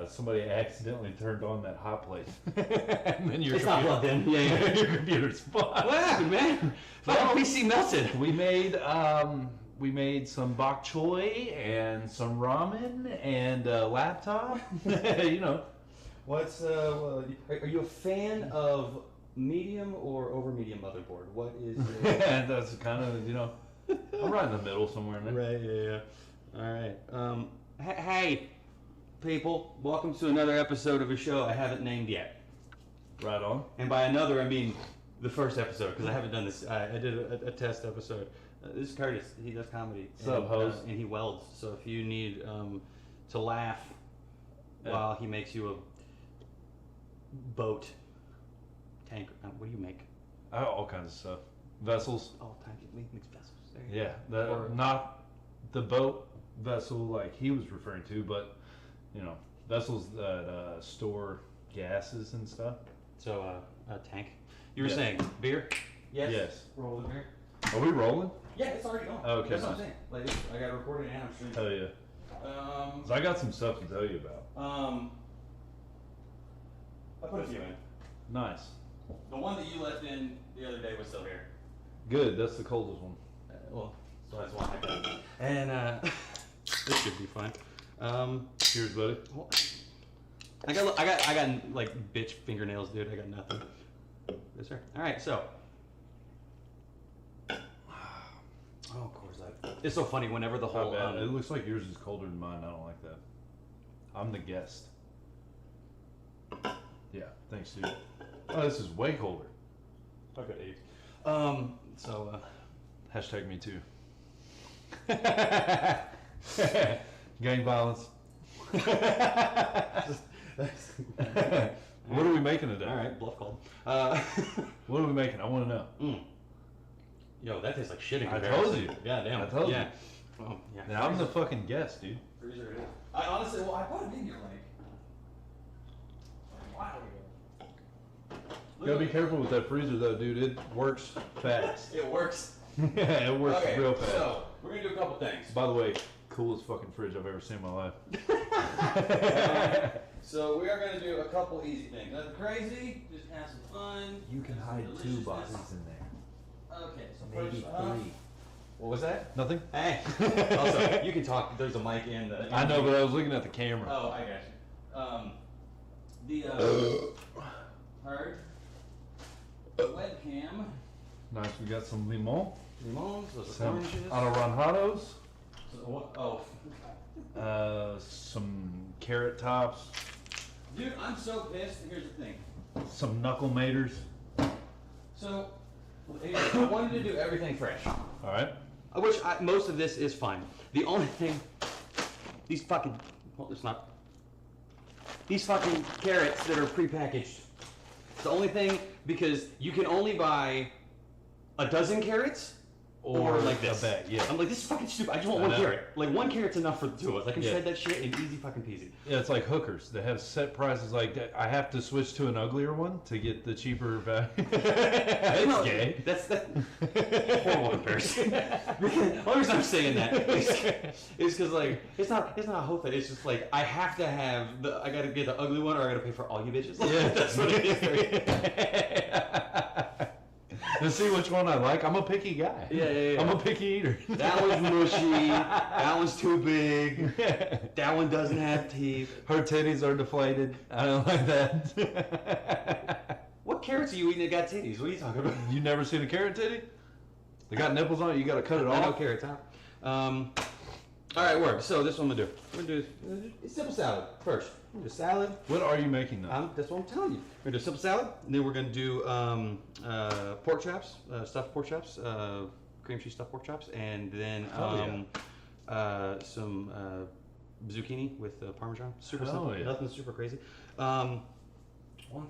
somebody accidentally turned on that hot plate. And then It's not plugged in. Yeah. your computer's fucked. What happened, man? My PC melted. We made some bok choy and some ramen and a laptop. You know. Are you a fan of medium or over medium motherboard? What is it? That's kind of, I'm right in the middle somewhere in there. Right, yeah. All right. Hey, people, welcome to another episode of a show I haven't named yet. Right on. And by another, I mean the first episode, because I haven't done this. I did a test episode. This is Curtis. He does comedy. What's up, host? And he welds. So if you need to laugh while he makes you a boat, tank, what do you make? All kinds of stuff. Vessels. Oh, tank, makes vessels. There you Yeah, not the boat vessel like he was referring to, but vessels that store gases and stuff. So a tank. You were Yeah. saying beer? Yes. Roll the beer. Are we rolling? Yeah, it's already going. Okay, That's what I'm nice. saying. Like I got it recorded and I'm streaming. Hell yeah. 'Cause I got some stuff to tell you about. I put a few in. Nice. The one that you left in the other day was still here. Good. That's the coldest one. Well, so that's why I got it. And this should be fine. Cheers, buddy. Well, I got like bitch fingernails, dude. I got nothing. Yes, sir. All right, so. Oh, of course. It's so funny whenever the whole. Not bad. It looks like yours is colder than mine. I don't like that. I'm the guest. Yeah. Thanks, dude. Oh, this is way colder. I've got 8. So. Hashtag me too. Gang violence. What are we making today? All right, bluff called. What are we making? I want to know. Yo, that tastes like shit in I comparison. told you. Yeah, damn. I told you. Oh, yeah. Now I'm the fucking guest, dude. Freezer it is. I honestly, I bought it in here like a while ago. Gotta be careful with that freezer though, dude. It works fast. It works. Yeah, it works real fast. So we're gonna do a couple things. By the way, coolest fucking fridge I've ever seen in my life. So we are gonna do a couple easy things. Nothing crazy. Just have some fun. You can some hide 2 deliciousness. bodies in there. Okay, so Maybe first off, 3. what was that? Nothing? Hey. Also, you can talk. There's a mic in the. I know, but I was looking at the camera. Oh, I got you. Heard. The webcam. Nice, we got some limon. Limons, those are Some oranges. anaranjados. So, what? Oh. Some carrot tops. Dude, I'm so pissed. Here's the thing. Some knuckle maters. So, I wanted to do everything fresh. Alright. Most of this is fine. The only thing, these fucking, well, it's not. These fucking carrots that are prepackaged. The only thing, because you can only buy a dozen carrots or like this. A bag, yeah. I'm like, this is fucking stupid. I just want I one know. carrot. Like one carrot's enough for the two of us. I can Yeah. shred that shit in easy fucking peasy. Yeah, it's like hookers. They have set prices. Like, I have to switch to an uglier one to get the cheaper value. It's gay. That's horrible comparison. The only reason I'm saying that is because like it's not a hope that it's just like I have to have I gotta get the ugly one or I gotta pay for all you bitches. Yeah. That's what it is. To see which one I like, I'm a picky guy. Yeah. I'm a picky eater. That one's mushy. That one's too big. That one doesn't have teeth. Her titties are deflated. I don't like that. What carrots are you eating that got titties? What are you talking about? You never seen a carrot titty? They got nipples on it. You got to cut it I know off. carrots, huh? All right, work. So this one I'm gonna do. We're gonna do a simple salad first. We're gonna do salad. What are you making though? That's what I'm telling you. We're gonna do simple salad, and then we're gonna do pork chops, stuffed pork chops, cream cheese stuffed pork chops, and then some zucchini with Parmesan. Super Hell simple, yeah. nothing super crazy. One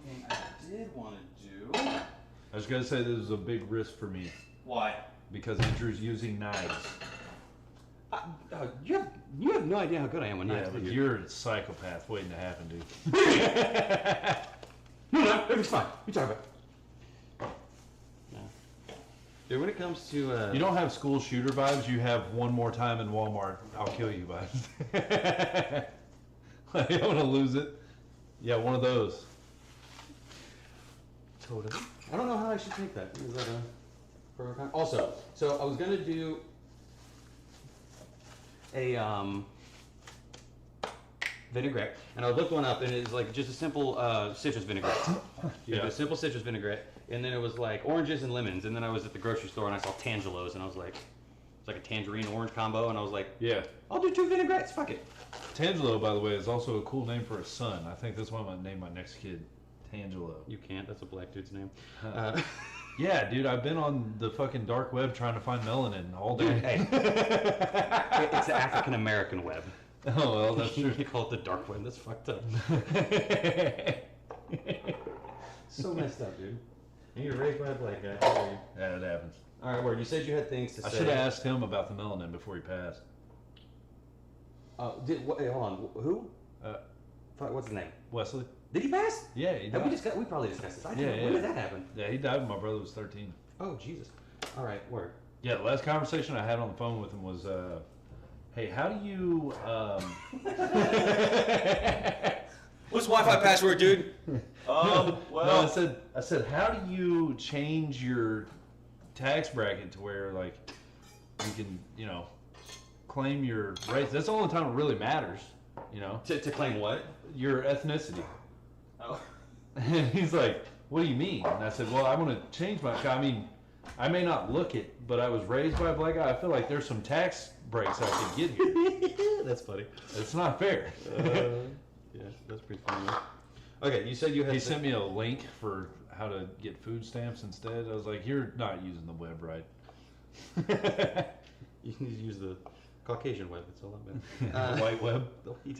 thing I did want to do. I was going to say this was a big risk for me Why? because Andrew's using knives. You have no idea how good I am with Yeah, knives. but do you? you're a psychopath waiting to happen, dude. No, it's fine. You talk about it. No. Dude, when it comes to You don't have school shooter vibes. You have one more time in Walmart, I'll kill you vibes. I don't want to lose it. Yeah, one of those. Totally. I don't know how I should take that. Is that a pro or con? Also, so I was gonna do a vinaigrette, and I looked one up, and it's like just a simple citrus vinaigrette. Yeah. A simple citrus vinaigrette, and then it was like oranges and lemons, and then I was at the grocery store and I saw Tangelos, and I was like, it's like a tangerine orange combo, and I was like, Yeah. I'll do 2 vinaigrettes. Fuck it. Tangelo, by the way, is also a cool name for a son. I think that's why I'm gonna name my next kid Tangelo. You can't. That's a black dude's name. Yeah, dude, I've been on the fucking dark web trying to find melanin all day. Hey, it's the African American web. Oh well, that's true. You call it the dark web. That's fucked up. So messed up, dude. And you're raised by a black guy. Yeah, it happens. All right, word. You said you had things to I say. should have asked him about the melanin before he passed. Hey, hold on. Who? Uh, What's his name? Wesley? Did he pass? Yeah, he Have died. we probably discussed this. I Yeah, didn't. When did that happen? Yeah, he died when my brother was 13. Oh, Jesus. All right, word. Yeah, the last conversation I had on the phone with him was, hey, how do you, What's Wi-Fi password, dude? No, I said, how do you change your tax bracket to where, like, you can, claim your race? That's the only time it really matters, To claim what? your ethnicity. Oh. And he's like, what do you mean? And I said, well, I want to change I may not look it, but I was raised by a black guy. I feel like there's some tax breaks I could get here. That's funny. It's not fair. Yeah, that's pretty funny. Okay, you said you had. He sent me a link for how to get food stamps instead. I was like, you're not using the web right. You need to use the Caucasian web. It's a lot better. The white web. The white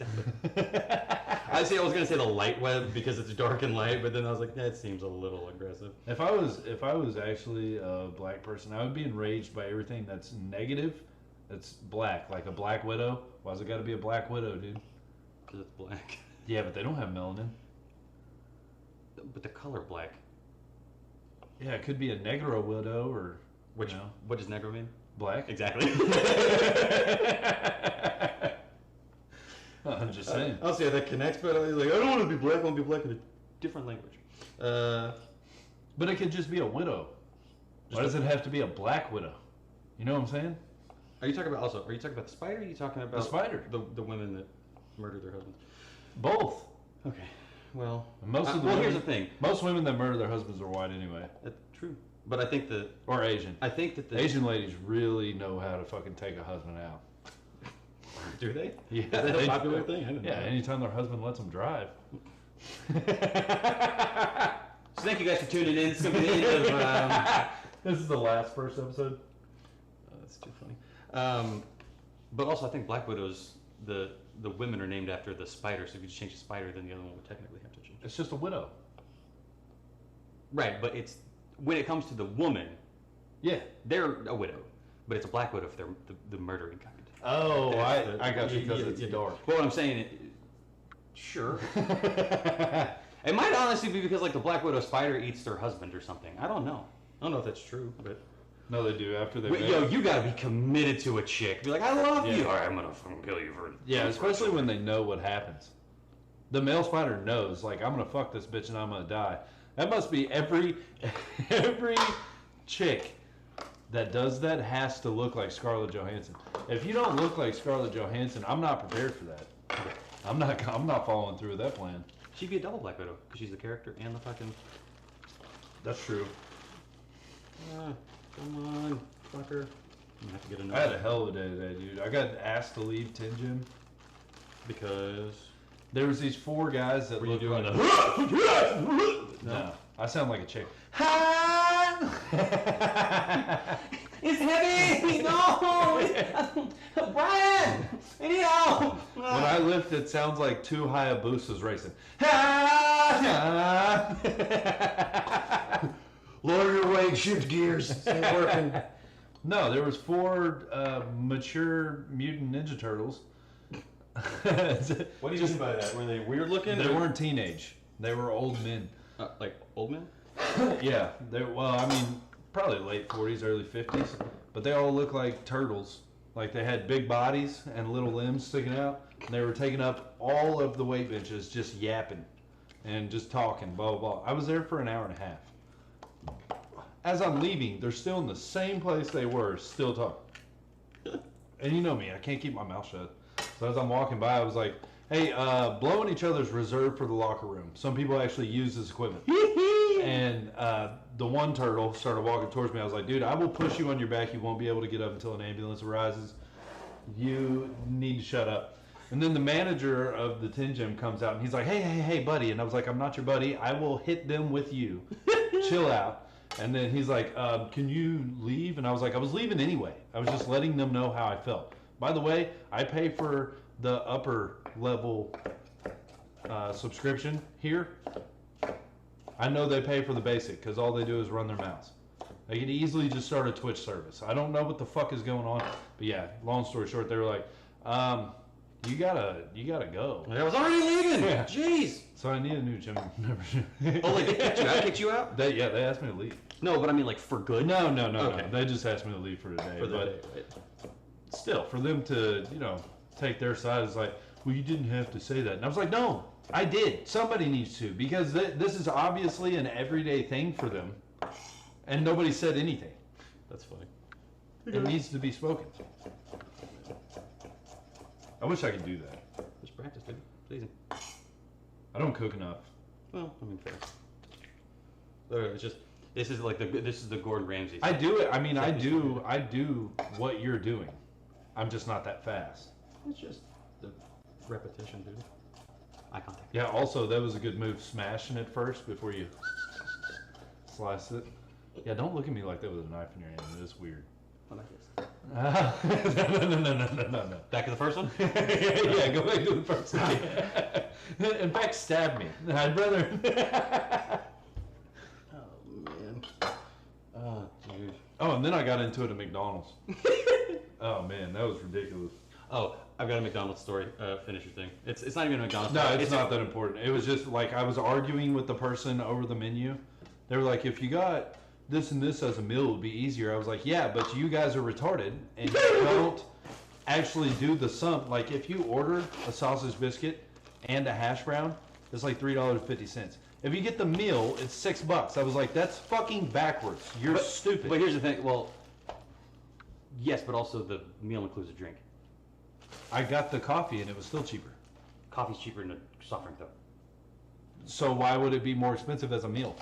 web. I was gonna say the light web because it's dark and light, but then I was like, that seems a little aggressive. If I was actually a black person, I would be enraged by everything that's negative, that's black, like a black widow. Why's it got to be a black widow, dude? Because it's black. Yeah, but they don't have melanin. But the color black. Yeah, it could be a negro widow or What does negro mean? black. Exactly. I'm just saying. I'll see how that connects, but I was like, I don't want to be black. I want to be black in a different language. But it could just be a widow. Why does it have to be a black widow? You know what I'm saying? Are you talking about the spider? Or are you talking about The spider. The women that murdered their husbands? Both. Okay. Well, Most of the well, women, here's the thing. Most women that murder their husbands are white anyway, That's true. But I think or Asian. that the Asian ladies really know how to fucking take a husband out. do they? Yeah, Is that they a popular do. thing? I didn't Yeah, know. anytime their husband lets them drive. So thank you guys for tuning in. It's gonna be the end of. This is the last first episode. Oh, that's too funny. But also, I think Black Widows, the women are named after the spider. So if you just change the spider, then the other one would technically have to change. It's just a widow. Right, but it's when it comes to the woman, Yeah. they're a widow, but it's a Black Widow if they're the murdering kind. Oh, That's I got you because it's yeah. dark. Well, what I'm saying, sure. It might honestly be because like the Black Widow spider eats their husband or something. I don't know. I don't know if that's true, but No, they do after they. Wait, yo, you gotta be committed to a chick. Be like, I love Yeah. you. All right, I'm gonna fucking kill you for. Yeah, especially when they know what happens. The male spider knows, like, I'm gonna fuck this bitch and I'm gonna die. That must be every chick that does that has to look like Scarlett Johansson. If you don't look like Scarlett Johansson, I'm not prepared for that. I'm not following through with that plan. She'd be a double Black Widow because she's the character and the fucking. That's true. Come on, fucker. I'm gonna have to get another. I had a hell of a day today, dude. I got asked to leave Tin Gym because. there was these 4 guys that Were you looked doing like No, I sound like a chick. It's heavy! No! Brian! I need help! When I lift, it sounds like 2 Hayabusas racing. Lower your weight, shift gears. It's ain't working. No, there was 4 mature mutant Ninja Turtles. What do you mean by that? Were they weird looking? They weren't teenage. They were old men. Like old men? Yeah, probably late 40s, early 50s. But they all look like turtles. Like they had big bodies and little limbs sticking out. And they were taking up all of the weight benches, just yapping and just talking, blah, blah, blah. I was there for an hour and a half. As I'm leaving, they're still in the same place they were, still talking. And you know me, I can't keep my mouth shut. So as I'm walking by, I was like, hey, blowing each other's reserved for the locker room. Some people actually use this equipment. And the one turtle started walking towards me. I was like, dude, I will push you on your back. You won't be able to get up until an ambulance arrives. You need to shut up. And then the manager of the Tin Gym comes out and he's like, hey, buddy. And I was like, I'm not your buddy. I will hit them with you. Chill out. And then he's like, can you leave? And I was like, I was leaving anyway. I was just letting them know how I felt. By the way, I pay for the upper level subscription here. I know they pay for the basic because all they do is run their mouths. They could easily just start a Twitch service. I don't know what the fuck is going on. But yeah, long story short, they were like, you gotta go. I was already leaving. Yeah. Jeez. So I need a new gym membership. Oh, like they kicked you out? They asked me to leave. No, but I mean like for good? No. Okay. They just asked me to leave for today. For the day, right? Still, for them to, take their side is like, well, you didn't have to say that. And I was like, no, I did. Somebody needs to, because this is obviously an everyday thing for them, and nobody said anything. That's funny. It needs to be spoken. I wish I could do that. Just practice, dude. It's easy. I don't cook enough. Well, I mean, fair. It's just this is the Gordon Ramsay. I do it. I mean, I do what you're doing. I'm just not that fast. It's just the repetition, dude. Eye contact. Yeah. Also, that was a good move, smashing it first before you slice it. Yeah. Don't look at me like that with a knife in your hand. It is weird. What about this? No. Back to the first one? Yeah, go back to the first one. In fact, stab me. I'd rather. Oh, man. Oh, dude. Oh, and then I got into it at McDonald's. Oh, man, that was ridiculous. Oh, I've got a McDonald's story. Finish your thing. It's not even a McDonald's No, story. it's not that important. It was just like I was arguing with the person over the menu. They were like, if you got this and this as a meal, it would be easier. I was like, yeah, but you guys are retarded and you don't actually do the sum. Like, if you order a sausage biscuit and a hash brown, it's like $3.50. If you get the meal, it's $6. I was like, that's fucking backwards. You're stupid. But here's the thing. Well, yes, but also the meal includes a drink. I got the coffee and it was still cheaper. Coffee's cheaper than a soft drink, though. So why would it be more expensive as a meal?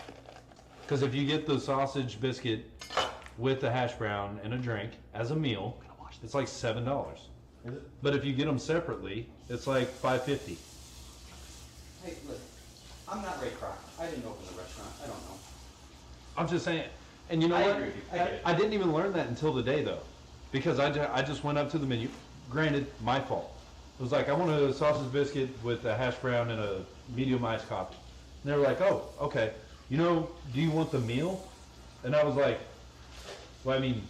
Because if you get the sausage biscuit with the hash brown and a drink as a meal, it's like $7. Is it? But if you get them separately, it's like $5.50. Hey, look, I'm not Ray Kroc. I didn't open the restaurant. I don't know. I'm just saying, and you know I what? agree with you. I get it. I didn't even learn that until today, though, because I just went up to the menu. Granted, my fault. It was like, I want a sausage biscuit with a hash brown and a medium iced coffee. And they were like, oh, okay. Do you want the meal? And I was like, well, I mean,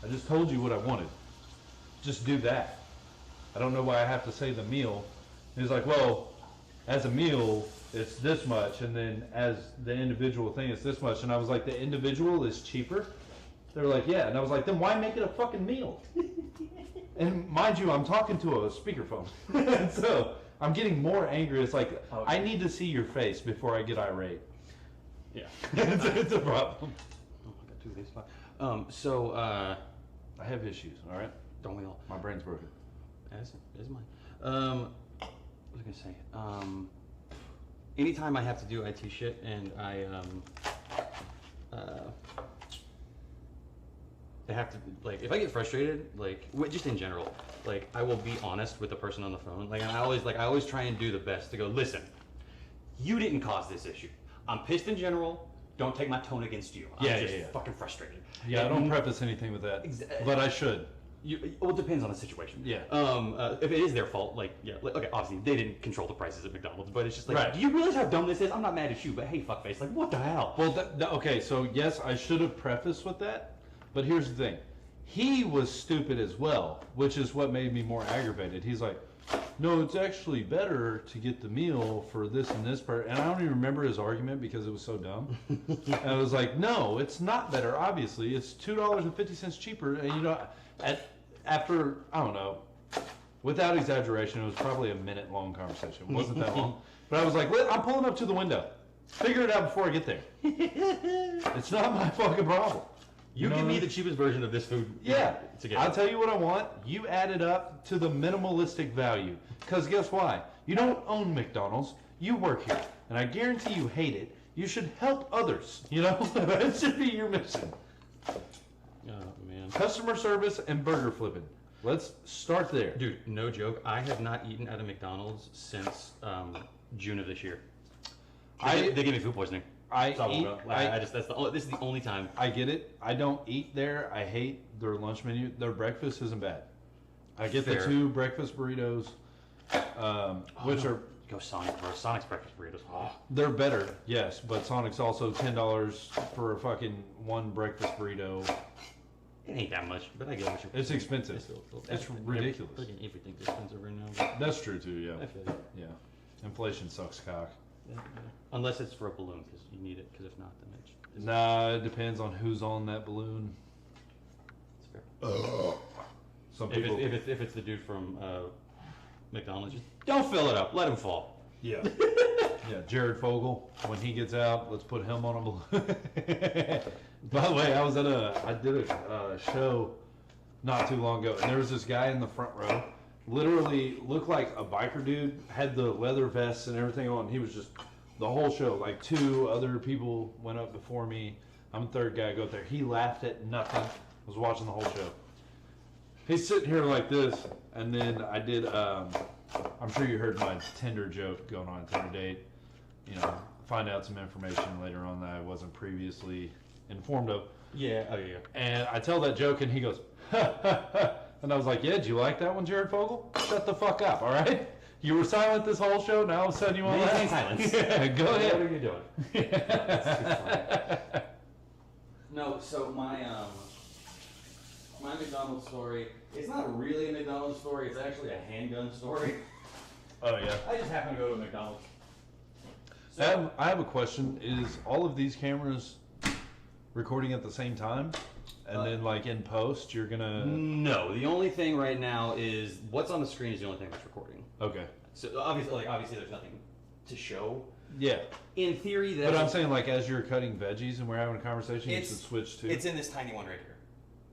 I just told you what I wanted. Just do that. I don't know why I have to say the meal. And he's like, well, as a meal, it's this much, and then as the individual thing, it's this much. And I was like, the individual is cheaper? They were like, yeah. And I was like, then why make it a fucking meal? And mind you, I'm talking to a speakerphone. So I'm getting more angry. It's like, I need to see your face before I get irate. Yeah. It's a problem. Oh, I got two of these. So, I have issues, all right? don't we all? My brain's broken. As mine. What was I gonna say? Anytime I have to do IT shit and I have to, like, if I get frustrated, like, just in general, like, I will be honest with the person on the phone. Like, and I always try and do the best to go, listen, you didn't cause this issue. I'm pissed in general. Don't take my tone against you. I'm just fucking frustrated. Yeah, I don't preface anything with that, but I should. Well, it depends on the situation. Yeah. If it is their fault, like, yeah, like, okay, obviously they didn't control the prices at McDonald's, but it's just like, Right. do you realize how dumb this is? I'm not mad at you, but hey, fuckface, like, what the hell? Well, okay, so yes, I should have prefaced with that, but here's the thing. He was stupid as well, which is what made me more aggravated. He's like, no, it's actually better to get the meal for this and this part. And I don't even remember his argument because it was so dumb. And I was like, no, it's not better, obviously. It's $2.50 cheaper. And after, I don't know, Without exaggeration, it was probably a minute-long conversation. It wasn't that long. But I was like, I'm pulling up to the window. Figure it out before I get there. It's not my fucking problem. You give me the cheapest version of this food. Yeah. Together. I'll tell you what I want. You add it up to the minimalistic value. Because guess why? You don't own McDonald's. You work here. And I guarantee you hate it. You should help others. You know? That should be your mission. Oh, man. Customer service and burger flipping. Let's start there. Dude, no joke. I have not eaten at a McDonald's since June of this year. They gave me food poisoning. This is the only time. I get it. I don't eat there. I hate their lunch menu. Their breakfast isn't bad. I get the 2 breakfast burritos, which are... Go Sonic, bro. Sonic's breakfast burritos. Oh. They're better, yes, but Sonic's also $10 for a fucking 1 breakfast burrito. It ain't that much, but I get what you're It's expensive. It's ridiculous. Everything's expensive right now. But that's true too, yeah. I feel you. Yeah. Inflation sucks cock. Yeah. Unless it's for a balloon, because you need it, because if not, then it's... Nah, it depends on who's on that balloon. It's fair. Some people... If it's the dude from McDonald's, just don't fill it up. Let him fall. Yeah. Yeah, Jared Fogle, when he gets out, let's put him on a balloon. By the way, I did a show not too long ago, and there was this guy in the front row, literally looked like a biker dude, had the leather vests and everything on. He was just, the whole show, like 2 other people went up before me. I'm the 3rd guy to go up there. He laughed at nothing, was watching the whole show. He's sitting here like this, and then I did, I'm sure you heard my Tinder joke going on a Tinder date. You know, find out some information later on that I wasn't previously informed of. Yeah, oh yeah. And I tell that joke, and he goes, ha, ha, ha. And I was like, yeah, did you like that one, Jared Fogle? Shut the fuck up, all right? You were silent this whole show, now all of a sudden you want to laugh? Silence. Yeah, go ahead. What are you doing? That's too funny. No, so my McDonald's story, it's not really a McDonald's story, it's actually a handgun story. Oh, yeah. I just happened to go to McDonald's. So, I have a question. Is all of these cameras recording at the same time? And then, like, in post, you're going to... No, the only thing right now is what's on the screen is the only thing that's recording. Okay. So, obviously there's nothing to show. Yeah. In theory, that's... But I'm saying, like, as you're cutting veggies and we're having a conversation, you should switch to... It's in this tiny one right here.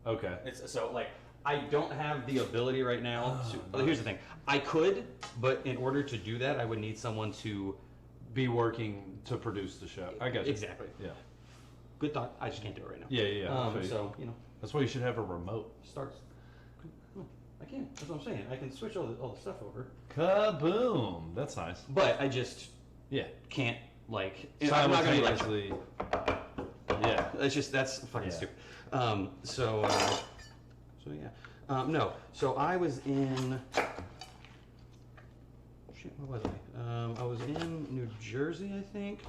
Okay. So, like, I don't have the ability right now to... Here's the thing. I could, but in order to do that, I would need someone to... Be working to produce the show. I got you. Exactly. Yeah. Good thought. I just can't do it right now. Yeah. So, you know. That's why you should have a remote. Starts. I can. That's what I'm saying. I can switch all the stuff over. Kaboom. That's nice. But I just can't, like... I'm not going to be like... Yeah. That's fucking stupid. So yeah. No. So I was in... Where was I? I was in New Jersey, I think.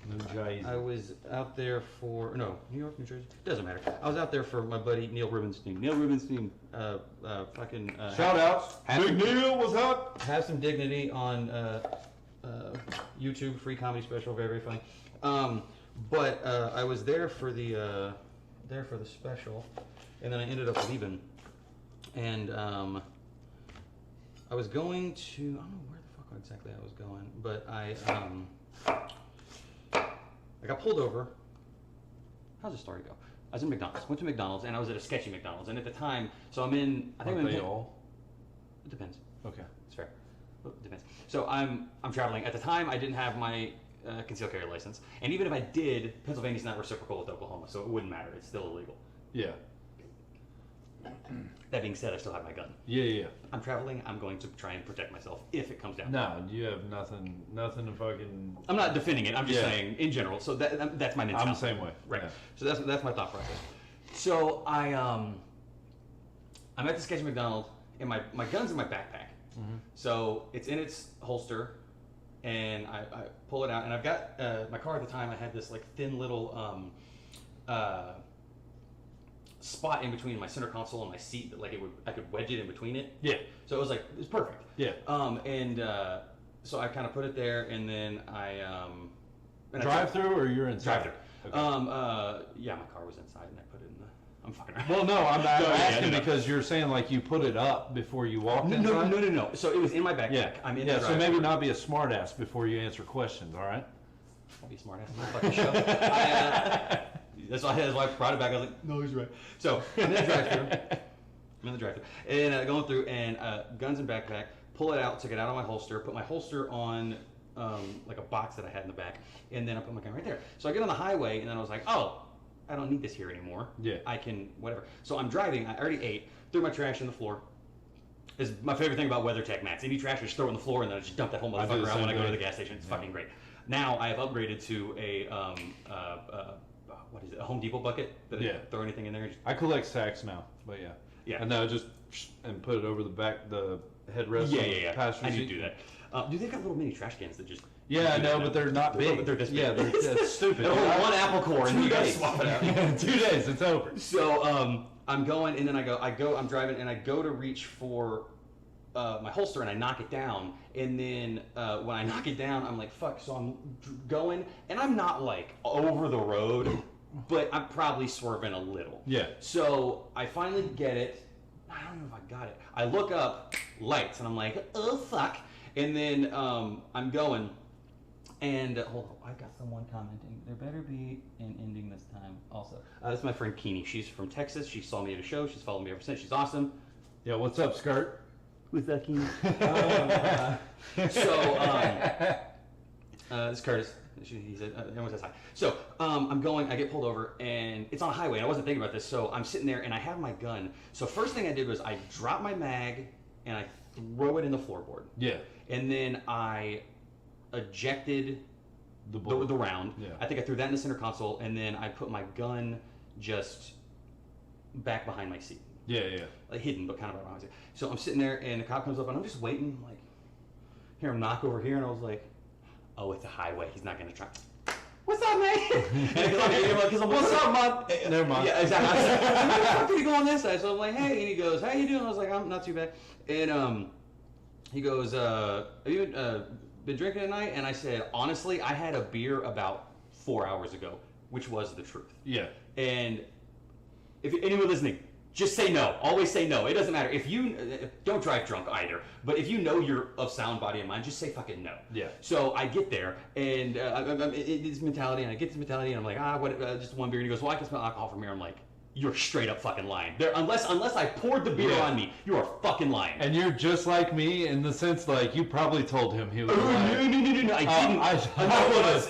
New Jersey. I was out there for New York, New Jersey. Doesn't matter. I was out there for my buddy Neil Rubenstein. Neil Rubenstein, shout outs. Big Neil, what's up? Have some dignity on YouTube, free comedy special, very very funny. But I was there for the special, and then I ended up leaving, and I was going to I don't know where the fuck exactly I was going, but I got pulled over. How's the story go? I was in McDonald's. Went to McDonald's, and I was at a sketchy McDonald's. And at the time, so I'm in. I think Aren't I'm they in. all? It depends. Okay. It's fair. It depends. So I'm traveling. At the time, I didn't have my concealed carry license, and even if I did, Pennsylvania's not reciprocal with Oklahoma, so it wouldn't matter. It's still illegal. Yeah. That being said, I still have my gun. Yeah. I'm traveling. I'm going to try and protect myself if it comes down. No, you have nothing to fucking... I'm not defending it. I'm just saying in general. So that's my mentality. I'm the same way. Right. Yeah. So that's my thought process. So I'm at the sketchy McDonald's, and my gun's in my backpack. Mm-hmm. So it's in its holster, and I pull it out, and I've got my car at the time. I had this like thin little spot in between my center console and my seat that I could wedge it in between it. Yeah. So it was perfect. Yeah. So I kind of put it there, and then I drive through, or you're inside? Drive through. Okay. Yeah, my car was inside, and I put it in I'm fucking around. Well, no, I'm asking no. because you're saying like you put it up before you walked inside. No. So it was in my backpack. Yeah, I'm in yeah. the So maybe drive-thru. not be a smart ass before you answer questions. All right. I'll be a smart ass in my fucking show. That's why I brought it back. I was like, no, he's right. So I'm in the drive-thru. And going through and guns and backpack. Pull it out, took it out of my holster, put my holster on like a box that I had in the back, and then I put my gun right there. So I get on the highway, and then I was like, oh, I don't need this here anymore. Yeah. I can, whatever. So I'm driving, I already ate, threw my trash in the floor. Is my favorite thing about WeatherTech mats. Any trash, just throw it on the floor, and then I just dump that whole motherfucker out when I go to the gas station. It's fucking great. Now I have upgraded to a, what is it, a Home Depot bucket that I throw anything in there. I collect sacks now, but yeah. Yeah. And now just and put it over the back, the headrest. Yeah. Passenger I need seat. to do that. Dude, they've got little mini trash cans that just. Yeah, I know, but they're not big. But they're this big. Yeah, that's stupid. They're one apple core, and you gotta days. swap it out. 2 days, it's over. So I'm going, and then I'm driving, and I go to reach for my holster, and I knock it down, and then when I knock it down, I'm like, fuck. So I'm going, and I'm not like over the road, but I'm probably swerving a little. Yeah. So I finally get it. I don't know if I got it. I look up, lights, and I'm like, oh fuck. And then I'm going, and hold on, I've got someone commenting. There better be an ending this time also. This is my friend Keene. She's from Texas. She saw me at a show. She's followed me ever since. She's awesome. Yeah, what's up, Skirt? Who's that, Keene? This is Curtis. He said, everyone says hi. So I'm going, I get pulled over, and it's on a highway, and I wasn't thinking about this, so I'm sitting there, and I have my gun. So first thing I did was I dropped my mag, and I throw it in the floorboard. Yeah. And then I ejected the round. Yeah. I think I threw that in the center console, and then I put my gun just back behind my seat. Yeah. Like hidden, but kind of behind my seat. So I'm sitting there, and the cop comes up, and I'm just waiting, like, hear him knock over here, and I was like, oh, it's a highway. He's not going to try. What's up, man? Because I'm what's up, man? Never mind. Yeah, exactly. I was like, where the fuck did he go on this side? So I'm like, hey, and he goes, how you doing? I was like, I'm not too bad. And he goes, have you been drinking tonight? And I said, honestly, I had a beer about 4 hours ago, which was the truth. Yeah. And if anyone listening, just say no. Always say no. It doesn't matter. If you don't drive drunk either, but if you know you're of sound body and mind, just say fucking no. Yeah. So I get there, and it's mentality, and I get this mentality, and I'm like, what? Just one beer. And he goes, well, I can smell alcohol from here. I'm like, you're straight up fucking lying. Unless I poured the beer on me, you are fucking lying. And you're just like me in the sense, like, you probably told him he was lying. No, I didn't.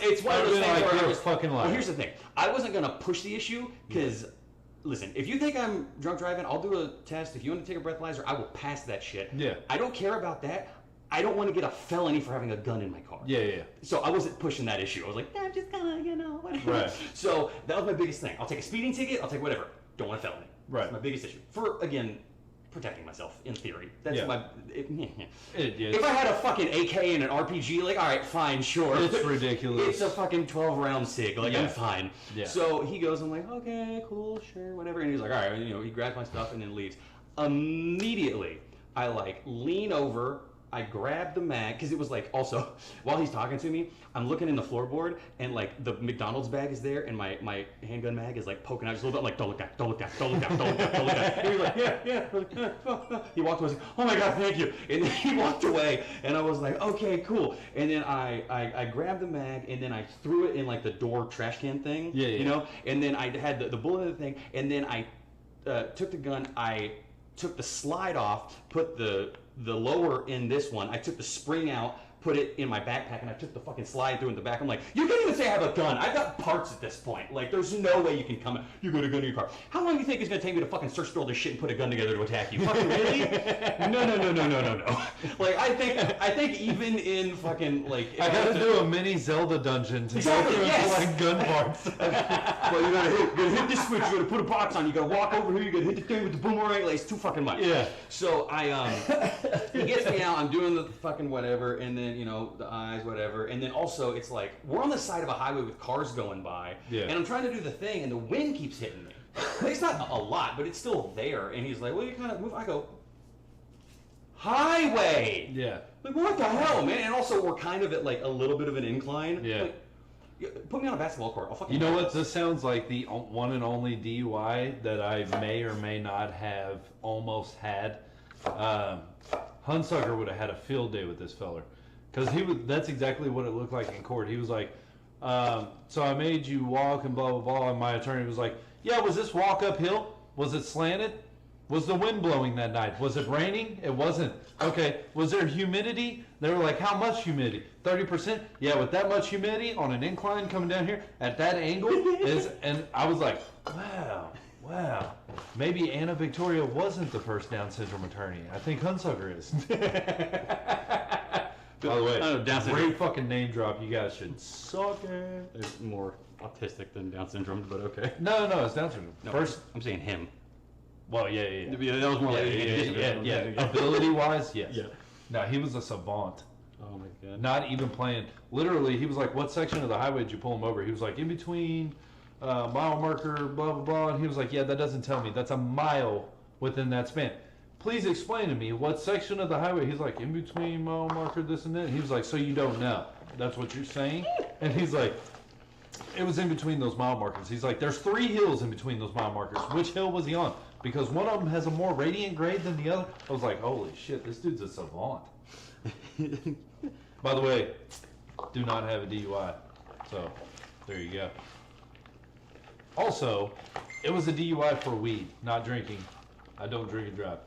It's one of those things where I was fucking lying. Well, here's the thing. I wasn't gonna push the issue because. Listen, if you think I'm drunk driving, I'll do a test. If you want to take a breathalyzer, I will pass that shit. Yeah. I don't care about that. I don't want to get a felony for having a gun in my car. Yeah. So I wasn't pushing that issue. I was like, I'm just gonna, whatever. Right. So that was my biggest thing. I'll take a speeding ticket. I'll take whatever. Don't want a felony. Right. That's my biggest issue. For, again, protecting myself, in theory. That's my... If I had a fucking AK and an RPG, like, all right, fine, sure. It's ridiculous. It's a fucking 12-round SIG. Like, Yeah. I'm fine. Yeah. So he goes, I'm like, okay, cool, sure, whatever. And he's like, all right, he grabs my stuff and then leaves. Immediately, I, like, lean over, I grab the mag, because it was like, also, while he's talking to me, I'm looking in the floorboard, and like the McDonald's bag is there, and my handgun mag is like poking out just a little bit. I'm like, don't look down, don't look down, don't look down, don't look down, don't look down. And he's like, yeah. I'm like, He walked away, I was like, oh my God, thank you. And then he walked away, and I was like, okay, cool. And then I grabbed the mag, and then I threw it in like the door trash can thing, and then I had the bullet in the thing, and then I took the gun, I took the slide off, put the lower in this one. I took the spring out, put it in my backpack, and I took the fucking slide through in the back. I'm like, you can't even say I have a gun. I've got parts at this point. Like, there's no way you can come in. You got a gun in your car. How long do you think it's going to take me to fucking search through all this shit and put a gun together to attack you? Fucking really? No. Like, I think even in fucking, like... I gotta do a mini Zelda dungeon to go through like gun parts. Well, you gotta hit this switch, you gotta put a box on, you gotta walk over here, you gotta hit the thing with the boomerang, like, it's too fucking much. Yeah. So he gets me out, I'm doing the fucking whatever, and then, the eyes, whatever, and then also it's like, we're on the side of a highway with cars going by, and I'm trying to do the thing, and the wind keeps hitting me. It's not a lot, but it's still there, and he's like, well, you kind of move, I go, highway! Yeah. Like, what the hell, man? And also, we're kind of at, like, a little bit of an incline. Yeah. Like, Put me on a basketball court. I'll fucking. You know what? This sounds like the one and only DUI that I may or may not have almost had. Hunsucker would have had a field day with this feller, because that's exactly what it looked like in court. He was like, so I made you walk and blah blah blah, and my attorney was like, yeah, was this walk uphill? Was it slanted? Was the wind blowing that night? Was it raining? It wasn't. Okay. Was there humidity? They were like, how much humidity? 30%? Yeah, with that much humidity on an incline coming down here at that angle is, and I was like, wow. Maybe Anna Victoria wasn't the first Down syndrome attorney. I think Hunsucker is. By the way, great fucking name drop. You guys should suck it. There's more autistic than Down syndrome, but okay. No, it's Down syndrome. No, first, I'm saying him. Well, yeah. That was more Yeah. Ability-wise, yes. Yeah. No, he was a savant. Oh my god. Not even playing. Literally, he was like, what section of the highway did you pull him over? He was like, in between mile marker, blah, blah, blah. And he was like, yeah, that doesn't tell me. That's a mile within that span. Please explain to me what section of the highway. He's like, in between mile marker, this and that. And he was like, so you don't know. That's what you're saying? And he's like, it was in between those mile markers. He's like, there's 3 hills in between those mile markers. Which hill was he on? Because one of them has a more radiant grade than the other. I was like, holy shit, this dude's a savant. By the way, do not have a DUI. So, there you go. Also, it was a DUI for weed, not drinking. I don't drink and drive.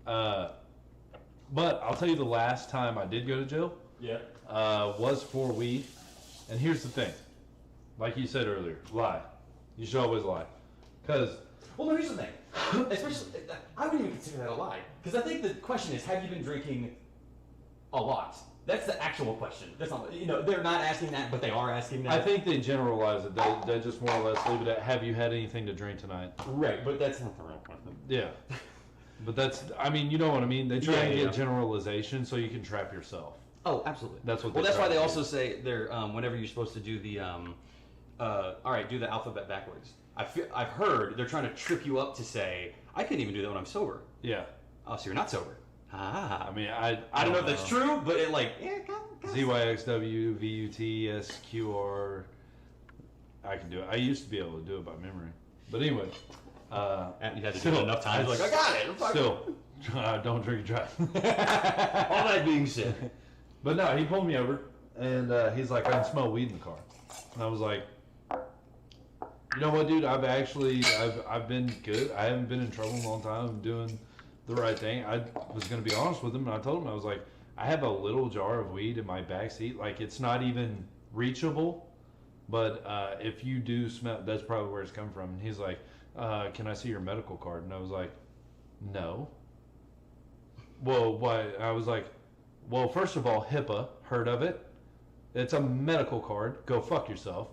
But I'll tell you the last time I did go to jail. Yeah. Was for weed. And here's the thing. Like you said earlier, lie. You should always lie. Because... Well, no, here's the thing. Especially, I wouldn't even consider that a lie. Because I think the question is, have you been drinking a lot? That's the actual question. That's not, they're not asking that, but they are asking that. I think they generalize it. They just more or less leave it at, have you had anything to drink tonight? Right, but that's not the real question. Yeah. But that's, I mean, you know what I mean? They try and get generalization so you can trap yourself. Oh, absolutely. That's what. Well, that's why they also say they're whenever you're supposed to do the all right, do the alphabet backwards. I've heard they're trying to trip you up to say I couldn't even do that when I'm sober. Yeah. Oh, so you're not sober? Ah. I mean, I don't know if that's true, but it like ZYXW VUTSQR. I can do it. I used to be able to do it by memory, but anyway. You had to do it enough times. Like I got it. Still, don't drink and drive. All that being said. But no, he pulled me over, and he's like, I can smell weed in the car. And I was like, you know what, dude? I've been good. I haven't been in trouble in a long time. I'm doing the right thing. I was going to be honest with him, and I told him, I was like, I have a little jar of weed in my back seat. Like, it's not even reachable, but if you do smell, that's probably where it's coming from. And he's like, can I see your medical card? And I was like, no. Well, why? I was like, well, first of all, HIPAA, heard of it? It's a medical card. Go fuck yourself.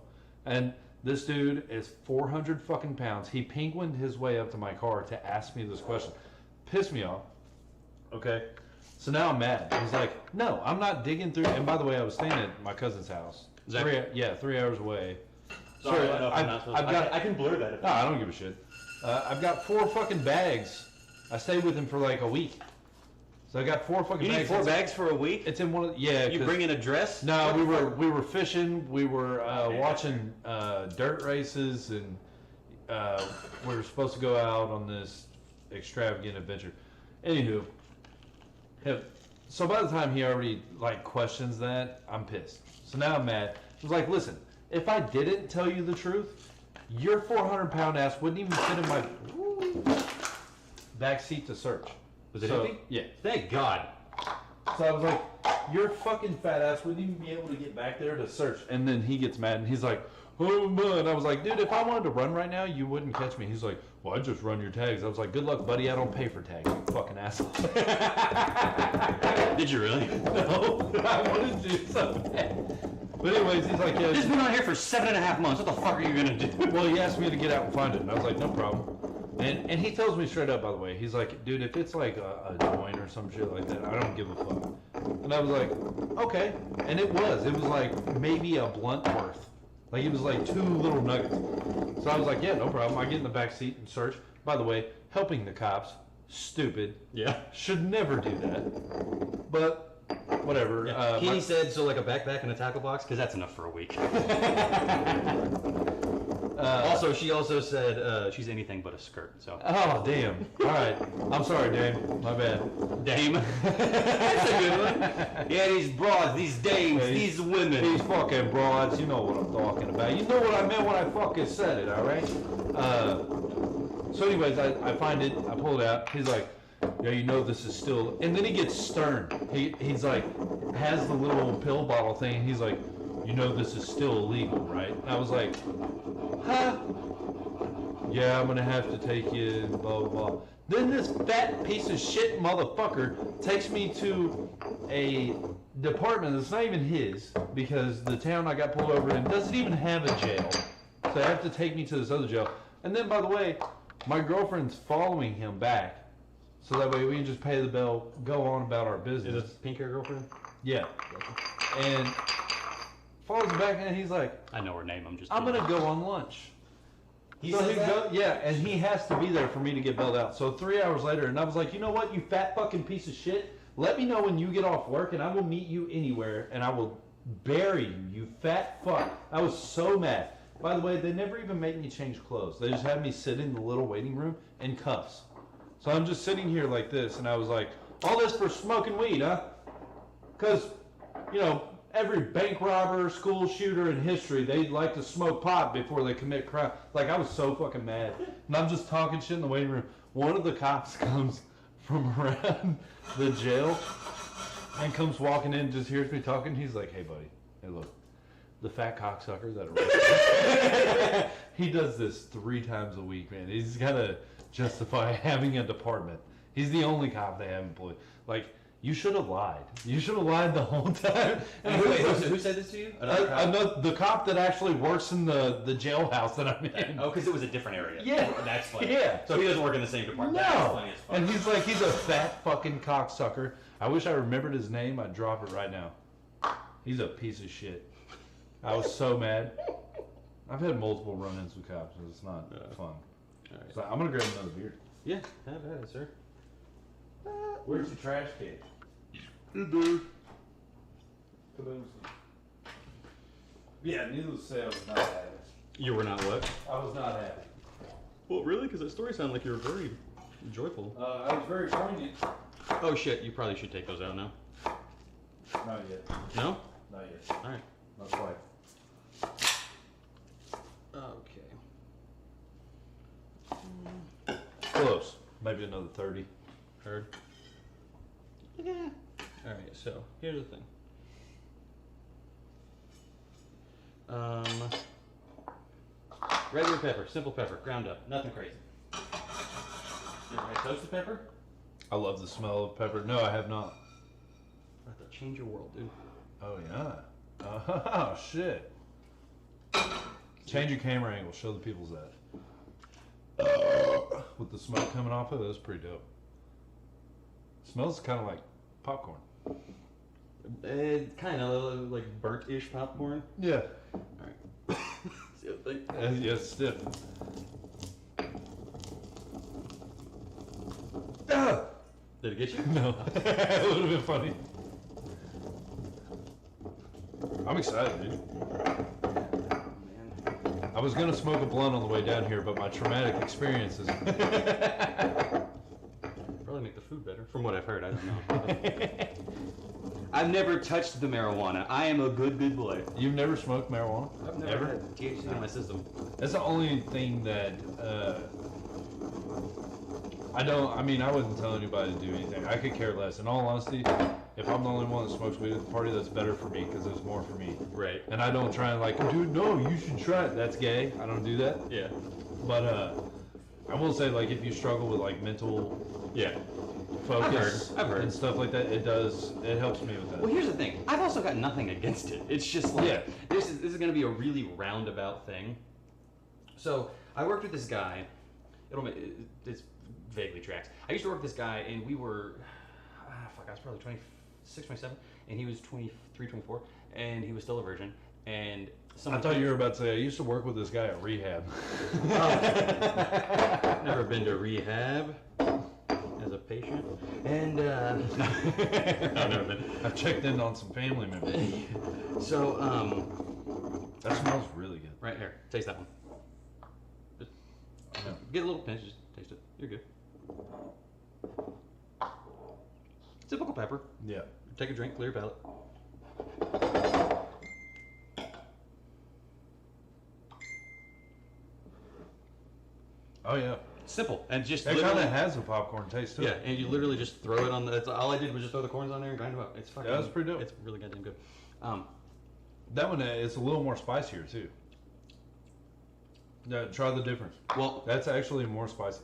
And this dude is 400 fucking pounds. He penguined his way up to my car to ask me this question. Pissed me off. Okay. So now I'm mad. He's like, no, I'm not digging through. And by the way, I was staying at my cousin's house. 3 hours away. Sorry, I can blur that. No, I don't give a shit. I've got 4 fucking bags. I stayed with him for like a week. So I got 4 fucking bags. You need 4 bags for a week? It's in one of the, yeah. You bring in a dress? No, we were fishing. We were watching dirt races, and we were supposed to go out on this extravagant adventure. Anywho, so by the time he already like questions that, I'm pissed. So now I'm mad. I was like, listen, if I didn't tell you the truth, your 400-pound ass wouldn't even fit in my back seat to search. Was it empty? Yeah. Thank God. So I was like, your fucking fat ass wouldn't even be able to get back there to search. And then he gets mad and he's like, oh man. And I was like, dude, if I wanted to run right now, you wouldn't catch me. He's like, well, I just run your tags. I was like, good luck, buddy. I don't pay for tags, you fucking asshole. Did you really? No, I wanted to do something. But anyways, he's like, yeah. This has been on here for 7.5 months. What the fuck are you gonna do? Well, he asked me to get out and find it. And I was like, no problem. And he tells me straight up, by the way, he's like, dude, if it's like a joint or some shit like that, I don't give a fuck. And I was like, okay. And it was like maybe a blunt worth. Like it was like 2 little nuggets. So I was like, yeah, no problem. I get in the back seat and search. By the way, helping the cops, stupid. Yeah. Should never do that. But whatever. Yeah. He said, so like a backpack and a tackle box, because that's enough for a week. Also, she also said she's anything but a skirt. So. Oh damn! All right, I'm sorry, Dame. My bad. Dame. That's a good one. Yeah, these broads, these dames, these women. These fucking broads. You know what I'm talking about. You know what I meant when I fucking said it. All right. So, anyways, I find it. I pull it out. He's like, yeah, you know this is still. And then he gets stern. He's like, has the little pill bottle thing. And he's like, you know this is still illegal, right? And I was like, huh? Yeah, I'm gonna have to take you, blah, blah, blah. Then this fat piece of shit motherfucker takes me to a department that's not even his, because the town I got pulled over in doesn't even have a jail. So they have to take me to this other jail. And then, by the way, my girlfriend's following him back, so that way we can just pay the bill, go on about our business. Is this pink hair girlfriend? Yeah. And follows back, and he's like, I know her name, I'm just... I'm gonna go on lunch. He says that? Yeah, and he has to be there for me to get bailed out. So 3 hours later, and I was like, you know what, you fat fucking piece of shit? Let me know when you get off work, and I will meet you anywhere, and I will bury you, you fat fuck. I was so mad. By the way, they never even made me change clothes. They just had me sit in the little waiting room in cuffs. So I'm just sitting here like this, and I was like, all this for smoking weed, huh? Because, you know, every bank robber, school shooter in history, they like to smoke pot before they commit crime. Like, I was so fucking mad. And I'm just talking shit in the waiting room. One of the cops comes from around the jail and comes walking in, just hears me talking. He's like, hey, buddy, hey, look, the fat cocksucker that arrested he does this 3 times a week, man. He's got to justify having a department. He's the only cop they have employed. Like, you should have lied. You should have lied the whole time. And who said this to you? The cop that actually works in the jailhouse that I'm in. Oh, because it was a different area. Yeah. That's funny. Yeah. So he doesn't work in the same department. No. That's funny as fuck. And he's like, he's a fat fucking cocksucker. I wish I remembered his name. I'd drop it right now. He's a piece of shit. I was so mad. I've had multiple run-ins with cops, so it's not fun. All right. So I'm going to grab another beer. Yeah, have at it, sir. Where's the trash can? Yeah, needless to say, I was not happy. You were not what? I was not happy. Well, really? Because that story sounded like you were very joyful. I was very poignant. Oh shit, you probably should take those out now. Not yet. No? Not yet. Alright. Not quite. Okay. Close. Maybe another 30. Heard? Yeah. Alright, so here's the thing. Regular pepper, simple pepper, ground up, nothing crazy. Toasted pepper? I love the smell of pepper. No, I have not. About to change your world, dude. Oh, yeah. Oh, shit. Change your camera angle. Show the people's that. With the smoke coming off of it, that's pretty dope. Smells kind of like popcorn. Kind of like burnt-ish popcorn. Yeah. Alright. See the thing? Yeah, it's stiff. Ah! Did it get you? No. It would have been funny. I'm excited, dude. Man. I was gonna smoke a blunt on the way down here, but my traumatic experiences. Probably make the food better. From what I've heard, I don't know. I've never touched the marijuana. I am a good boy. You've never smoked marijuana? I've never had THC in my system. That's the only thing that I wouldn't tell anybody to do anything. I could care less. In all honesty, if I'm the only one that smokes weed at the party, that's better for me because it's more for me. Right. And I don't try and like, dude, no, you should try it. That's gay. I don't do that. Yeah. But I will say, like, if you struggle with like mental focus I've heard. and stuff like that, it helps me with that. Well, here's the thing. I've also got nothing against it. It's just like, this is going to be a really roundabout thing. So, I worked with this guy. It's vaguely tracks. I used to work with this guy, and we were, I was probably 26, 27, and he was 23, 24, and he was still a virgin. And I thought you were about to say, I used to work with this guy at rehab. Never been to rehab. as a patient, and no, never been. I've checked in on some family members. So That smells really good. right here, taste that one. Just get a little pinch, just taste it. You're good. Typical pepper. Yeah. Take a drink, clear your palate. Oh yeah. Simple and just It kind literally- of has a popcorn taste too. yeah, and you literally just throw it on the. That's all I did was just throw the corns on there and grind them up. It's fucking. Yeah, that's pretty dope. It's really goddamn good. That one is a little more spicier too. Yeah, try the difference. Well, That's actually more spicy.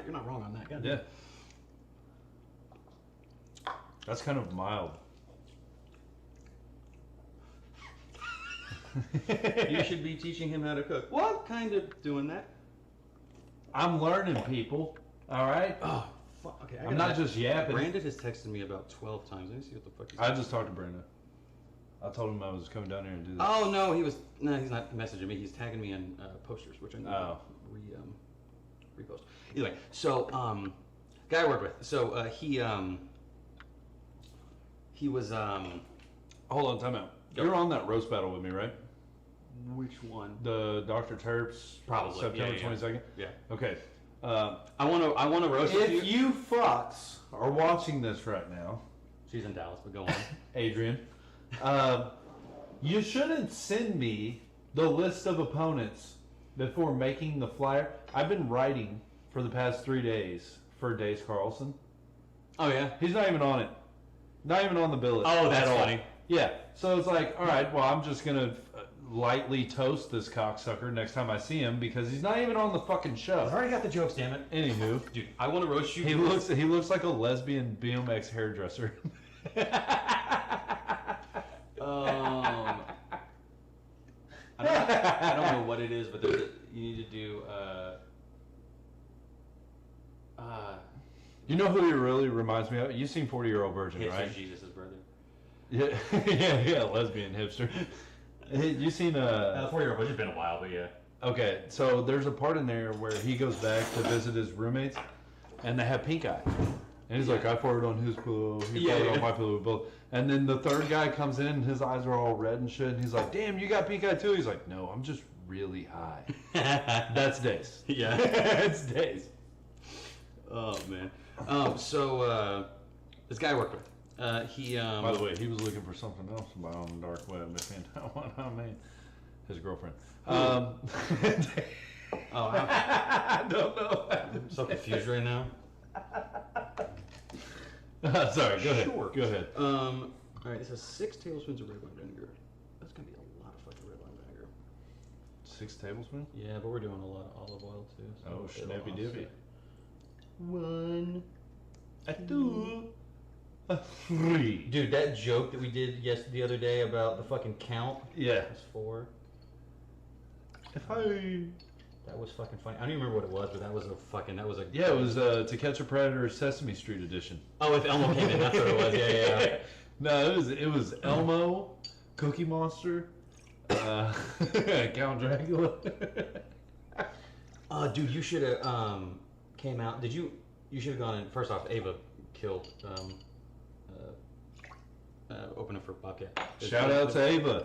you're not wrong on that. God. Yeah. That's kind of mild. You should be teaching him how to cook. Well, I'm kind of doing that. I'm learning, people. All right. Oh, fuck. Okay, I'm not just yapping. Brandon has texted me about 12 times. Let me see what the fuck he's I just talked to Brenda. I told him I was coming down here and do this. Oh, no, he's not messaging me. He's tagging me in posters, which I need to repost. Either way, so, guy I work with. So, he was, Hold on, time out. Go. You're on that roast battle with me, right? which one? The Dr. Terps, Probably, September yeah, yeah. 22nd. Yeah. Okay. I want to roast If you. you fucks are watching this right now, She's in Dallas, but go on. Adrian, you shouldn't send me the list of opponents before making the flyer. I've been writing for the past 3 days for Dace Carlson. Oh, yeah? He's not even on it. Not even on the billet. Oh, that's at all. funny. Yeah. So it's like, all right, well, I'm just going to lightly toast this cocksucker next time I see him because he's not even on the fucking show. I've already got the jokes, damn it. Anywho, Dude, I want to roast you. he looks like a lesbian BMX hairdresser. I don't know what it is, but you need to do. You know who he really reminds me of? You've seen 40-Year-Old Virgin, Hipster right? Jesus' brother. Yeah, yeah, lesbian hipster. You seen 4-year-old, but it's been a while, but yeah. Okay, so there's a part in there where he goes back to visit his roommates, and they have pink eye. And he's like, I farted on his pillow, he farted on my pillow, both. And then the third guy comes in, and his eyes are all red and shit, and he's like, damn, you got pink eye too? He's like, no, I'm just really high. That's Dace. Yeah. It's Dace. Oh, man. This guy I worked with, he, By the way, he was looking for something else on the dark web. If you know what I mean. His girlfriend. I don't know. I'm so confused right now. Sorry, go ahead. Sure. Go ahead. All right, it says 6 tablespoons of red wine vinegar. That's going to be a lot of fucking red wine vinegar. 6 tablespoons? Yeah, but we're doing a lot of olive oil, too. So Oh, it'll snappy offset. dippy. 1, A 2, a 3. Dude, that joke that we did the other day about the fucking count. Yeah. That's 4. If I... That was fucking funny. I don't even remember what it was, but that was a. Yeah, it was To Catch a Predator Sesame Street edition. Oh, if Elmo came in, that's what it was. Yeah. No, it was Elmo, Cookie Monster, Count Dracula. Dude, you should have came out. You should have gone in. First off, Ava killed. Opening for Bobcat. Shout out to Ava.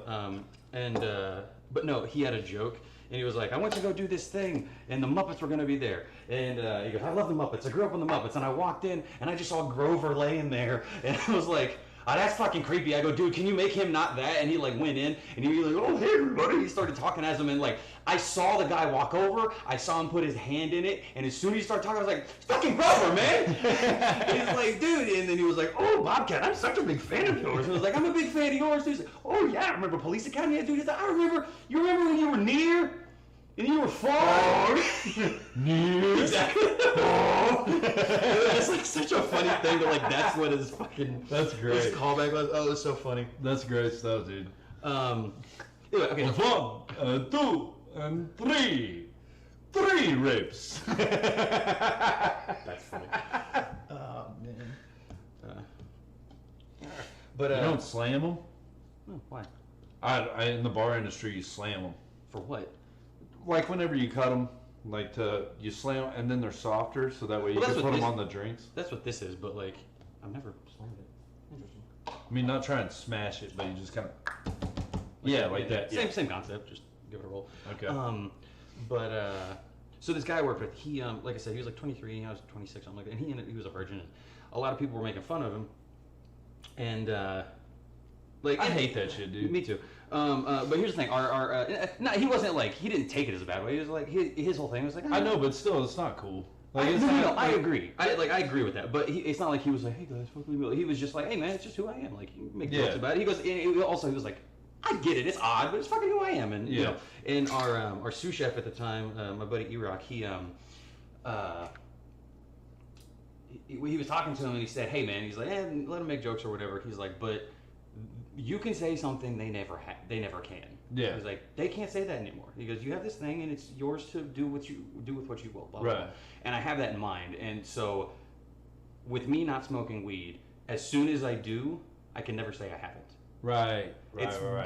But no, he had a joke. And he was like, I went to go do this thing, and the Muppets were going to be there. And he goes, I love the Muppets. I grew up on the Muppets. And I walked in, and I just saw Grover laying there. And I was like, oh, that's fucking creepy. I go, dude, can you make him not that? And he like went in, and he was like, oh, hey, everybody. He started talking as him, and like, I saw the guy walk over. I saw him put his hand in it. And as soon as he started talking, I was like, it's fucking Grover, man. He's like, dude. And then he was like, oh, Bobcat, I'm such a big fan of yours. And I was like, I'm a big fan of yours. He's like, oh, yeah, I remember Police Academy. Yeah, dude, he's like, I remember. You remember when you were near? And you were far. Exactly. That's like such a funny thing. But like that's what his fucking. That's great. His callback was. Oh, it's so funny. That's great stuff, dude. Anyway, okay. 1, 2, and 3. 3 rapes. That's funny. Oh man. But You don't slam them? oh, why? In the bar industry, you slam them. For what? Like whenever you cut them, Like you slam and then they're softer, so that way you can put them on the drinks. That's what this is, but like I've never slammed it. Interesting. I mean, not try and smash it, but you just kind of. Yeah, like that. Same concept. Just give it a roll. Okay. So this guy I worked with, he like I said, he was like 23, I was 26, something like that, and he was a virgin. And a lot of people were making fun of him, and I hate that shit, dude. Me too. But here's the thing: no, he wasn't like he didn't take it as a bad way. He was like his whole thing was like I know, but still, it's not cool. Like, no, I agree. I agree with that. But it's not like he was like, hey guys, fuck me. He was just like, hey man, it's just who I am. Like, you make jokes about it. He goes, he was like, I get it, it's odd, but it's fucking who I am. And you know, and our sous chef at the time, my buddy Iraq, he was talking to him and he said, hey man, he's like, let him make jokes or whatever. He's like, but you can say something they never can. Yeah. He's like, they can't say that anymore. He goes, you have this thing and it's yours to do with what you will. Blah, blah, right. Blah. And I have that in mind. And so, with me not smoking weed, as soon as I do, I can never say I haven't. Right.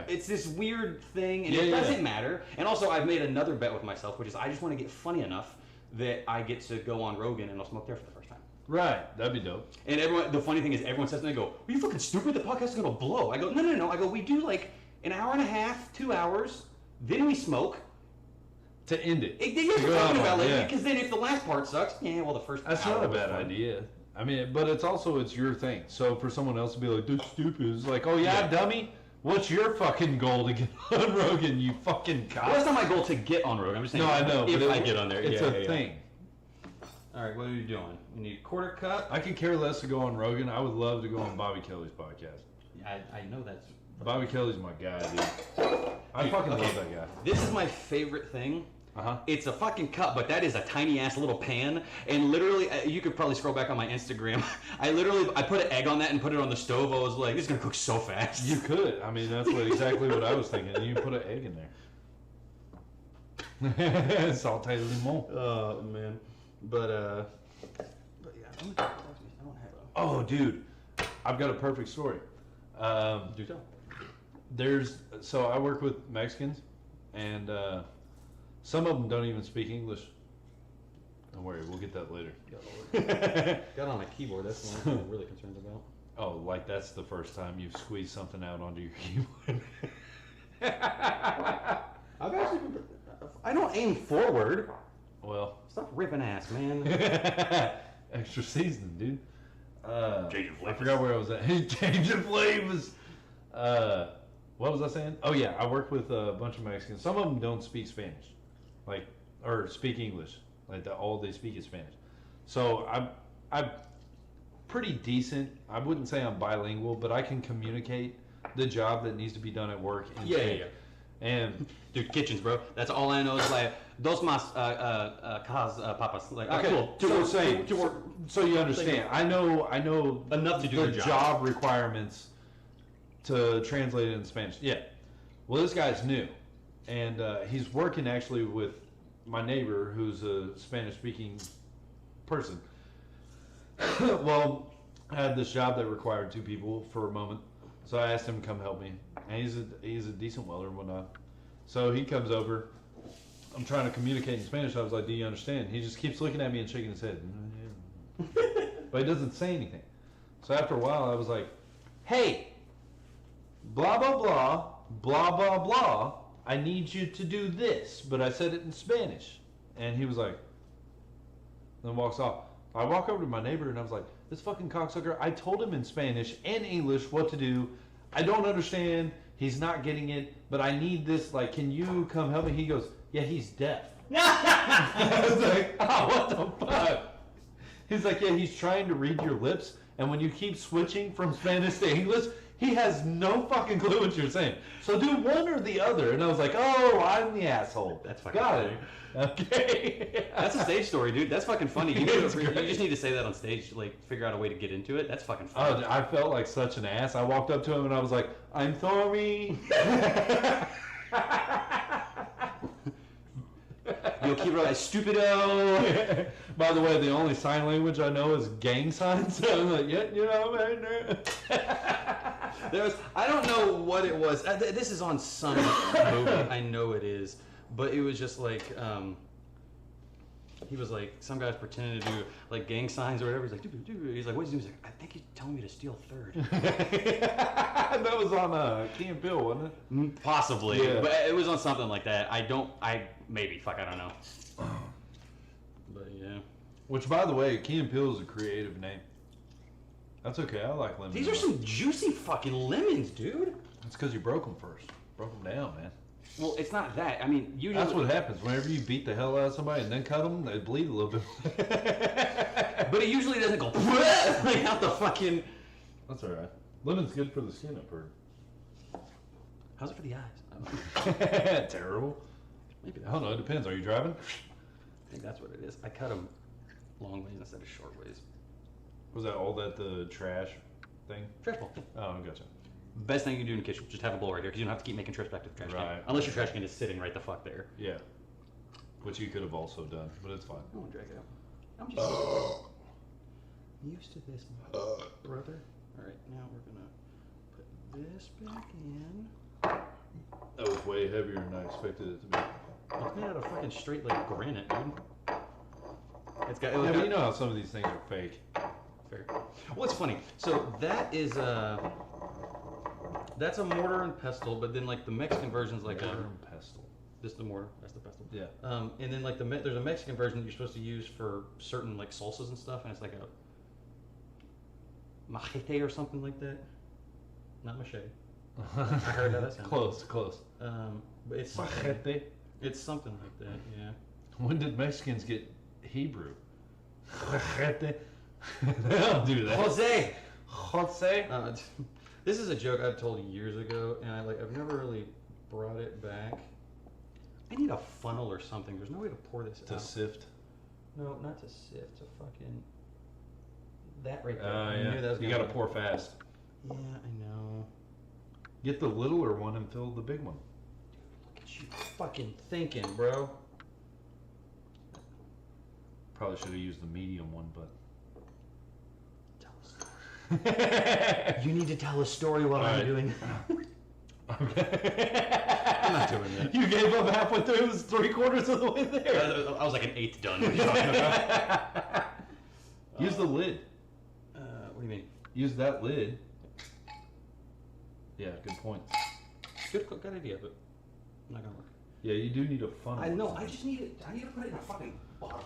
It's this weird thing, and it doesn't matter. And also, I've made another bet with myself, which is I just want to get funny enough that I get to go on Rogan and I'll smoke there for the first time. Right, that'd be dope. And the funny thing is, everyone says, and they go, "Are you fucking stupid? The podcast is gonna blow." I go, "No." I go, "We do like an hour and a half, 2 hours, then we smoke." To end it. Because then if the last part sucks, well, the first. That's not a bad idea. I mean, but it's your thing. So for someone else to be like, "That's stupid," it's like, "Oh yeah, dummy. What's your fucking goal to get on Rogan? You fucking cock." Well, that's not my goal to get on Rogan. I'm just saying. No, I know. If I get on there, it's a thing. All right, what are you doing? You need a quarter cup. I could care less to go on Rogan. I would love to go on Bobby Kelly's podcast. I know that's. Bobby Kelly's my guy, dude. I fucking love that guy. This is my favorite thing. Uh-huh. It's a fucking cup, but that is a tiny ass little pan. And literally, you could probably scroll back on my Instagram. I put an egg on that and put it on the stove. I was like, this is gonna cook so fast. You could. I mean, that's exactly what I was thinking. You put an egg in there. Sauté limon. Oh man, but yeah. I don't have a. Oh, dude, I've got a perfect story. Do tell. So I work with Mexicans, and some of them don't even speak English. Don't worry, we'll get that later. Got on my keyboard. That's the one I'm really concerned about. Oh, like that's the first time you've squeezed something out onto your keyboard. I don't aim forward. Well, stop ripping ass, man. Extra seasoning, dude. Changing flavors. I forgot where I was at. Changing flavors. What was I saying? Oh yeah, I work with a bunch of Mexicans. Some of them don't speak Spanish, or speak English. All they speak is Spanish. So I'm pretty decent. I wouldn't say I'm bilingual, but I can communicate the job that needs to be done at work. Yeah. And dude, kitchens, bro. That's all I know is like dos más papas. Like, okay, cool. So you understand. I know enough to do the job requirements to translate it in Spanish. Yeah. Well, this guy's new, and he's working actually with my neighbor, who's a Spanish-speaking person. Well, I had this job that required 2 people for a moment, so I asked him to come help me. And he's a decent welder and whatnot. So he comes over. I'm trying to communicate in Spanish. I was like, "Do you understand?" He just keeps looking at me and shaking his head. But he doesn't say anything. So after a while, I was like, "Hey, blah, blah, blah, blah, blah, blah. I need you to do this." But I said it in Spanish. And he was like, then walks off. I walk over to my neighbor and I was like, "This fucking cocksucker, I told him in Spanish and English what to do. I don't understand. He's not getting it, but I need this. Like, can you come help me?" He goes, "Yeah, he's deaf." I was like, "Oh, what the fuck?" He's like, "Yeah, he's trying to read your lips, and when you keep switching from Spanish to English, he has no fucking clue what you're saying. So do one or the other." And I was like, "Oh, I'm the asshole." That's fucking got funny. it. Okay. That's a stage story, dude. That's fucking funny. You just need to say that on stage, like figure out a way to get into it. That's fucking funny. Oh, I felt like such an ass. I walked up to him and I was like, "I'm sorry." Yo quiero estupido. By the way, the only sign language I know is gang signs. So I'm like, "Yeah, you know, man." I don't know what it was. This is on some movie. I know it is. But it was just like, he was like, some guy's pretending to do like gang signs or whatever. He's like, dude. He's like, what's he doing? He's like, I think he's telling me to steal third. That was on Key and Peele, wasn't it? Possibly, Yeah. but it was on something like that. I don't know. But yeah. Which, by the way, Key and Peele is a creative name. That's okay. I like lemon. These are some juicy fucking lemons, dude. It's because you broke them first. Broke them down, man. Well, it's not that. I mean, you. That's what happens whenever you beat the hell out of somebody and then cut them. They bleed a little bit. But it usually doesn't go like out the fucking. That's all right. Lemon's good for the skin, I've heard. How's it for the eyes? Terrible. Maybe I don't know. It depends. Are you driving? I think that's what it is. I cut them long ways instead of short ways. Was that all that the trash thing? Trash bowl. Oh, gotcha. Best thing you can do in the kitchen, just have a bowl right here, because you don't have to keep making trips back to the trash can. Right. Unless your trash can is sitting right the fuck there. Yeah. Which you could have also done, but it's fine. I won't drag it out. I'm just used to this, brother. All right, now we're gonna put this back in. That was way heavier than I expected it to be. It's made out of fucking straight like granite, dude. It's got. Yeah, but you know how some of these things are fake. Fair. Well, it's funny. So that is that's a mortar and pestle, but then like the Mexican version's like Mortar and pestle. This is the mortar. That's the pestle. Yeah. And then like there's a Mexican version that you're supposed to use for certain like salsas and stuff, and it's like a machete or something like that. Not machete. I heard that sound. Close. But it's Machete. it's something like that. Yeah. When did Mexicans get Hebrew? Machete. They don't do that. Jose. Jose. This is a joke I've told years ago, and I've never really brought it back. I need a funnel or something. There's no way to pour this To out. sift. No, not to sift. To fucking that right there. Oh, I knew that was you gonna gotta pour fast. Yeah, I know. Get the littler one and fill the big one. Look at you fucking thinking, bro. Probably should have used the medium one, but. Tell a story. You need to tell a story while I'm doing Okay. I'm not doing that. You gave up halfway through. It was 3/4 of the way there. I was like an eighth done. What are you talking about? Use the lid. What do you mean? Use that lid. Yeah, good point. Good idea, but not gonna work. Yeah, you do need a funnel. I know. I just need it. I need to put it in a fucking bottle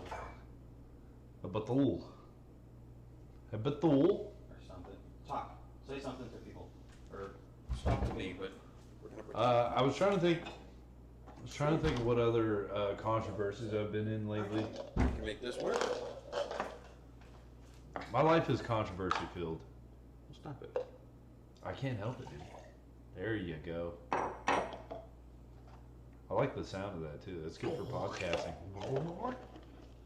A batul. A batul. or something. Talk. Say something to people, or talk to me. But we're gonna. I was trying to think. Of what other controversies I've been in lately. Can make this work. My life is controversy filled. Stop it. I can't help it, dude. There you go. I like the sound of that too. That's good for podcasting.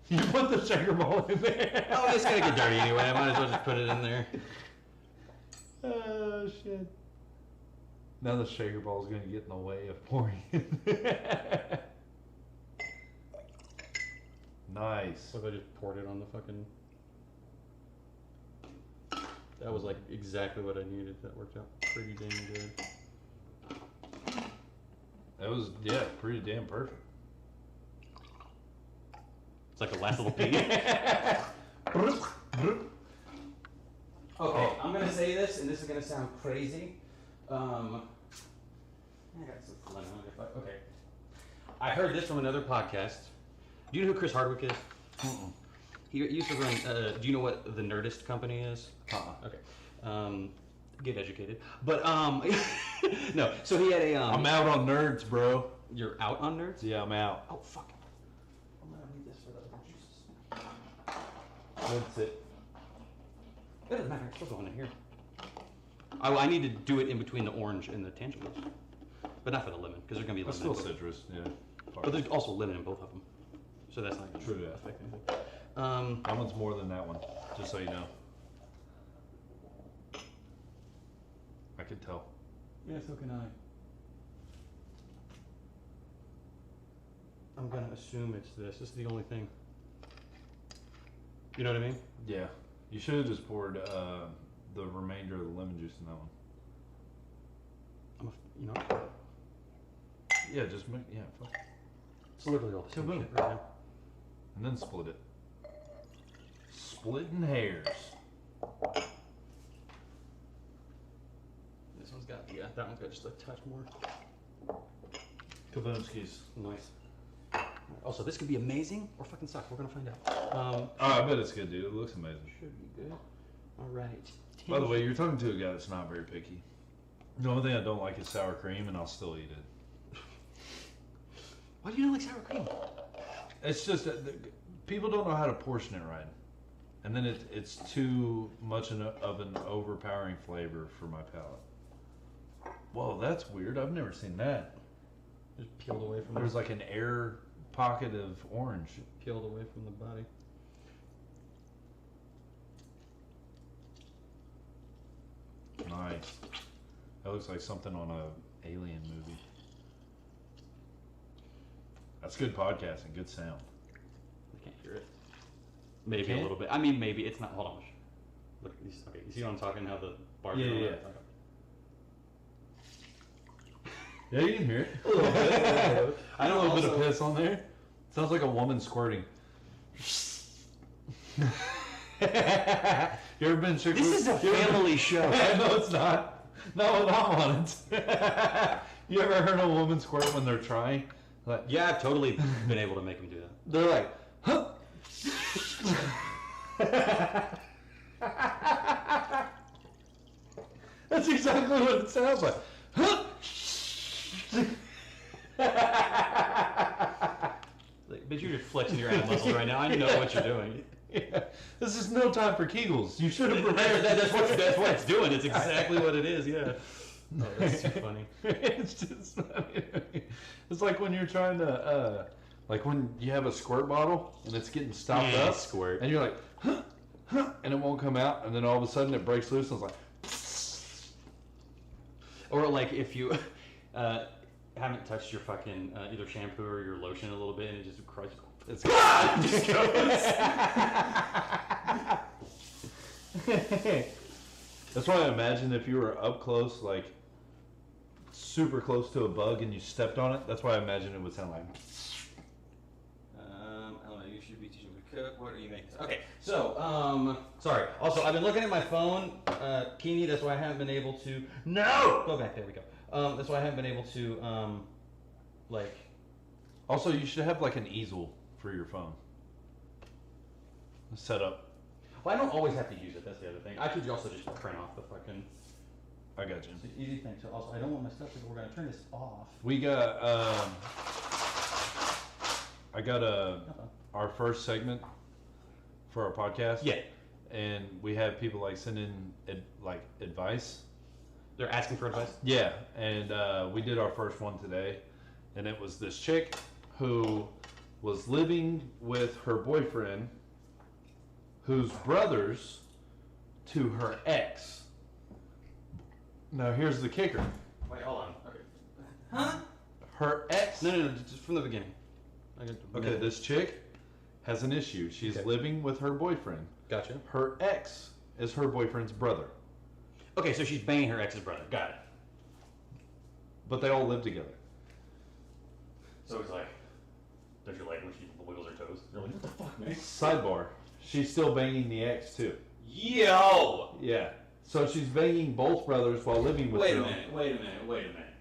You put the sugar ball in there. Oh, it's gonna get dirty anyway. I might as well just put it in there. Oh shit. Now the shaker ball is gonna get in the way of pouring it. Nice. What if I just poured it on the fucking? That was like exactly what I needed. That worked out pretty damn good. That was pretty damn perfect. It's like the last little pig. Okay, I'm gonna say this, and this is gonna sound crazy. I got some lemon on it. Okay. I heard this from another podcast. Do you know who Chris Hardwick is? Mm-mm. He used to run. Do you know what the Nerdist company is? Okay. Get educated. But no. So he had a. I'm out on nerds, bro. You're out on nerds? Yeah, I'm out. Oh fuck. I'm gonna need this for the other juices. That's it. It doesn't matter. It's still going in here. I need to do it in between the orange and the tangerines, but not for the lemon because they're gonna be That's lemon. still citrus, yeah. But there's also lemon in both of them, so that's not gonna True that. affect anything. That one's more than that one, just so you know. I can tell. Yeah, so can I. I'm gonna assume it's this. This is the only thing. You know what I mean? Yeah. You should have just poured the remainder of the lemon juice in that one. You know. Yeah, just make, fuck. It's literally all the same Kaboom. shit right now. and then split it. Splitting hairs. This one's got, yeah, that one's got just a touch more. Kaboomskis. Nice. Also, this could be amazing or fucking suck. We're gonna find out. Oh, I bet it's good, dude. It looks amazing. Should be good. All right. By the way, you're talking to a guy that's not very picky. The only thing I don't like is sour cream, and I'll still eat it. Why do you not like sour cream? It's just that people don't know how to portion it right, and then it's too much of an overpowering flavor for my palate. Whoa, that's weird. I've never seen that. Just peeled away from There's like an air pocket of orange. peeled away from the body. Nice. That looks like something on a alien movie. That's good podcasting. Good sound. I can't hear it. Maybe a Can't? little bit. I mean, maybe it's not. Hold on. Look at these. Okay, you see what I'm talking? How the bars Yeah, are yeah. over? Yeah, you can hear it. A little bit. I know a little bit of piss on there. Sounds like a woman squirting. You ever been shook? This is a family show. No, it's not. Not when I'm on it. You ever heard a woman squirt when they're trying? Like, Yeah, I've totally been able to make them do that. they're like, huh. That's exactly what it sounds like. Huh. Like, but you're just flexing your ab muscles right now. I know what you're doing. Yeah. This is no time for Kegels. You should have prepared. That's what it's doing. It's exactly what it is. Yeah. Oh, that's too funny. It's just, it's like when you're trying to, like when you have a squirt bottle and it's getting stopped up, Squirt. and you're like, huh, huh, and it won't come out, and then all of a sudden it breaks loose, and it's like, Or like if you haven't touched your fucking either shampoo or your lotion a little bit and it just crushes. it's Just goes. That's why I imagine if you were up close, like super close to a bug, and you stepped on it. That's why I imagine it would sound like. I don't know. You should be teaching me to cook. What are you making? Okay, so sorry. Also, I've been looking at my phone, Keeney. That's why I haven't been able to. No, go back. There we go. That's why I haven't been able to, like. Also, you should have like an easel for your phone. Set up. Well, I don't always have to use it. That's the other thing. I could also just print off the fucking. I got you. It's an easy thing. So also, I don't want my stuff because we're gonna turn this off. We got I got our first segment for our podcast. Yeah, And we have people like send in like advice. they're asking for advice. Yeah, and we did our first one today, and it was this chick who was living with her boyfriend, who's brothers to her ex. Now here's the kicker. Wait, hold on. Okay. Huh? Her ex. No, just from the beginning. Okay, this chick has an issue. She's Okay. living with her boyfriend. Gotcha. Her ex is her boyfriend's brother, Okay, so she's banging her ex's brother. Got it. but they all live together. So it's like, don't you like when she wiggles her toes? You're like, what the fuck, man? Sidebar: she's still banging the ex too. Yo! Yeah. So she's banging both brothers while living with Wait a them. minute, wait a minute, wait a minute.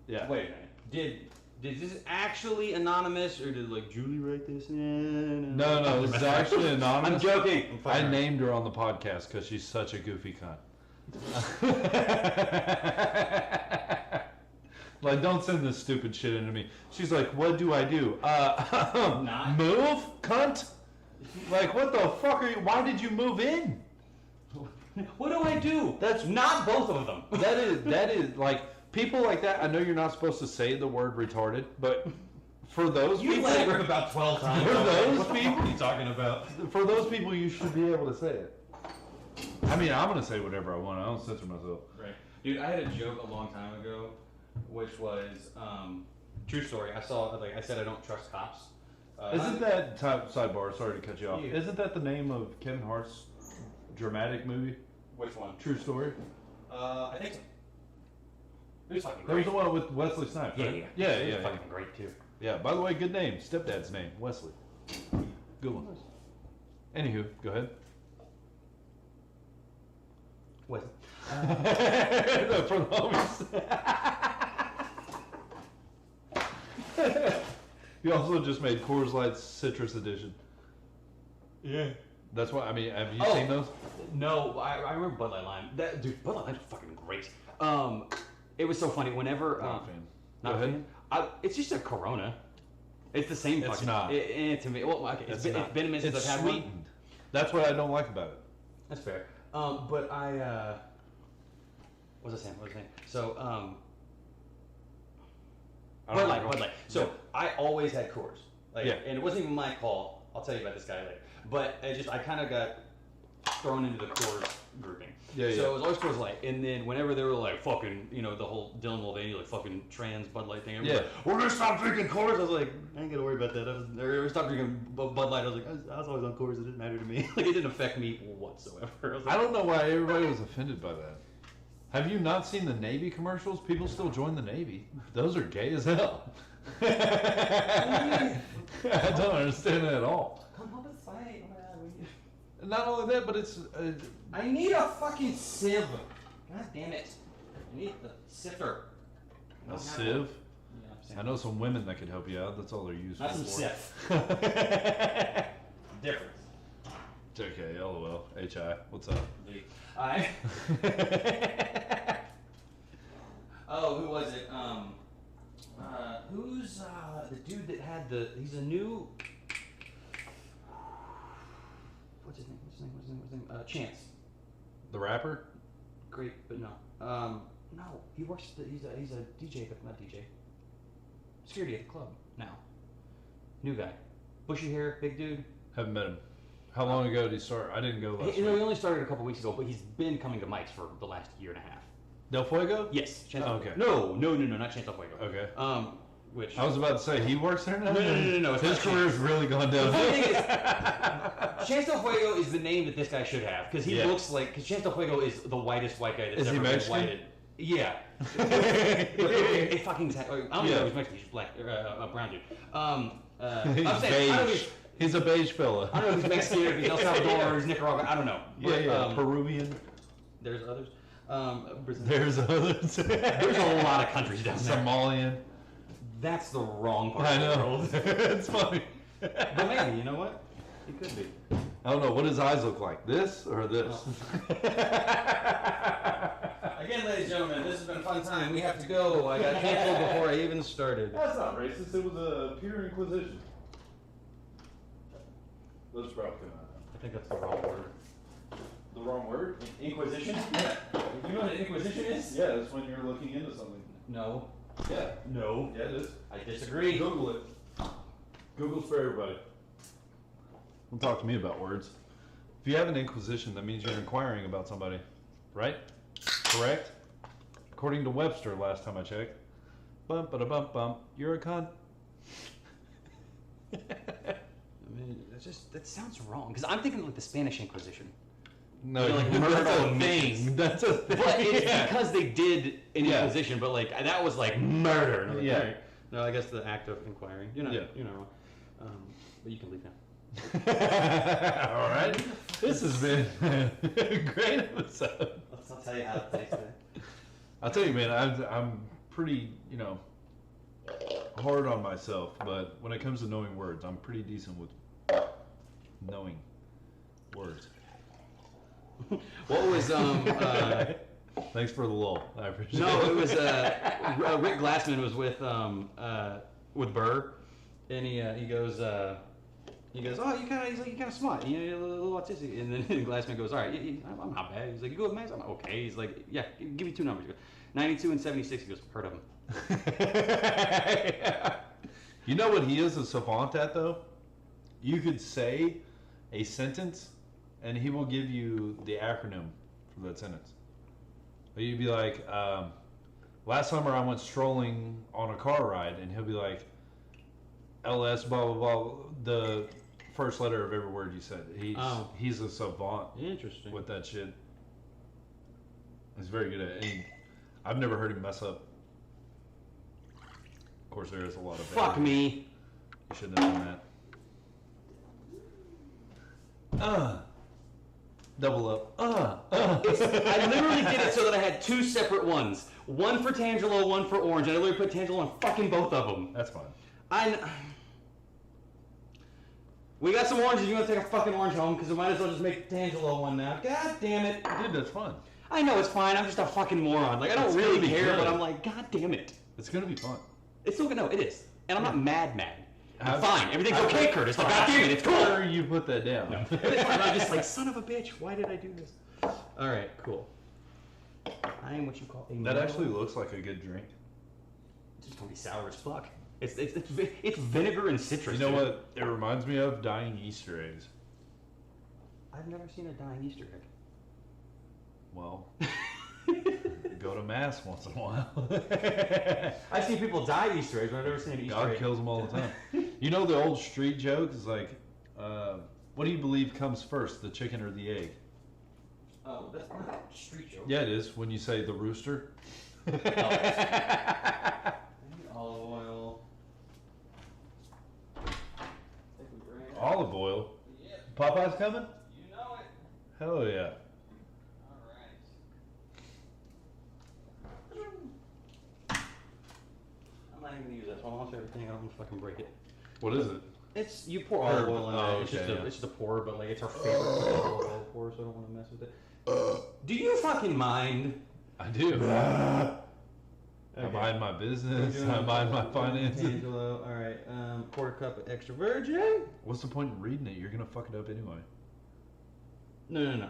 Yeah. Wait a minute. Did this actually anonymous, or did like Julie write this? No, this is actually anonymous. I'm joking. I named her on the podcast because she's such a goofy cunt. Like, don't send this stupid shit into me. She's like, what do I do? Not. Move, cunt? Like, what the fuck are you? Why did you move in? What do I do? That's Not both of them. that is like people like that. I know you're not supposed to say the word retarded, but for those You people, let it rip about 12 times. For those What the people- fuck are you talking about? for those people, you should be able to say it. I mean, I'm gonna say whatever I want. I don't censor myself. Right. Dude, I had a joke a long time ago, which was, true story. I said I don't trust cops. Isn't that sidebar? Sorry to cut you off. Yeah. Isn't that the name of Kevin Hart's dramatic movie? Which one? True Story. I think so. It was fucking That was great. the one with Wesley Snipes. Yeah, Right? yeah. yeah, It was yeah. fucking great too. Yeah. By the way, good name. Stepdad's name, Wesley. Good one. Anywho, go ahead. What? No, for the homies. You also just made Coors Light Citrus Edition. Yeah. That's what I mean. Have you Oh. seen those? No, I remember Bud Light Lime. Dude, Bud Light Lime's fucking great. It was so funny whenever. Not a fan. Not Go a ahead. fan? It's just a Corona. It's the same It's fucking. not. To me, well, okay, it's been a minute since It's I've had one. sweetened. That's what I don't like about it. That's fair. But I. What was I saying? So, I don't Bud know. Light. So Yeah. I always had Coors. Like, Yeah. and it wasn't even my call. I'll tell you about this guy later. But I kind of got thrown into the Coors grouping. Yeah, So yeah. it was always Coors Light, and then whenever they were like fucking, the whole Dylan Mulvaney like fucking trans Bud Light thing, everybody was like, we're gonna stop drinking Coors. I was like, I ain't gonna worry about that. Or stop drinking Bud Light. I was like, I was always on Coors. It didn't matter to me. Like it didn't affect me whatsoever. I was like, I don't know why everybody was offended by that. Have you not seen the Navy commercials? People still join the Navy. Those are gay as hell. I don't understand that at all. come on the side. Not only that, but it's I need a fucking sieve. God damn it. I need the sifter. a sieve. Yeah, I know some women that could help you out. That's all they're used Not some for. sieve. Difference. JK, LOL, HI. What's up? I. Oh, who was it? Who's the dude that had he's a new. What's his name? Chance. The rapper? Great, but no. No, he works. He's a DJ, but not DJ. Security at the club now. New guy, bushy hair, big dude. Haven't met him. How long ago did he start? I didn't go last He week. only started a couple weeks ago, but he's been coming to Mike's for the last year and a half. Del Fuego? Yes. Chance Oh, okay. No, not Chance El Fuego. Okay. Which I was about to say, he works there now? No, it's His not career's really gone The funny thing down. is, Chance El Fuego is the name that this guy should have because he Yeah. looks like. Because Chance El Fuego is the whitest white guy that's Is he ever been Mexican? whited. Yeah. It fucking. I don't even Yeah. know he's Mexican. He's black, a brown dude. He's I'm saying, I don't know beige. He's a beige fella. I don't know if he's Mexican, if he's El Salvador, or he's Nicaragua. I don't know. But, Peruvian. There's others. Brazil. There's others. There's a lot of countries down there. Somalian. That's the wrong part I of the know. world. It's funny. But maybe, you know what? He could be. I don't know. What does eyes look like? This or this? Again, ladies and gentlemen, this has been a fun time. We have to go. I got canceled before I even started. That's not racist. It was a pure inquisition. Those probably come out. I think that's the wrong word. The wrong word? Inquisition? Yeah. You know what an inquisition is? Yeah, that's when you're looking into something. No. Yeah. No. Yeah, it is. I disagree. Google it. Google's for everybody. Don't talk to me about words. If you have an inquisition, that means you're inquiring about somebody, right? Correct? According to Webster, last time I checked. Bump, ba bump, bump. You're a cunt. I mean, that sounds wrong. Because I'm thinking like the Spanish Inquisition. No, Like that's murder a of thing. That's a thing. But it's Yeah. because they did an Yeah. Inquisition, but like that was like murder. And I was like, Yeah. all right. No, I guess the act of inquiring. You're not. Yeah. You're not wrong. But you can leave now. All right. This has been a great episode. I'll tell you how it tastes. I'll tell you, man, I'm pretty, hard on myself, but when it comes to knowing words, I'm pretty decent with knowing words. What was Thanks for the lull. I appreciate it. No, it was Rick Glassman was with Burr, and he goes, oh, you kind of smart, you're a little autistic, and then Glassman goes, all right, I'm not bad. He's like, you go with math? I'm like, okay. He's like, yeah, give me two numbers. He goes, 92 and 76. He goes, heard of him. You know what he is a savant at, though? You could say a sentence, and he will give you the acronym for that sentence. But you'd be like, last summer I went strolling on a car ride, and he'll be like, LS, blah, blah, blah, the first letter of every word you said. He's a savant Interesting. with that shit. He's very good at it. And I've never heard him mess up. Of course, there is a lot of Fuck me. You shouldn't have done that. Double up. I literally did it so that I had two separate ones. One for Tangelo, one for Orange. I literally put Tangelo on fucking both of them. That's fine. We got some oranges. You want to take a fucking orange home? Because we might as well just make Tangelo one now. God damn it. Dude, that's fun. I know it's fine. I'm just a fucking moron. Like, I don't really care, good. but I'm like, God damn it. It's gonna be fun. It's still no, it is. And I'm not mad. I'm fine. Everything's okay, Curtis. But God damn it, it's cool. Or you put that down. No. It's fine. I'm just like, son of a bitch. Why did I do this? All right, cool. I am what you call a That actually looks like a good drink. It's just gonna be sour as fuck. It's vinegar and citrus. You know what it reminds me of? Dying Easter eggs. I've never seen a dying Easter egg. Well, go to mass once in a while. I see people die Easter eggs, but I've never seen an Easter egg. God kills them all the time. You know the old street joke is like, what do you believe comes first, the chicken or the egg? Oh, that's not a street joke. Yeah, it is when you say the rooster. Olive oil. Olive oil? Yeah. Popeye's coming? You know it. Hell yeah. I'm not even gonna use this one. I'll everything. I don't want to fucking break it. What is it? It's you pour olive oil in Oh, it. It's, okay, just yeah. it's just a pour, but like it's our favorite olive oil pour, so I don't want to mess with it. Do you fucking mind? I do. I mind my business. I mind my finances. Angelo. All right. Quarter cup of extra virgin. What's the point in reading it? You're gonna fuck it up anyway. No.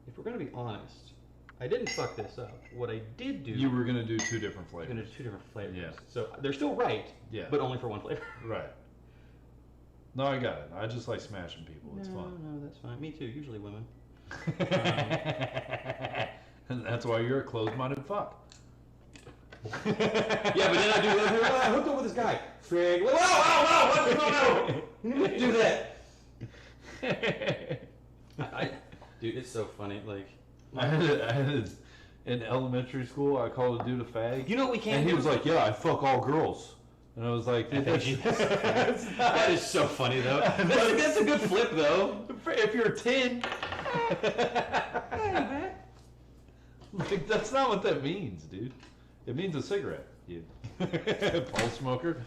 If we're gonna be honest, I didn't fuck this up. What I did do. You were gonna do two different I'm flavors. gonna do two different flavors. Yeah. So they're still right. Yeah. But only for one flavor. Right. No, I got it. I just like smashing people. It's fun. No, that's fine. Me too. Usually women. And that's why you're a closed-minded fuck. Yeah, but then I do. I hooked up with this guy. Frig. Whoa! No! You didn't do that. Dude, it's so funny. Like, I had in elementary school, I called a dude a fag. you know what we can't And he do? was like, "Yeah, I fuck all girls." And I was like, "Dude, That is so funny though. That's a good flip though. if you're 10, like that's not what that means, dude. It means a cigarette, you pole smoker."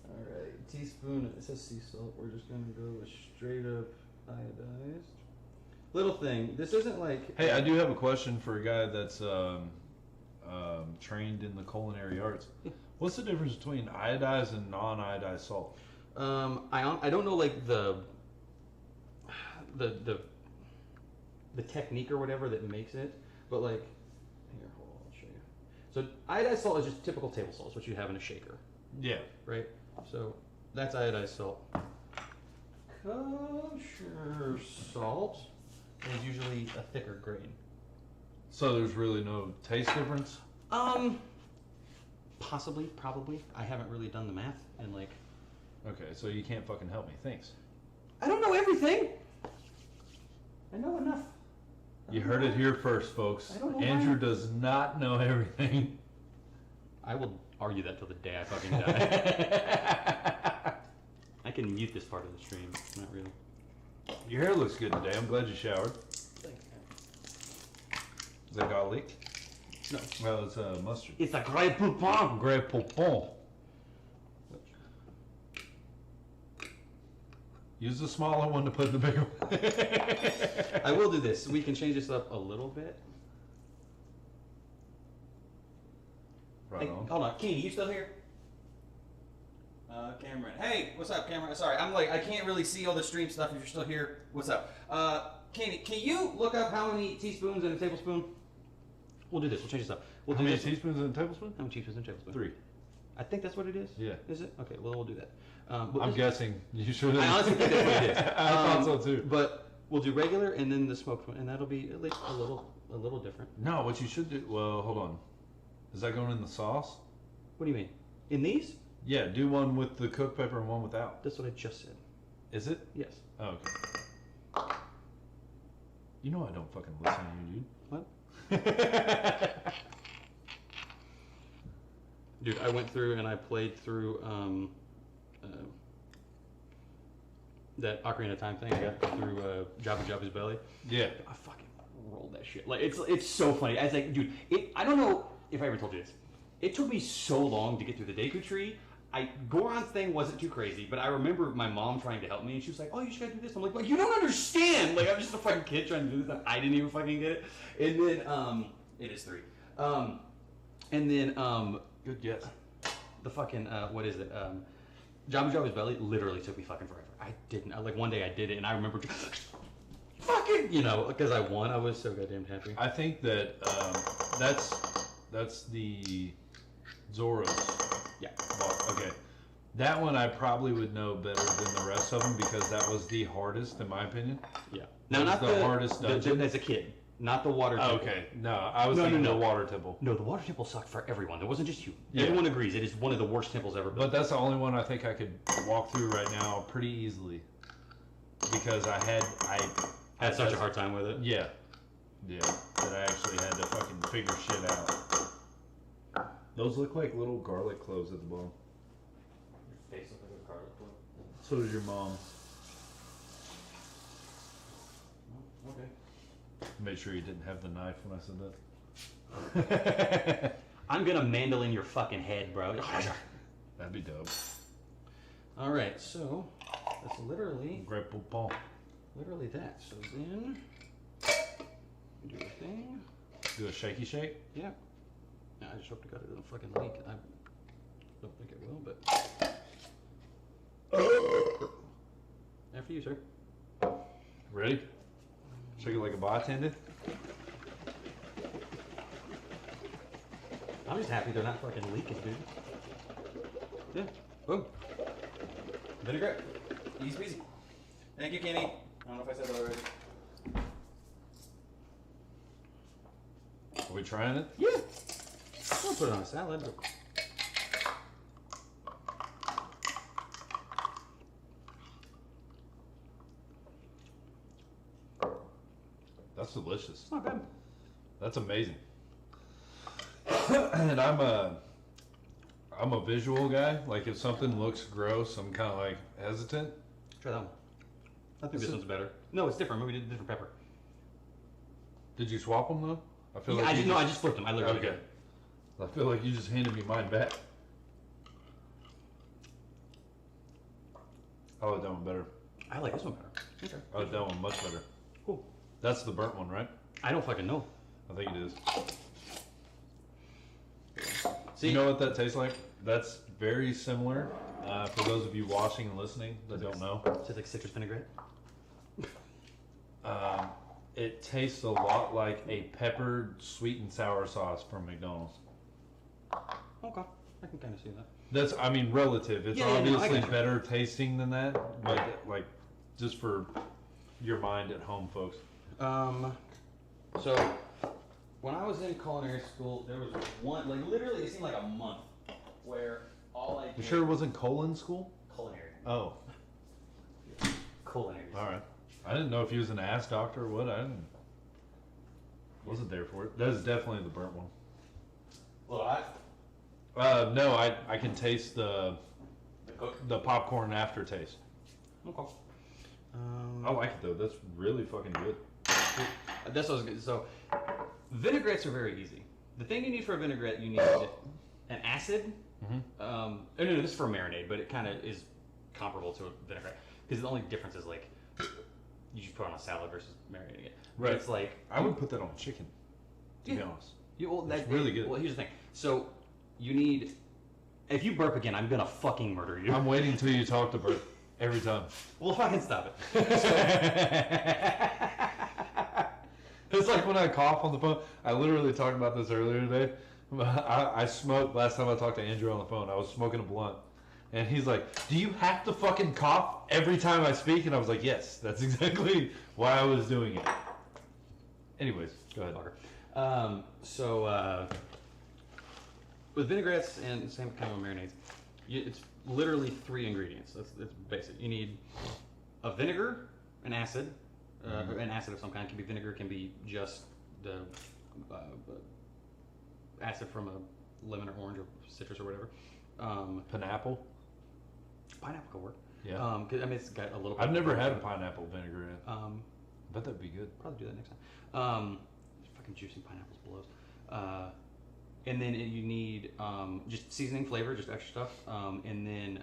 Alright, teaspoon, it says sea salt, we're just gonna go with straight up iodized. Little thing, this isn't like... Hey, I do have a question for a guy that's trained in the culinary arts. What's the difference between iodized and non-iodized salt? I don't know like the technique or whatever that makes it, but like, here, hold on, I'll show you. So iodized salt is just typical table salt, it's what you have in a shaker, Yeah. right? So that's iodized salt. Kosher salt is usually a thicker grain. So there's really no taste difference? Possibly, probably. I haven't really done the math, and like, Okay, so you can't fucking help me. Thanks. I don't know everything. I know enough. You heard it here first, folks. I don't know Andrew why. does not know everything. I will argue that till the day I fucking die. I can mute this part of the stream. Not really. Your hair looks good today. I'm glad you showered. Thanks, man. Is that garlic? No. Well, it's mustard. It's a Grey Poupon. Grey Poupon. Use the smaller one to put in the bigger one. I will do this. We can change this up a little bit. Right Hey, on. hold on. Keeney, you still here? Cameron. Hey, what's up, Cameron? Sorry, I'm like, I can't really see all the stream stuff if you're still here. What's up? Keeney, can you look up how many teaspoons in a tablespoon? We'll do this. We'll change this up. We'll How do many this. teaspoons in a tablespoon? How many teaspoons in a tablespoon? 3. I think that's what it is. Yeah. Is it? Okay, well, we'll do that. But I'm this- guessing. You should have. I honestly think that's what it is. I thought so too. But we'll do regular and then the smoked one, and that'll be at least a little different. No, what you should do. Well, hold on. Is that going in the sauce? What do you mean? In these? Yeah, do one with the cooked pepper and one without. That's what I just said. Is it? Yes. Oh, okay. You know I don't fucking listen to you, dude. What? Dude, I went through and I played through that Ocarina of Time thing I got through Jabba Jabba's belly. Yeah. I fucking rolled that shit. Like it's so funny. I was like, dude, I don't know if I ever told you this. It took me so long to get through the Deku Tree. Goron's thing wasn't too crazy, but I remember my mom trying to help me, and she was like, "Oh, you should gotta do this." I'm like, you don't understand. Like, I'm just a fucking kid trying to do this, and I didn't even fucking get it. And then, it is 3. And then, Good guess. the fucking, what is it? Jabba Jabba's belly literally took me fucking forever. I didn't. Like one day I did it, and I remember, fucking, because I won. I was so goddamn happy. I think that that's the Zoros. Yeah. Okay. That one I probably would know better than the rest of them because that was the hardest, in my opinion. Yeah. Now, not the hardest dungeon. As a kid, not the water temple. Okay. No, I was thinking the water temple. No, the water temple sucked for everyone. It wasn't just you. Yeah. Everyone agrees it is one of the worst temples ever built. But that's the only one I think I could walk through right now pretty easily because I had such a hard time with it. Yeah. Yeah. That I actually had to fucking figure shit out. Those look like little garlic cloves at the bottom. Your face looks like a garlic clove. So does your mom. Oh, okay. Make sure you didn't have the knife when I said that. I'm gonna mandolin your fucking head, bro. That'd be dope. All right, so that's literally that. So then do a thing. Do a shaky shake. Yeah. I just hope to God it doesn't fucking leak. I don't think it will, but after you, sir. Ready? Shake it like a bartender. I'm just happy they're not fucking leaking, dude. Yeah. Boom. Vinaigrette. Easy peasy. Thank you, Kenny. I don't know if I said that already. Are we trying it? Yeah. I'll put it on a salad. But... That's delicious. It's not bad. That's amazing. And I'm a visual guy. Like if something looks gross, I'm kind of like hesitant. Try that one. I think this one's better. No, it's different. Maybe we did a different pepper. Did you swap them though? I feel I just flipped them. I literally okay. did. I feel like you just handed me mine back. I like that one better. I like this one better. Okay. I like that one much better. Cool. That's the burnt one, right? I don't fucking know. I think it is. See, you know what that tastes like? That's very similar. For those of you watching and listening that don't know, tastes like citrus vinaigrette. It tastes a lot like a peppered sweet and sour sauce from McDonald's. Okay, I can kind of see that. That's, I mean, relative. It's Yeah, no, I obviously got you. better tasting than that, but like, just for your mind at home, folks. So when I was in culinary school, there was one, like literally, it seemed like a month where all I did. You sure it wasn't colon school? Culinary. Oh, Culinary. all right. I didn't know if he was an ass doctor or what. I wasn't there for it. That is definitely the burnt one. Well, No, I can taste the popcorn aftertaste. Okay. I like it though. That's really fucking good. That's what I was good. So vinaigrettes are very easy. The thing you need for a vinaigrette, you need an acid. No, this is for a marinade, but it kind of is comparable to a vinaigrette because the only difference is like you just put it on a salad versus marinating it. Right. It's like I would put that on chicken. To be honest. That's really good. Well, here's the thing. So you need. If you burp again, I'm gonna fucking murder you. I'm waiting till you talk to Bert every time. Well, fucking stop it. It's like when I cough on the phone. I literally talked about this earlier today. I smoked last time I talked to Andrew on the phone. I was smoking a blunt. And he's like, do you have to fucking cough every time I speak? And I was like, yes, that's exactly why I was doing it. Anyways, go ahead. With vinaigrettes and same kind of marinades, it's literally 3 ingredients. That's basic. You need a vinegar, an acid, an acid of some kind. It can be vinegar, can be just the acid from a lemon or orange or citrus or whatever. Pineapple? Pineapple could work. Yeah. 'Cause, I mean, it's got a little bit. I've never had a pineapple vinaigrette. I Um, bet that'd be good. probably do that next time. Fucking juicy pineapples blows. And then you need just seasoning, flavor, just extra stuff. And then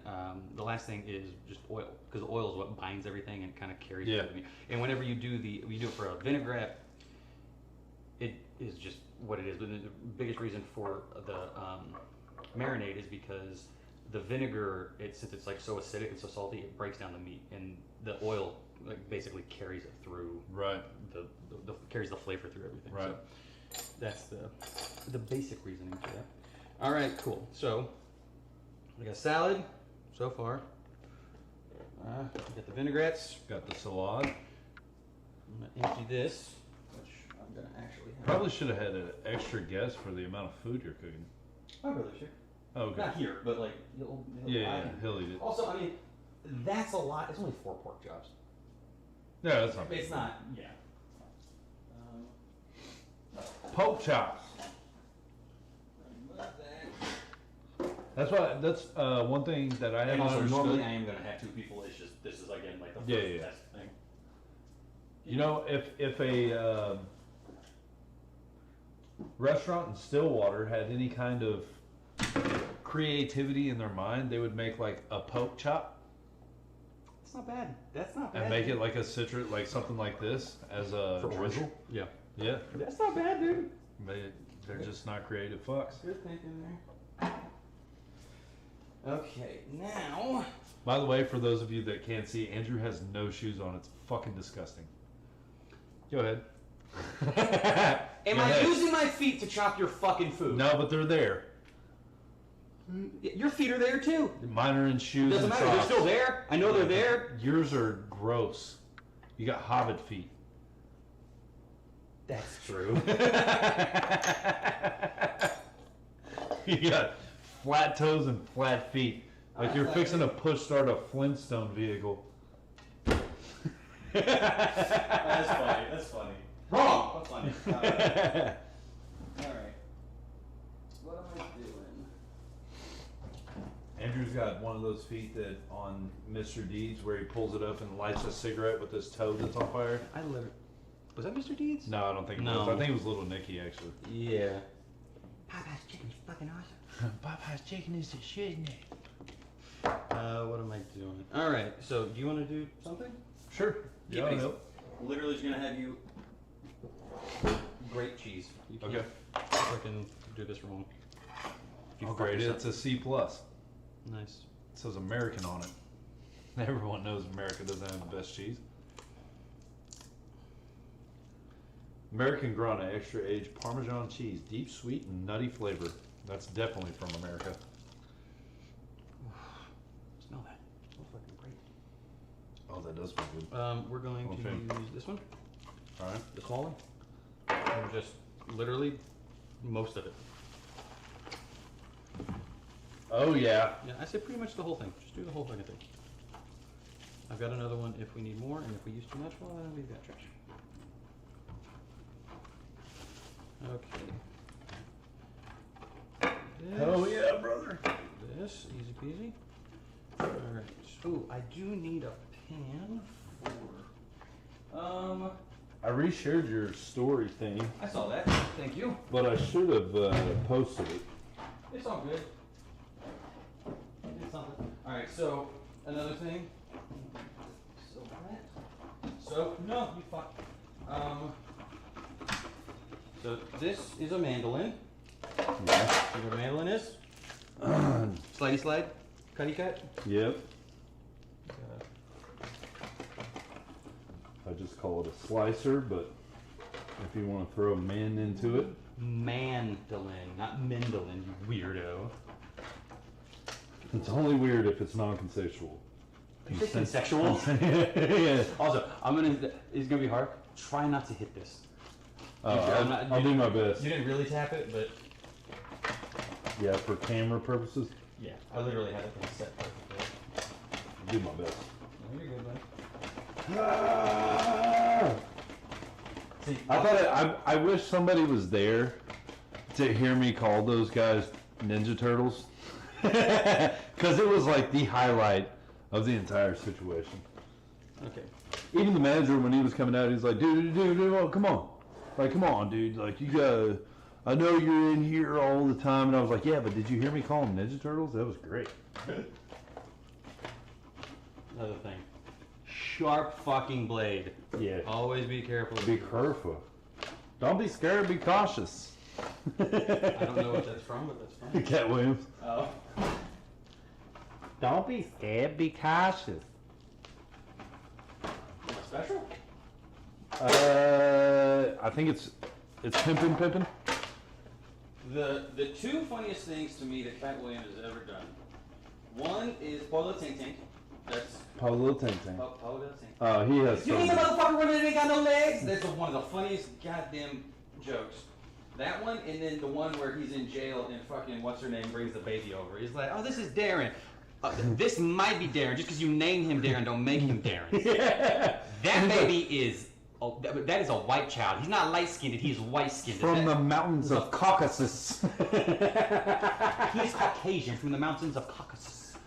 the last thing is just oil, because oil is what binds everything and kind of carries Yeah. it. And whenever you do it for a vinaigrette, it is just what it is. But the biggest reason for the marinade is because the vinegar, since it's like so acidic and so salty, it breaks down the meat, and the oil like basically carries it through. Right. The carries the flavor through everything. Right. So that's the basic reasoning for that. All right, cool. So we got salad so far. We got the vinaigrettes. Got the salad. I'm gonna empty this, which I'm gonna actually have. Probably should have had an extra guess for the amount of food you're cooking. My brother should. Oh, okay. Not here, but like he'll Yeah, he'll eat it. Also, I mean, that's a lot. It's only 4 pork chops. Yeah, that's not bad. It's not. Yeah. Pork chops. That's one thing that I And haven't also, understood. normally I am gonna have 2 people. It's just this is again like the first Yeah. test thing. You know, if a restaurant in Stillwater had any kind of creativity in their mind, they would make like a poke chop It's not bad. That's not bad. and make it like a citrus, like something like this as a for orange. drizzle. Yeah. Yeah, That's not bad, dude. they're just not creative fucks. Good thinking there. Okay, now. By the way, for those of you that can't see, Andrew has no shoes on. It's fucking disgusting. Go ahead. Am Go I ahead. using my feet to chop your fucking food? No, but they're there. Your feet are there too. Mine are in shoes. Doesn't and matter. They're socks. still there. I know they're there. Yours are gross. You got hobbit feet. That's true. You got flat toes and flat feet. Like you're fixing to push start a Flintstone vehicle. That's funny. That's funny. Wrong. That's funny. All right. What am I doing? Andrew's got one of those feet that on Mr. Deeds where he pulls it up and lights a cigarette with his toe that's on fire. I literally. Was that Mr. Deeds? No, I don't think it No. was. I think it was Little Nicky actually. Yeah. Popeye's chicken is fucking awesome. Popeye's chicken is the shit, isn't it? What am I doing? All right. So, do you want to do something? Sure. Yeah, I please. know. Literally, just gonna have you grate cheese. You can't Okay. fucking do this wrong. If you Oh, fuck great. this up. It's a C+. It Nice. says American on it. Everyone knows America doesn't have the best cheese. American Grana extra aged Parmesan cheese, deep sweet and nutty flavor. That's definitely from America. Smell that. Smells fucking great. Oh, that does feel good. We're going Okay. to use this one, All right. the small one, and just literally most of it. Oh yeah. Yeah, I say pretty much the whole thing. Just do the whole fucking thing. I've got another one if we need more, and if we use too much, well, then we've got trash. Okay. Oh yeah, brother. This, easy peasy. Alright. Oh, I do need a pan for. I reshared your story thing, I saw that. Thank you. but I should have posted it. It's all good. It's something. Alright, so, another thing. So, no, you fuck. So, this is a mandolin. Yeah. You know what a mandolin is? Slidey slide? Cutty cut? Yep. I just call it a slicer, but if you want to throw a man into it. Mandolin, not Mendelin, you weirdo. It's only weird if it's non-consensual. Consensual? Yeah. Also, it's gonna be hard. Try not to hit this. I'll do my best. You didn't really tap it, but Yeah, for camera purposes, yeah, I literally had it set perfectly. I'll do my best. No, you're good, bud. See, I thought I wish somebody was there to hear me call those guys Ninja Turtles, because it was like the highlight of the entire situation. Okay. Even the manager, when he was coming out, he's like, dude, oh, come on. Like, come on, dude. Like, you gotta, I know you're in here all the time. And I was like, yeah, but did you hear me call them Ninja Turtles? That was great. Another thing. Sharp fucking blade. Yeah. Always be careful. Be careful. Don't be scared, be cautious. I don't know what that's from, but that's fine. Cat Williams. Oh. Don't be scared, be cautious. Special? I think it's pimpin'. The two funniest things to me that Cat Williams has ever done. One is Polo Tink Tink. That's Polo Tink Tink. Polo Tink. Oh, he has. You mean the motherfucker when they ain't got no legs? That's one of the funniest goddamn jokes. That one, and then the one where he's in jail and fucking what's her name brings the baby over. He's like, oh, this is Darren. This might be Darren. Just because you name him Darren, don't make him Darren. Yeah. That baby is. Oh, that is a white child. He's not light-skinned. He's white-skinned. From the mountains of Caucasus. He's Caucasian from the mountains of Caucasus.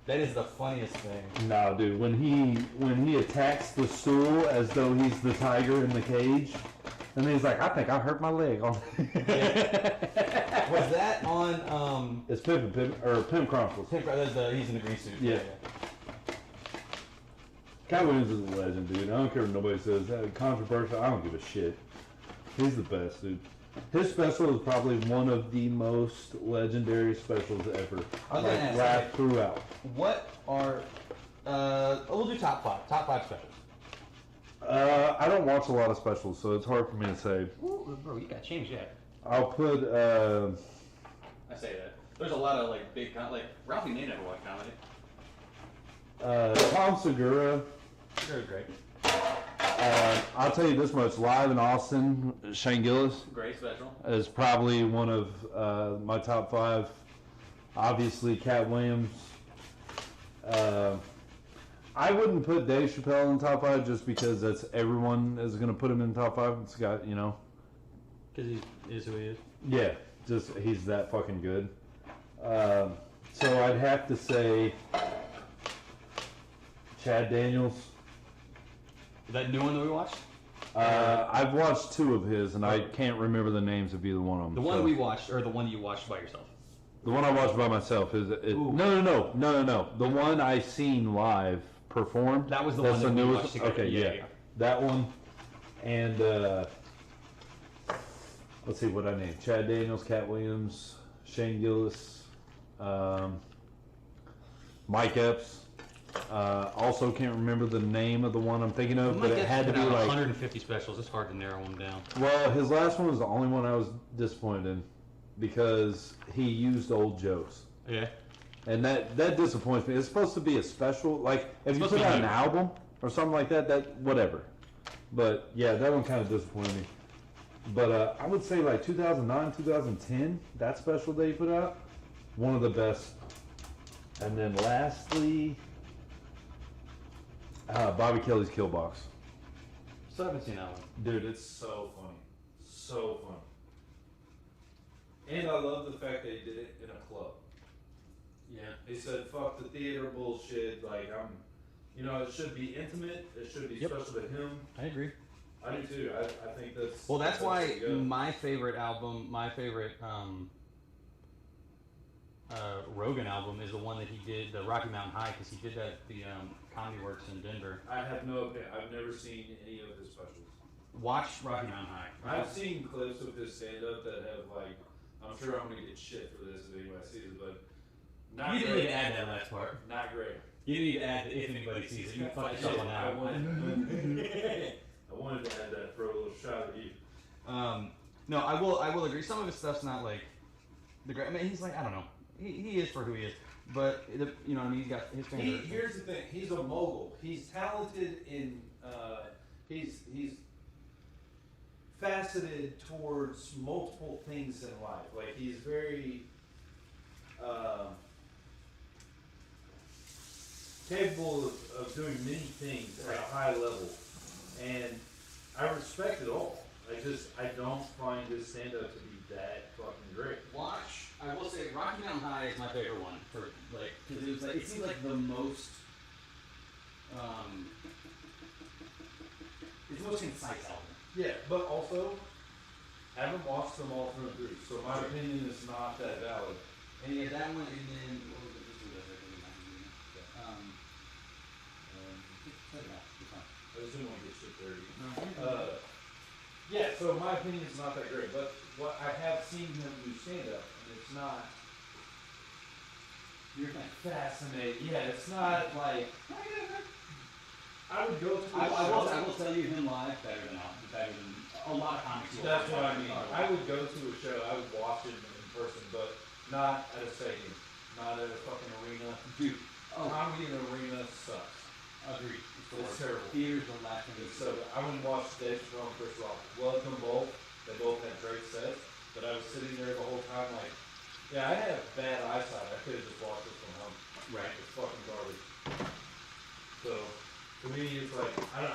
That is the funniest thing. No, dude. When he attacks the stool as though he's the tiger in the cage, and he's like, I think I hurt my leg. Was that on? It's Pimp Chronicles. He's in the green suit. Yeah. Cat Williams is a legend, dude. I don't care what nobody says. Controversial, I don't give a shit. He's the best, dude. His special is probably one of the most legendary specials ever. Like, rap throughout. What are... we'll do top five specials. I don't watch a lot of specials, so it's hard for me to say. Ooh, bro, you got changed yet. I'll put, I say that. There's a lot of, like, big... Like, Ralphie May never watched comedy. Tom Segura. Segura's great. I'll tell you this much: live in Austin, Shane Gillis. Great special. Is probably one of my top 5. Obviously, Cat Williams. I wouldn't put Dave Chappelle in top 5 just because that's everyone is going to put him in top 5. It's got Because he is who he is. Yeah, just he's that fucking good. So I'd have to say Chad Daniels. That new one that we watched? I've watched 2 of his, and I can't remember the names of either one of them. The one we watched, or the one you watched by yourself? The one I watched by myself is no. The one I seen live perform. That was the one that we watched together. Okay, yeah, that one. And let's see what I named: Chad Daniels, Cat Williams, Shane Gillis, Mike Epps. Also can't remember the name of the one I'm thinking of, but it had to be like 150 specials. It's hard to narrow them down. Well, his last one was the only one I was disappointed in because he used old jokes. Yeah. And that disappoints me. It's supposed to be a special, like if you put out an album or something like that whatever. But yeah, that one kind of disappointed me. But I would say like 2009, 2010, that special that he put out, one of the best. And then lastly, Bobby Kelly's Kill Box. Still haven't seen that one. Dude, it's so funny. So funny. And I love the fact that he did it in a club. Yeah. He said, fuck the theater bullshit. Like, it should be intimate. It should be special to him. I agree. I do too. I think that's... Well, that's why my favorite album, Rogan album is the one that he did, the Rocky Mountain High, because he did that at the Comedy Works in Denver. I have no opinion. I've never seen any of his specials. Watch Rocky Mountain High. I've seen clips of his stand-up that have, like, I'm sure I'm going to get shit for this if anybody sees it, but not you great. didn't need to add that last part. Not great. You didn't need to add if anybody sees it. You can fuck yourself on that. I wanted to add that for a little shot at you. No, I will agree. Some of his stuff's not like the great. I mean, he's like, I don't know. He is for who he is, but you know what I mean. He's got his fans. Here's the thing. He's a mogul. He's talented in. He's faceted towards multiple things in life. Like he's very capable of doing many things at a high level, and I respect it all. I don't find his stand-up to be that fucking great. I will say, Rocky Mountain High is my favorite one for because it seems like the most It's the most concise album. Yeah, but also, haven't watched them all through and through, so my opinion is not that valid. And he had that one, and then what was it? This one does it. I just didn't want to get shit dirty. No. Yeah, so my opinion is not that great, but what I have seen him do stand up, and it's not Your thing. fascinating. Yeah, it's not like I would go to. I will tell you him live better than a lot of comics. That's what I mean. I would go to a show. I would watch it in person, but not at a stadium, not at a fucking arena. Dude, Comedy in an arena sucks. agreed. It's terrible. Theater's the last thing. So I wouldn't watch Dave Chappelle and Chris Rock. Loved them both. They both had great sets, but I was sitting there the whole time like, yeah, I have bad eyesight. I could have just watched this from home. Right. It's fucking garbage. So to me, it's like I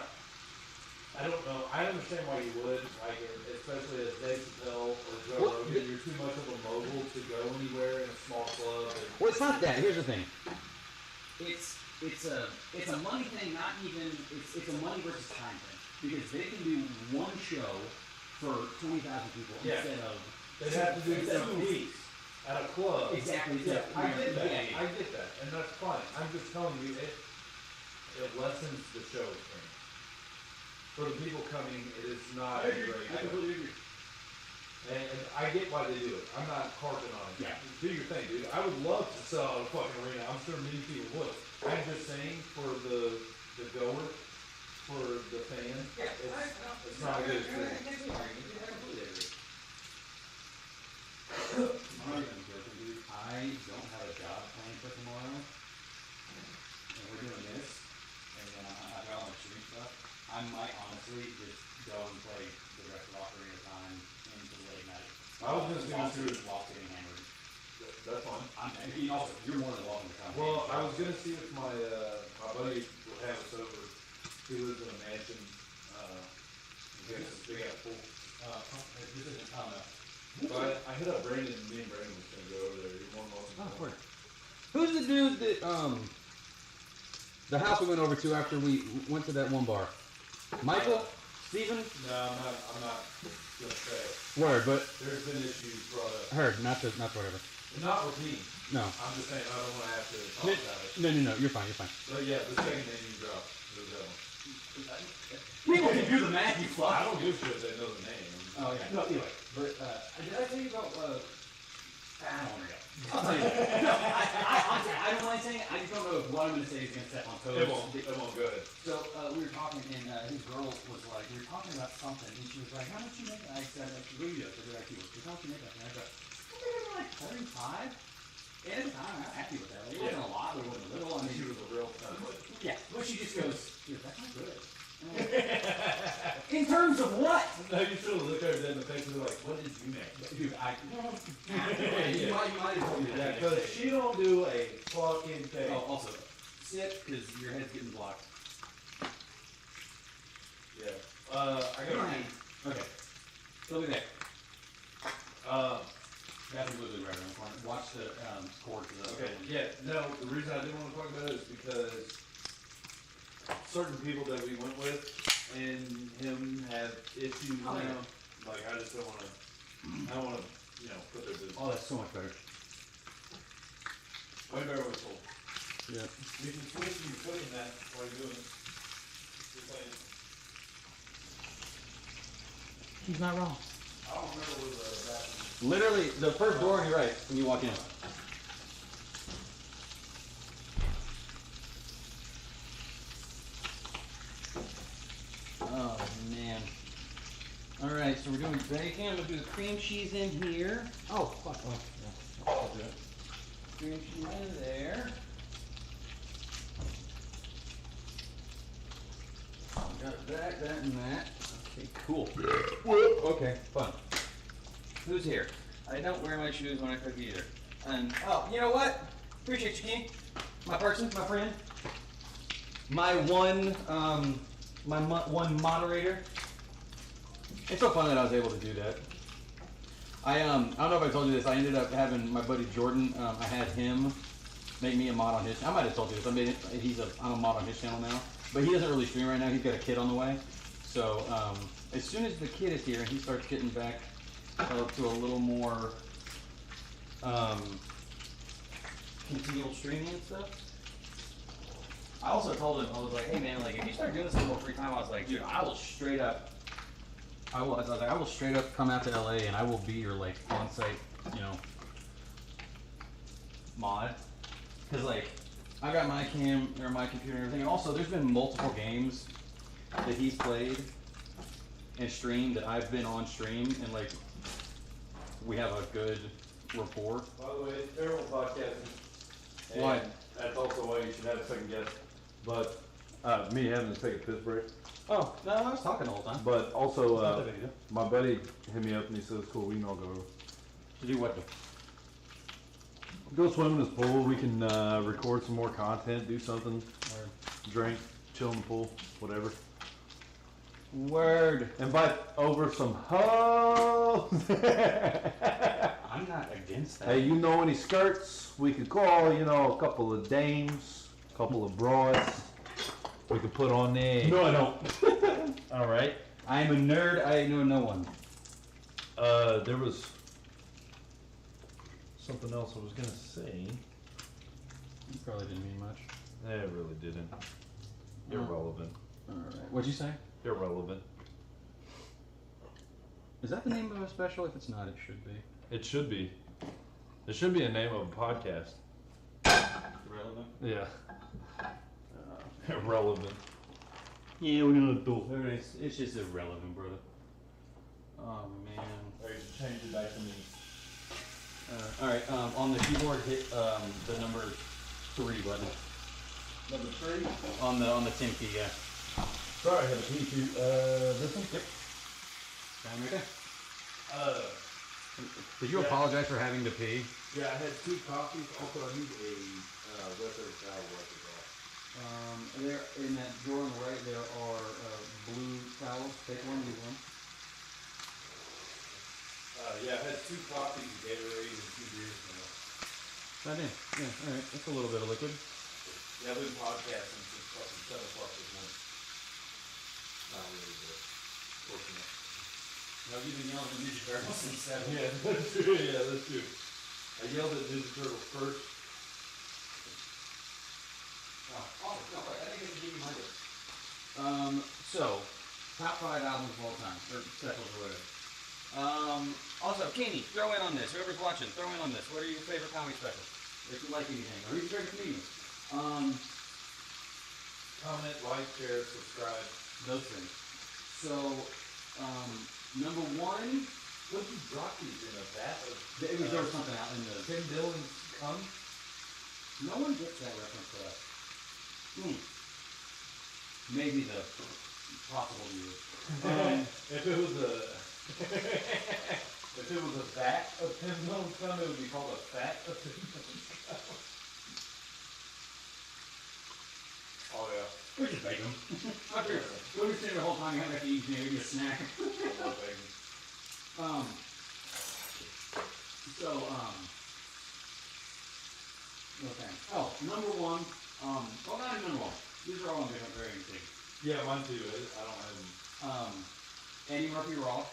don't know. I understand why you would like it, especially as Dave Chappelle or Joe Rogan. You're too much of a mogul to go anywhere in a small club. Well, it's not that. Here's the thing. It's a money thing. Not even. It's a money versus time thing because they can do one show for 20,000 people instead of. They'd have to do some piece at a club. Exactly. Yeah, I get that. Yeah. I get that, and that's fine. I'm just telling you, it lessens the show for me. For the people coming, it is not a great I show. completely agree. And I get why they do it. I'm not carping on it. Yeah. Do your thing, dude. I would love to sell out a fucking arena. I'm sure many people would. I'm just saying for the goer, for the fan, it's not a good experience. I don't have a job planned for tomorrow, and we're doing this, and then I got all my shooting stuff. I might honestly just go and play the rest of Ocarina of Time into late night. I was just gonna do it. While getting hammered. That's fine. You're more than welcome to come. Well, I was gonna see if my buddy would have us over. He lives in a mansion. They got a pool. This isn't comment. So I hit up Brandon, and me and Brandon was gonna go over there. You're more than welcome. Oh, of course. Who's the dude that the house we went over to after we went to that one bar? Michael? Steven? No, I'm not gonna say it. Word, but There's been issues brought up. heard, not whatever. Not with me. No. I'm just saying I don't wanna have to talk about it. No, you're fine. But yeah, the second name you dropped, it was that one. People can do the math, you fuck. I don't give a shit if they know the name. Oh, yeah. No, anyway. But, did I tell you about, I don't want to go. I'll tell you. No, honestly, I don't mind saying it. I just don't know if what I'm going to say is going to step on toes. It won't, go ahead. So, we were talking, and his girl was like, we were talking about something, and she was like, how much you make? I said, radio, so they're like, how much you make? And I go, like 35? And at the time, I was happy with that. It wasn't a lot, but it wasn't a little. I mean, She was a real template. yeah. But she just goes, dude, that's not good. In terms of what? No, you should have looked over there in the face and be like, what did you make? Dude, you might have told me Yeah, that. because she don't do a fucking thing. Oh, also, sit, because your head's getting blocked. Yeah. I got Okay. Still be there. Bathroom's literally right around the corner. Watch the cord for the. Okay, yeah, no, the reason I didn't want to talk about it is because certain people that we went with and him have issues Oh, now. yeah. Like, I just don't want to, put their business. Oh, that's so much better. Way better with told. Yeah. You can switch your foot in that while you're doing it. Just saying. He's not wrong. I don't remember where the bathroom. Literally, the first door on your right when you walk in. Oh, man. Alright, so we're doing bacon. I'm going to do the cream cheese in here. Oh, fuck. Oh, yeah. I'll do it. Cream cheese in there. Got that, and that. Okay, cool. Okay, fun. Who's here? I don't wear my shoes when I cook either. And, oh, you know what? Appreciate you, King. My person, my friend. My one, one moderator. It's so fun that I was able to do that. I don't know if I told you this. I ended up having my buddy Jordan. I had him make me a mod on his. I might have told you this. I'm a mod on his channel now, but he doesn't really stream right now. He's got a kid on the way. So as soon as the kid is here and he starts getting back to a little more continual streaming and stuff. I also told him, I was like, hey man, like if you start doing this a little more free time, I was like, dude, I will straight up come out to LA and I will be your like on-site, mod. Cause like I got my cam or my computer and everything. And also there's been multiple games that he's played and streamed that I've been on stream and like we have a good rapport. By the way, it's terrible podcasting. Why? That's also why you should have a second guest. But me having to take a piss break. Oh, no, I was talking the whole time. But also, Not that big a deal. my buddy hit me up and he says, cool, we can all go over. To do what? Go swim in his pool. We can record some more content, do something, drink, chill in the pool, whatever. Word. Invite over some hoes. I'm not against that. Hey, you know any skirts? We could call, a couple of dames, a couple of broads. We could put on there. No, I don't. All right. I am a nerd. I know no one. There was something else I was gonna say. You probably didn't mean much. It really didn't. Irrelevant. All right. What'd you say? Irrelevant. Is that the name of a special? If it's not, it should be. It should be. It should be a name of a podcast. Relevant. Yeah. Irrelevant. Yeah, we're gonna do it. It's just irrelevant, brother. Oh man. Alright, change it back to me. Alright, on the keyboard hit the number 3 button. Number 3? On the 10 key, yeah. Sorry, I had a pee too. This one? Yep. Down right there. Did you apologize for having to pee? Yeah, I had 2 coffees. Also, I need a weather towel wipe as well. There in that drawer on the right, there are blue towels. Take one, use one. Yeah, I had 2 coffees, a Gatorade, and 2 beers now. Right in. Yeah, alright. That's a little bit of liquid. Yeah, I've been podcasting since fucking 7 o'clock this morning. Not really good. Fortunate. No, you've been yelling at Ninja Turtles since 7. Yeah, that's true. Yeah, that's true. I yelled at Ninja Turtles first. Oh, no, I think I can give you my list. So, top 5 albums of all time, or specials or whatever. Also, Kenny, throw in on this. Whoever's watching, throw in on this. What are your favorite comedy specials? If you like anything, or who's your favorite comedian? Comment, like, share, subscribe. Those things. So, number 1, What did you drop these in a vat of? there was something out in the. Tim Dillon's cum? No one gets that reference to us. Maybe the possible viewers. If it was a if it was a vat of Tim Dillon's cum, it would be called a fat of Tim Dillon's cum. Oh yeah. We just bake them. After we're sitting the whole time, you have to eat maybe a snack. I love bacon. Okay. Oh, number 1. Well, not even number 1. These are all in different varying things. Yeah, mine too. I don't have them. Eddie Murphy Raw.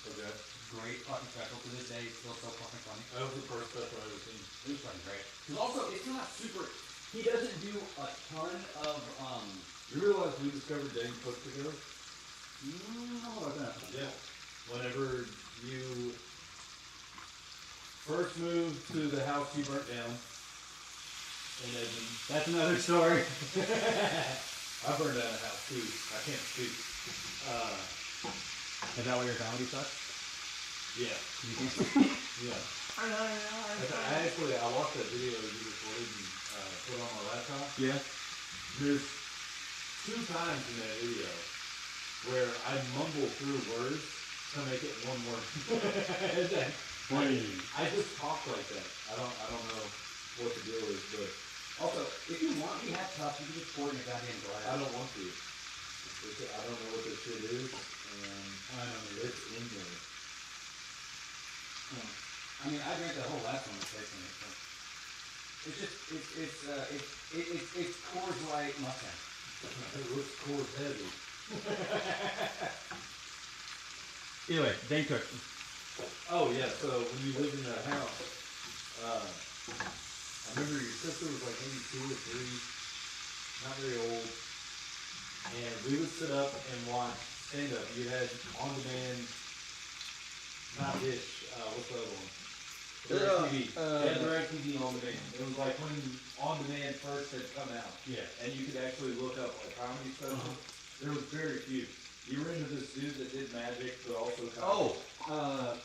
Okay. Great fucking special to this day. It's still so fucking funny. That was the first special I ever seen. It was fucking great. Because also, it's not super. He doesn't do a ton of. You realize we discovered Dane Cook together? I don't know about that. Yeah. Whenever you first moved to the house you burnt down in Edmond. That's another story. I burned down a house too. I can't speak. Is that what your comedy sucks? Yeah. You think? Yeah. I watched that video you recorded and put on my laptop. Yeah. There's 2 times in that video where I mumble through words to make it one word. I just talk like that. I don't know what the deal is, but Also, if you want, we have tough. You can just pour it in your goddamn glass. I don't want to. I don't know what this shit is, and I don't either. it's in there. I mean, I drank that whole last one with tasting it. So. It's just it's Coors Light Mustang. It looks Coors heavy. Anyway, Dane Cook. Oh yeah, so when you lived in that house, I remember your sister was like maybe 2 or 3, not very old, and we would sit up and watch stand-up. You had on-demand, not Dish, what's the other one? DirecTV. Yeah, DirecTV on-demand. It was like when on-demand first had come out. Yeah. And you could actually look up like comedy specials. There was very few. You were into this dude that did magic, but also comedy.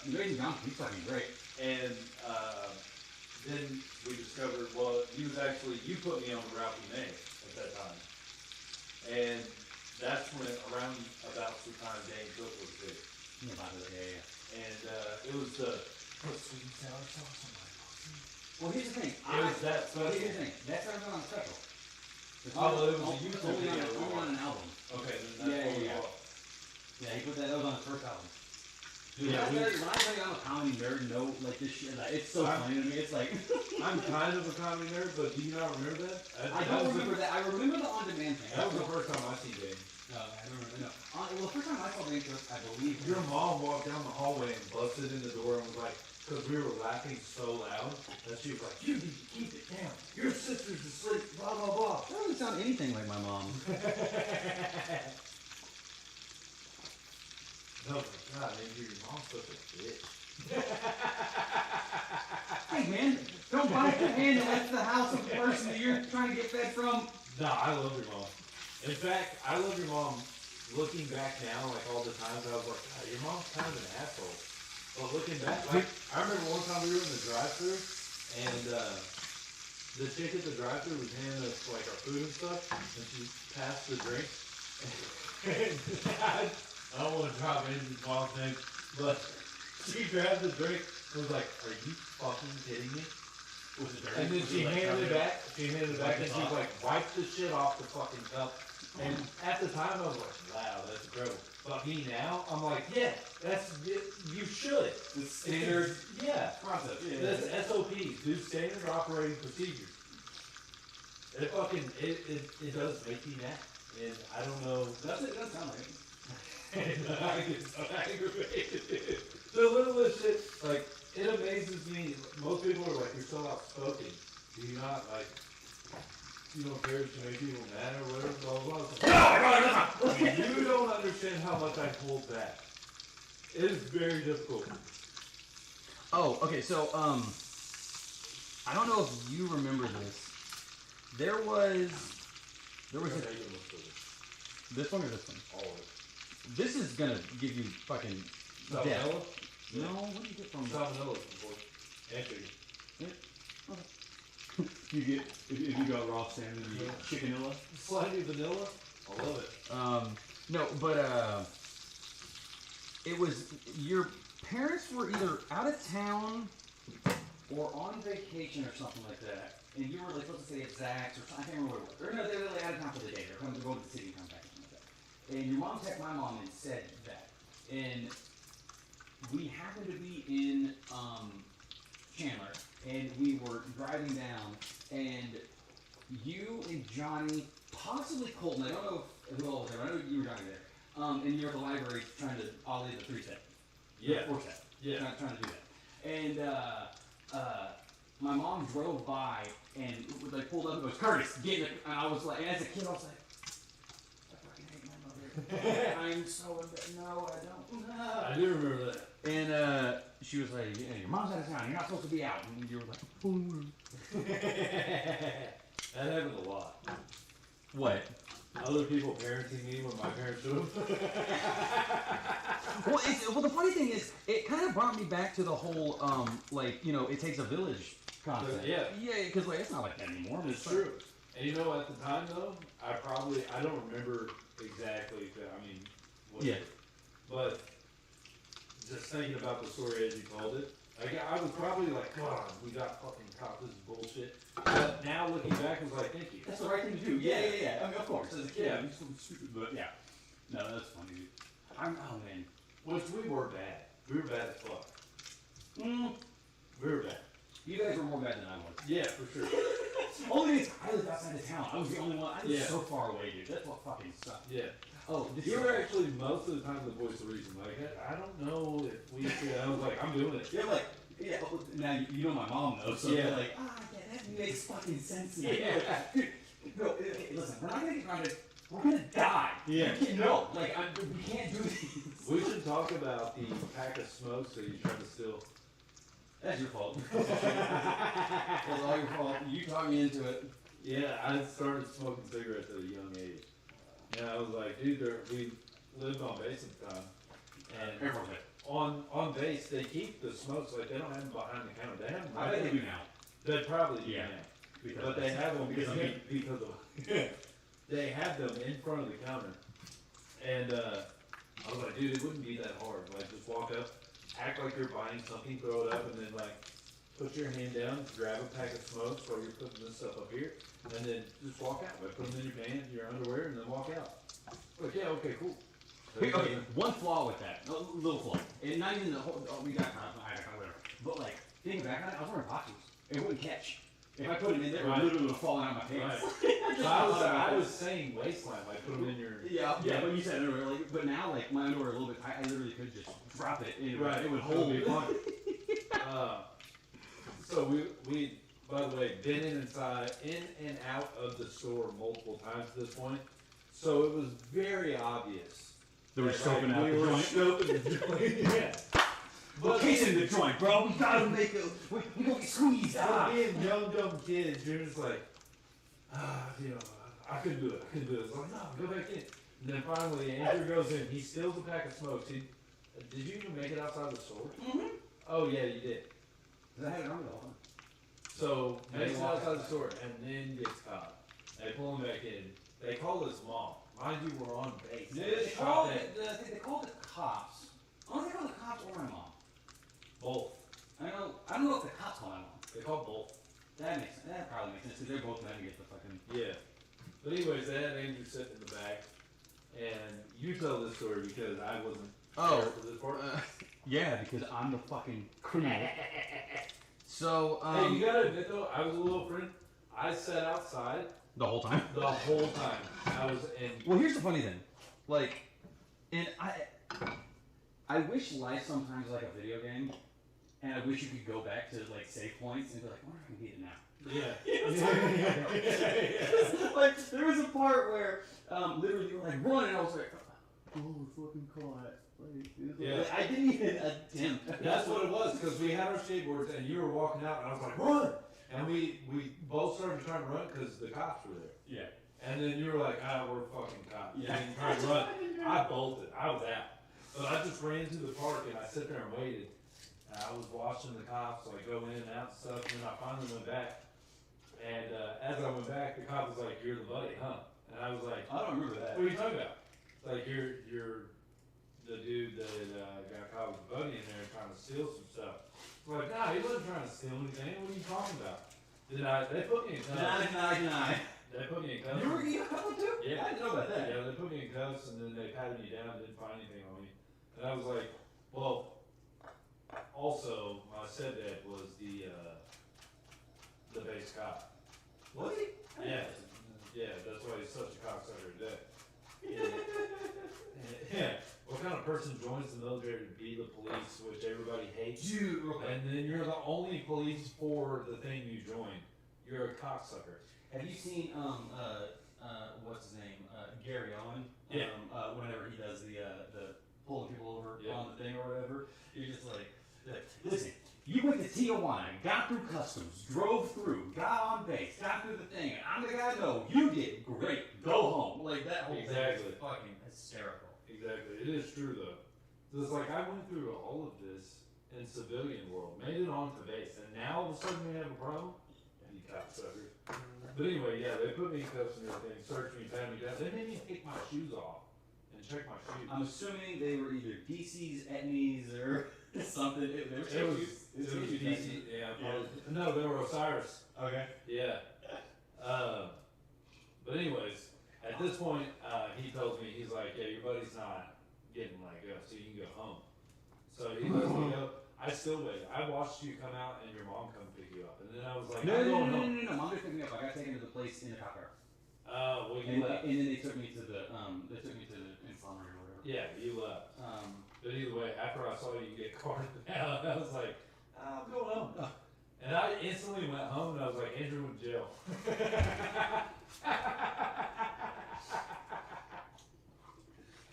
Dwayne Johnson, he's fucking great. And then we discovered, well, he was actually, you put me on to Ralphie May at that time. And that's when, around about the time Dane Cook was big. Yeah. And it was the put sweet and sour sauce on my pussy. Well, here's the thing. It was that special. Here's the thing. That's not on special. Oh, it was a YouTube video. Only on an album. Okay, then that's what we bought. Yeah, he put that was on his first album. Dude, when I tell you I'm a comedy nerd, no, like this shit, like, it's so funny to me. It's like I'm kind of a comedy nerd, but do you not remember that? I don't remember that. I remember the on-demand thing. That was the first time I seen Dane. No, I don't remember. No. Well, the first time I saw Dane Cook, I believe your mom walked down the hallway and busted in the door and was like, because we were laughing so loud that she was like, "You need to keep it down. Your sister's asleep." Blah blah blah. That doesn't sound anything like my mom. No, God, maybe your mom's such a bitch. Hey man, don't bite the hand that left the house of the person that you're trying to get fed from. No, I love your mom. In fact, I love your mom. Looking back now, like all the times I was like, God, your mom's kind of an asshole. But looking back, like, I remember one time we were in the drive-thru, and the chick at the drive-thru was handing us like our food and stuff, and she passed the drink. And I don't want to drop anybody's mom's name, but she grabbed the drink and was like, "Are you fucking kidding me?" Was it dirty? And then she handed it back. She handed it back, and she was like, "Wipe the shit off the fucking cup." And at the time, I was like, "Wow, that's incredible." But me now, I'm like, "Yeah, you should." The standard Process. Yeah. That's SOPs, dude. Standard operating procedures. It does make me mad, and I don't know. Does it? Doesn't sound like it. And I get so aggravated. The littlest shit, like, it amazes me. Most people are like, "You're so outspoken. Do you not, like, you don't care to make people mad or whatever?" Blah, blah, blah. You don't understand how much I hold back. It is very difficult. Oh, okay, so, I don't know if you remember this. There was this one or this one? All of it. This is gonna give you fucking death. Salmonella? No, what do you get from Salmonella before. And chicken. You get if you got raw salmon, you get chickenilla. Slightly vanilla. I love it. No, but it was your parents were either out of town or on vacation or something like that, and you were like supposed to stay at Zach's or something. I can't remember what it was. Or no, they were like out of town for the day. They were coming to go to the city and come back or something like that. And your mom texted my mom and said that, and we happened to be in Chandler, and we were driving down, and you and Johnny, possibly Colton, I don't know who all was there, I know you were Johnny there, and you were at the library trying to ollie the 3-step. Yeah. 4-step. Yeah. Trying to do that. And my mom drove by and like pulled up and goes, "Curtis, get it." And I was like, and as a kid, I was like, I fucking hate my mother. I'm so no, I don't. No. I do remember that. And she was like, "Yeah, your mom's out of town. You're not supposed to be out." And you were like, That happened a lot. "What?" Other people parenting me when my parents do. Well, the funny thing is, it kind of brought me back to the whole, like, you know, it takes a village concept. Yeah. Yeah, because, like, it's not like that anymore. It's true. And you know, at the time, though, I don't remember exactly, what Yeah. but just thinking about the story as you told it, I was probably like, God, we got fucking caught, this is bullshit. But now looking back, I was like, thank you. That's the right thing to do. Yeah. I mean, of course, as a kid, Yeah. I'm so stupid, but yeah. No, that's funny, dude. Oh, man. Which we were bad. We were bad as fuck. Mm. We were bad. You guys were more bad than I was. Yeah, for sure. Only because I lived outside of town. I was the only one. I was Yeah. so far away, dude. That's what fucking sucked. Yeah. Oh, this You is- were actually most of the time the voice of reason. Like, I don't know if we should. I was like, I'm doing it. You're like, yeah. Well, now you know my mom though, so Yeah. you're like, yeah, that makes fucking sense. Now. Yeah. Dude, no, listen, we're not gonna get grounded. We're gonna die. Yeah. No, like we can't do these. We should talk about the pack of smokes that you tried to steal. That's your fault. That's all your fault. You talked me into it. Yeah, I started smoking cigarettes at a young age. And I was like, dude, we lived on base at the time. And Everyone. on base, they keep the smokes, like, they don't have them behind the counter. They have them I right bet they there. do now. They probably do Yeah. now. Because But they have them because because, of me. because of they have them in front of the counter. And I was like, dude, it wouldn't be that hard. Like, just walk up, act like you're buying something, throw it up, and then like put your hand down, grab a pack of smokes while you're putting this stuff up here, and then just walk out. Like, put them in your pants, your underwear, and then walk out. Like, yeah, okay, cool. Okay, one flaw with that, a little flaw, and not even the whole. Oh, we got whatever. But like, thinking back on it, I was wearing boxers. It wouldn't catch. If I put them in there, Right. it literally would have fallen out of my pants. Right. So I was saying waistline, like put them in your. Yeah, but you said underwear, like, but now like my underwear a little bit tight, I literally could just drop it and Right. it would It hold would me. be fun. So we by the way been in and out of the store multiple times at this point. So it was very obvious. They were that, scoping out we the were joint. scoping the joint. Yeah. We're casing the joint, bro. We gotta make it. We gonna get squeezed So out. being young dumb kids, you're just like, you know, I couldn't do it. I couldn't do it. It's like, no, go back in. And then finally, Andrew goes in. He steals a pack of smokes. Did you even make it outside the store? Mm-hmm. Oh yeah, you did. I had it on me the whole time. So And makes it they walk outside the outside. store and then gets caught. They pull him back in. They call his mom. Mind you, we're on base. They called the cops. I don't think they called the cops or my mom. Both. I don't know if the cops called my mom. They call both. That probably makes sense because they're both men to get the fucking. Yeah. But anyways, they had Andrew sitting in the back, and you tell this story because I wasn't Oh. there for this part. Yeah, because I'm the fucking criminal. So, Hey, you gotta admit though, I was a little friend. I sat outside the whole time. the whole time. I was in. Well, here's the funny thing, like, and I wish life sometimes was like a video game, and I wish you could go back to like save points and be like, I wonder if I can beat it now. Yeah. Like there was a part where literally you were like run, and I was like, oh, fucking caught. Yeah. I didn't even attempt. That's what it was, because we had our skateboards and you were walking out and I was like, run! And we both started trying to run because the cops were there. Yeah. And then you were like, we're fucking cops. Yeah. And trying to run. I bolted. I was out. But I just ran to the park and I sat there and waited. And I was watching the cops like go in and out and stuff. And then I finally went back. And as I went back, the cop was like, you're the buddy, huh? And I was like, I don't remember that. what are you talking about? Like, you're the dude that got caught with the buddy in there trying to steal some stuff. I'm like, nah, he wasn't trying to steal anything. What are you talking about? They put me in cuffs. Deny. They put me in cuffs. You got one too? Yeah. I didn't know about that. Yeah, they put me in cuffs and then they patted me down and didn't find anything on me. And I was like, well, also, my stepdad was the base cop. Was he? Yeah. Yeah, that's why he's such a cocksucker today. Yeah. What kind of person joins the military to be the police, which everybody hates? Dude, And then you're the only police for the thing you joined. You're a cocksucker. have you seen what's his name? Gary Owen? Yeah. Whenever he does the pulling people over Yeah. on the thing or whatever, you're just like, listen, you went to Tijuana, got through customs, drove through, got on base, got through the thing, and I'm the guy. No, you did great. Go home. Like that whole Exactly. thing is fucking hysterical. Exactly. It is true though. So it's like I went through all of this in civilian world, made it onto base, and now all of a sudden we have a problem? You cocksuckers. But anyway, yeah, they put me in cuffs and everything, searched me, patted me down. They made me take my shoes off and check my shoes. I'm assuming they were either PCs, etnies, or something. It was DC, yeah, probably. No, they were Osiris. Okay. Yeah. But anyways, at this point, he tells me, he's like, yeah, your buddy's not getting let go, so you can go home. So he lets me go. I still wait. I watched you come out and your mom come pick you up, and then I was like, No, I'm no, going no, no, home. no, no, Mom just picked me up. I got taken to the place in the cop car. Oh, well, you And left. then they took me to the infirmary or whatever. Yeah, you left. But either way, after I saw you get carted out, I was like, I'm going home. And I instantly went home and I was like, Andrew went to jail.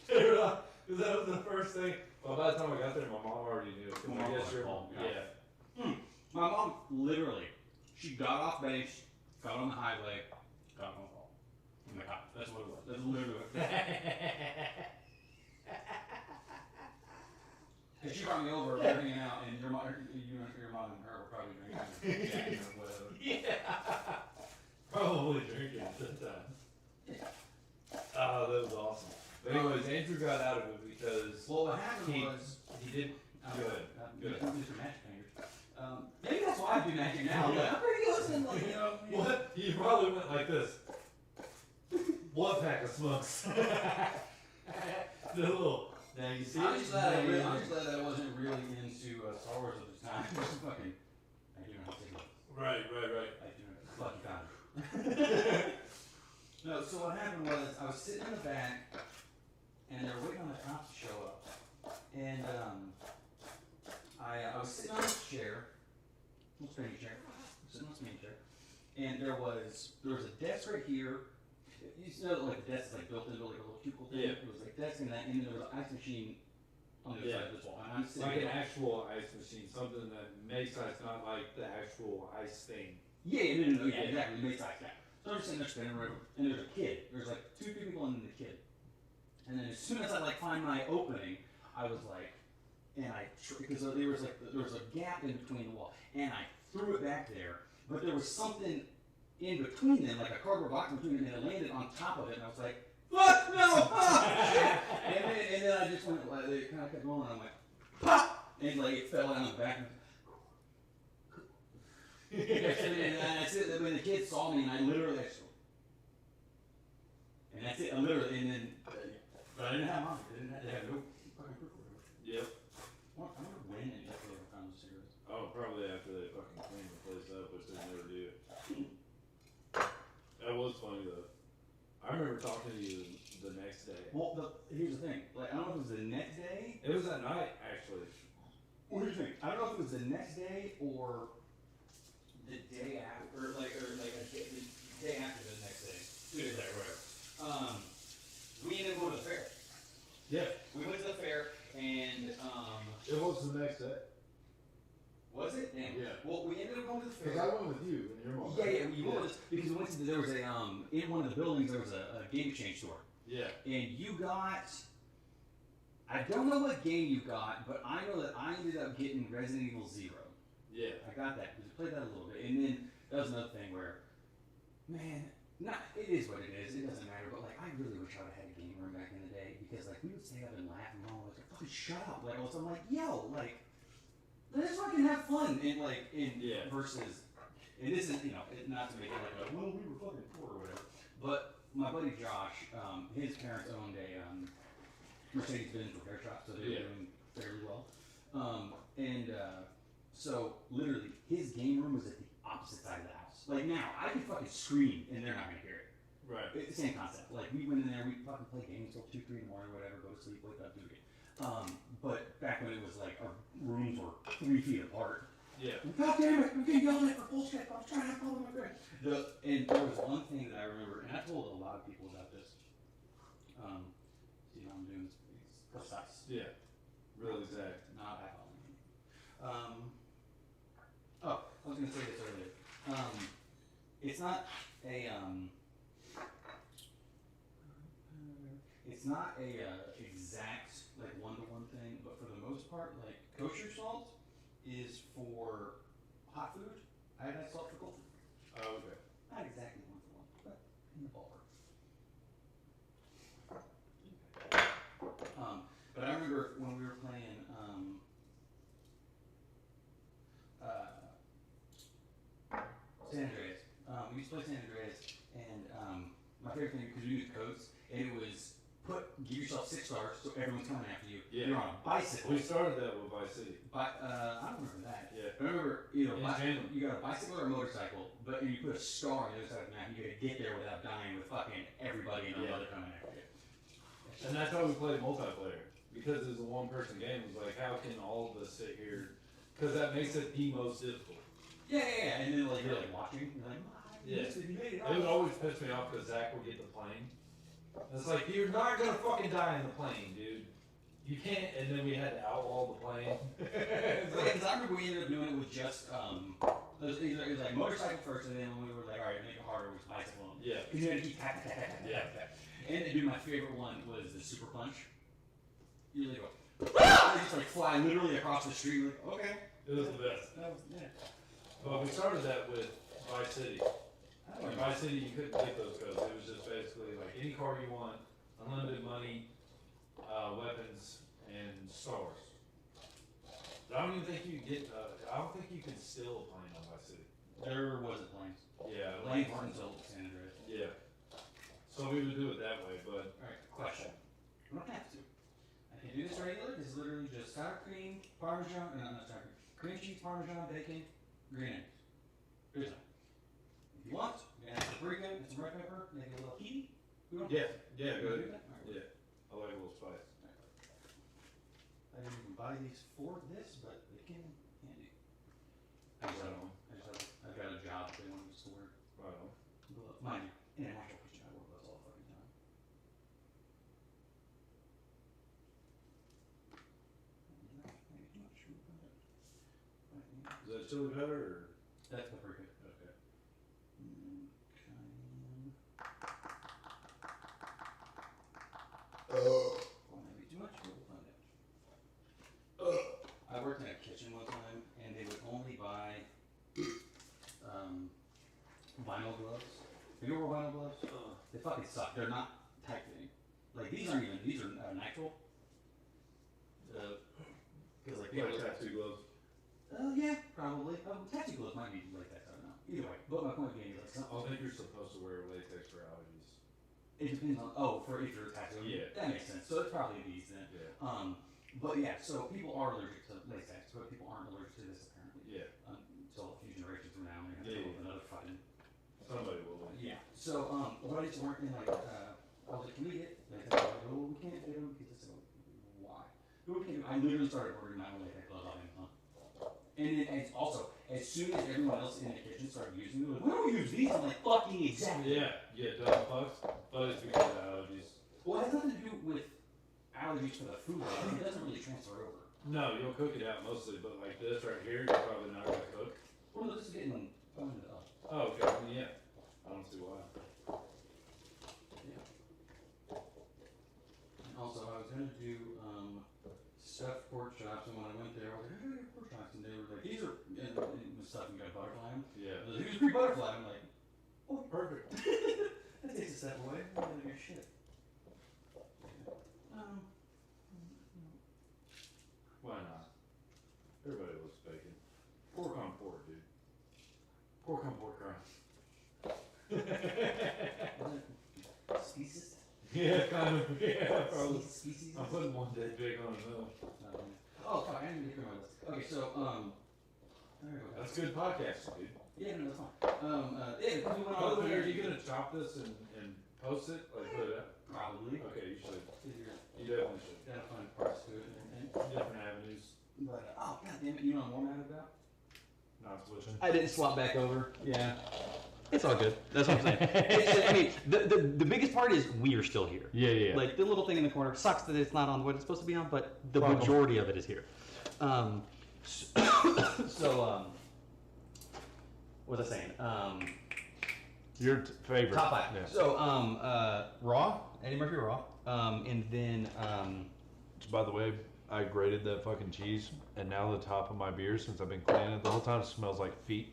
Because that was the first thing. Well, by the time I got there, my mom already knew. My mom I guess was your home, yeah. My mom literally, she got off base, got on the highway, got on the phone. In the cop. That's what it was. That's literally what it was. Because she brought me over, we were hanging out, and your mom and her were probably drinking Jack or whatever. Yeah. Probably drinking at the time. Yeah. Oh, that was awesome. But anyways, Andrew got out of it because Well, what happened was he did good. Good. Mr. Magic Fingers. Maybe that's why I do magic now. Like, I'm pretty good at like, you know. What? You probably went like this. One pack of smokes. The little. Now you see. I'm just glad I wasn't really into Star Wars at the time. Just fucking. I do know how to take it. Right. I do know. Fucking God. No, so what happened was I was sitting in the back, and they were waiting on the cops to show up, and I was sitting on this chair, little spinning chair, sitting on a spinning chair, and there was a desk right here. You know, like the desk is like built into like a little cubicle thing. Yeah. It was like desk and that, and then there was an ice machine on the other side of this wall. And I'm sitting Like an there. actual ice machine, something that makes ice, not like the actual ice thing. Yeah, no, yeah, exactly. It makes ice. Yeah. So I'm sitting there spinning around, and there's a kid. There's like 2, 3 people and then the kid. And then as soon as I like find my opening, I was like, and because there was a gap in between the wall, and I threw it back there, but there was something in between them, like a cardboard box in between them, and it landed on top of it, and I was like, fuck no! Ah! and then I just went, like, it kind of kept going, and I'm like, pop! And like it fell down the back. And that's it. When the kid saw me, and I literally, and that's it. I literally, and then, but I didn't have mine. I didn't have to have no fucking proof or whatever. Yep. I wonder when and if they ever found the cigarettes. Oh, probably after they fucking cleaned the place up, which they never do. That was funny though. I remember talking to you the next day. Well, here's the thing. Like, I don't know if it was the next day. It was that night, actually. What do you think? I don't know if it was the next day or the day after, or like the day after the next day. 2 days later, whatever. We ended up going to the fair. Yeah. We went to the fair, and It was the next day. was it? Damn. Yeah. Well, we ended up going to the fair. Because I went with you and your mom. Yeah, we went because we went to there was a in one of the buildings there was a game exchange store, Yeah. and you got. I don't know what game you got, but I know that I ended up getting Resident Evil 0. Yeah. I got that because we played that a little bit, and then that was another thing where, man, it is what it is. It doesn't matter, but like I really wish I would have had a game room back in the day because like we would stay up and laugh and all like fucking shut up, like all of a sudden I'm like yo like. Let's fucking have fun and like Yeah. versus and this is not to make it like well we were fucking poor or whatever. But my buddy Josh, his parents owned a Mercedes-Benz repair shop, so they were doing fairly well. So literally his game room was at the opposite side of the house. Like now I could fucking scream and they're not gonna hear it. Right. It's the same concept. Like we went in there, we fucking played games till 2, 3 in the morning, whatever, go to sleep, wake up, do it again. But back when it was like our rooms were 3 feet apart. Yeah. God damn it, I'm getting yelled at for bullshit. I'm trying to have fun with my friend. And there was one thing that I remember, and I told a lot of people about this. See how I'm doing this? It's precise. Yeah. Real exact. Not eyeballing. Oh, I was going to say this earlier. It's not a, exact, like, one-to-one thing, but for the most part, like, kosher salt is for hot food. Iodized salt for cold food. Oh, okay. Not exactly one-to-one, but in the ballpark. But I remember when we were playing, San Andreas. We used to play San Andreas, and my favorite thing, because we used codes, and it was give yourself 6 stars so everyone's coming after you. Yeah. You're on a bicycle. We started that with Vice City. I don't remember that. Yeah. I remember, you know, In you got a bicycle or a motorcycle, but and you put a star on the other side of the map, you gotta get there without dying with fucking everybody and another coming after you. And that's how we played multiplayer. Because it was a one-person game, it was like, how can all of us sit here? Because that makes it the most difficult. Yeah, and then like you're like watching, you're like, Yeah. you made it. It would always piss me off because Zach would get the plane. It's like, you're not gonna fucking die in the plane, dude. You can't, and then we had to outlaw the plane. Because I remember we ended up doing it with just, it was like motorcycle first, and then when we were like, alright, make it harder, it was bicycle. Yeah. Because you had to keep tap. And dude, my favorite one was the super punch. You really go, you just like fly literally across the street, like, okay. It was the best. That was, yeah. Well, we started that with Vice City. In Vice City, you couldn't get those codes. It was just basically like any car you want, unlimited money, weapons, and stars. I don't even think you get. I don't think you can steal a plane on Vice City. There wasn't planes. Yeah, Planes weren't until San Andreas. Yeah. So we would do it that way, but Alright, question. You don't have to. I can do this regular. This is literally just sour cream, parmesan, no, not sour cream. Cream cheese, parmesan, bacon, green eggs. Here's that. If you want, you can add paprika and some red pepper, make it a little heaty. We don't yeah, You good. do that? Alright. Yeah, I like a little spice. I didn't even buy these for this, but they came in handy. I've got a job they want us to wear. Right on. Mind you, international Christian, I wear those all the fucking time. Maybe too much. Is that chili powder or? That's paprika. Okay. Or maybe too much, we'll find out. I worked in a kitchen one time, and they would only buy vinyl gloves. Have you ever worn vinyl gloves? They fucking suck. They're not tight fitting. Like these are natural. Because like Like tattoo gloves. yeah, probably. Tattoo gloves might be latex. I don't know. Either way, but my point being is like I don't think you're supposed to wear latex for allergies. it depends on for if you're a tattoo. Yeah. That makes sense. So it's probably these then. Yeah. But yeah, so people are allergic to latex, but people aren't allergic to this apparently. Yeah. Until a few generations from now, they're gonna Yeah, come up with another fucking. Somebody will. Yeah. So what I used to work in like I was like, can we get latex gloves? Oh, we can't get them because it's why? No, we can't. I literally started ordering my own latex gloves off Amazon. And then also, as soon as everyone else in the kitchen started using them, like, why don't we use these? I'm like, fucking exactly. Yeah, dumb fucks. But it's because of allergies. Well, it has nothing to do with allergies to the food. It doesn't really transfer over. No, you'll cook it out mostly, but like this right here, you're probably not gonna cook. Well, no, this is getting found up. Oh, okay, yeah. I don't see why. Yeah. And also, I was gonna do stuffed pork chops, and when I went there, I was like, "Hey, pork chops," and they were like, "These are," and it was stuff you got butterfly in. Yeah. I was like, "Who's pre-butterfly?" I'm like, Oh, perfect. "That takes a step away. I'm gonna do your shit." Why not? Everybody loves bacon. Pork on pork, dude. Pork on pork rind. Species. Yeah, kind of. Yeah, probably. Species. I'm putting one day big on it though. Oh, fuck, I didn't get through my list. Okay, so, That's good podcasting, dude. yeah, no, that's fine. Yeah, because we went By on the way, there. are you gonna chop this and post it? Like put it up? Probably. Okay, you should. Figure You definitely should. gotta find parts to it and everything. Different avenues. But, oh, god damn it, you know what I'm more mad about? Not switching. I didn't swap back over. Yeah. It's all good. That's what I'm saying. I mean, the biggest part is we are still here. Yeah. Like the little thing in the corner sucks that it's not on what it's supposed to be on, but the Problem. majority of it is here. What was I saying? Your favorite. Top 5. Yeah. So, Raw, Eddie Murphy Raw, and then By the way, I grated that fucking cheese, and now the top of my beer, since I've been cleaning it the whole time, smells like feet.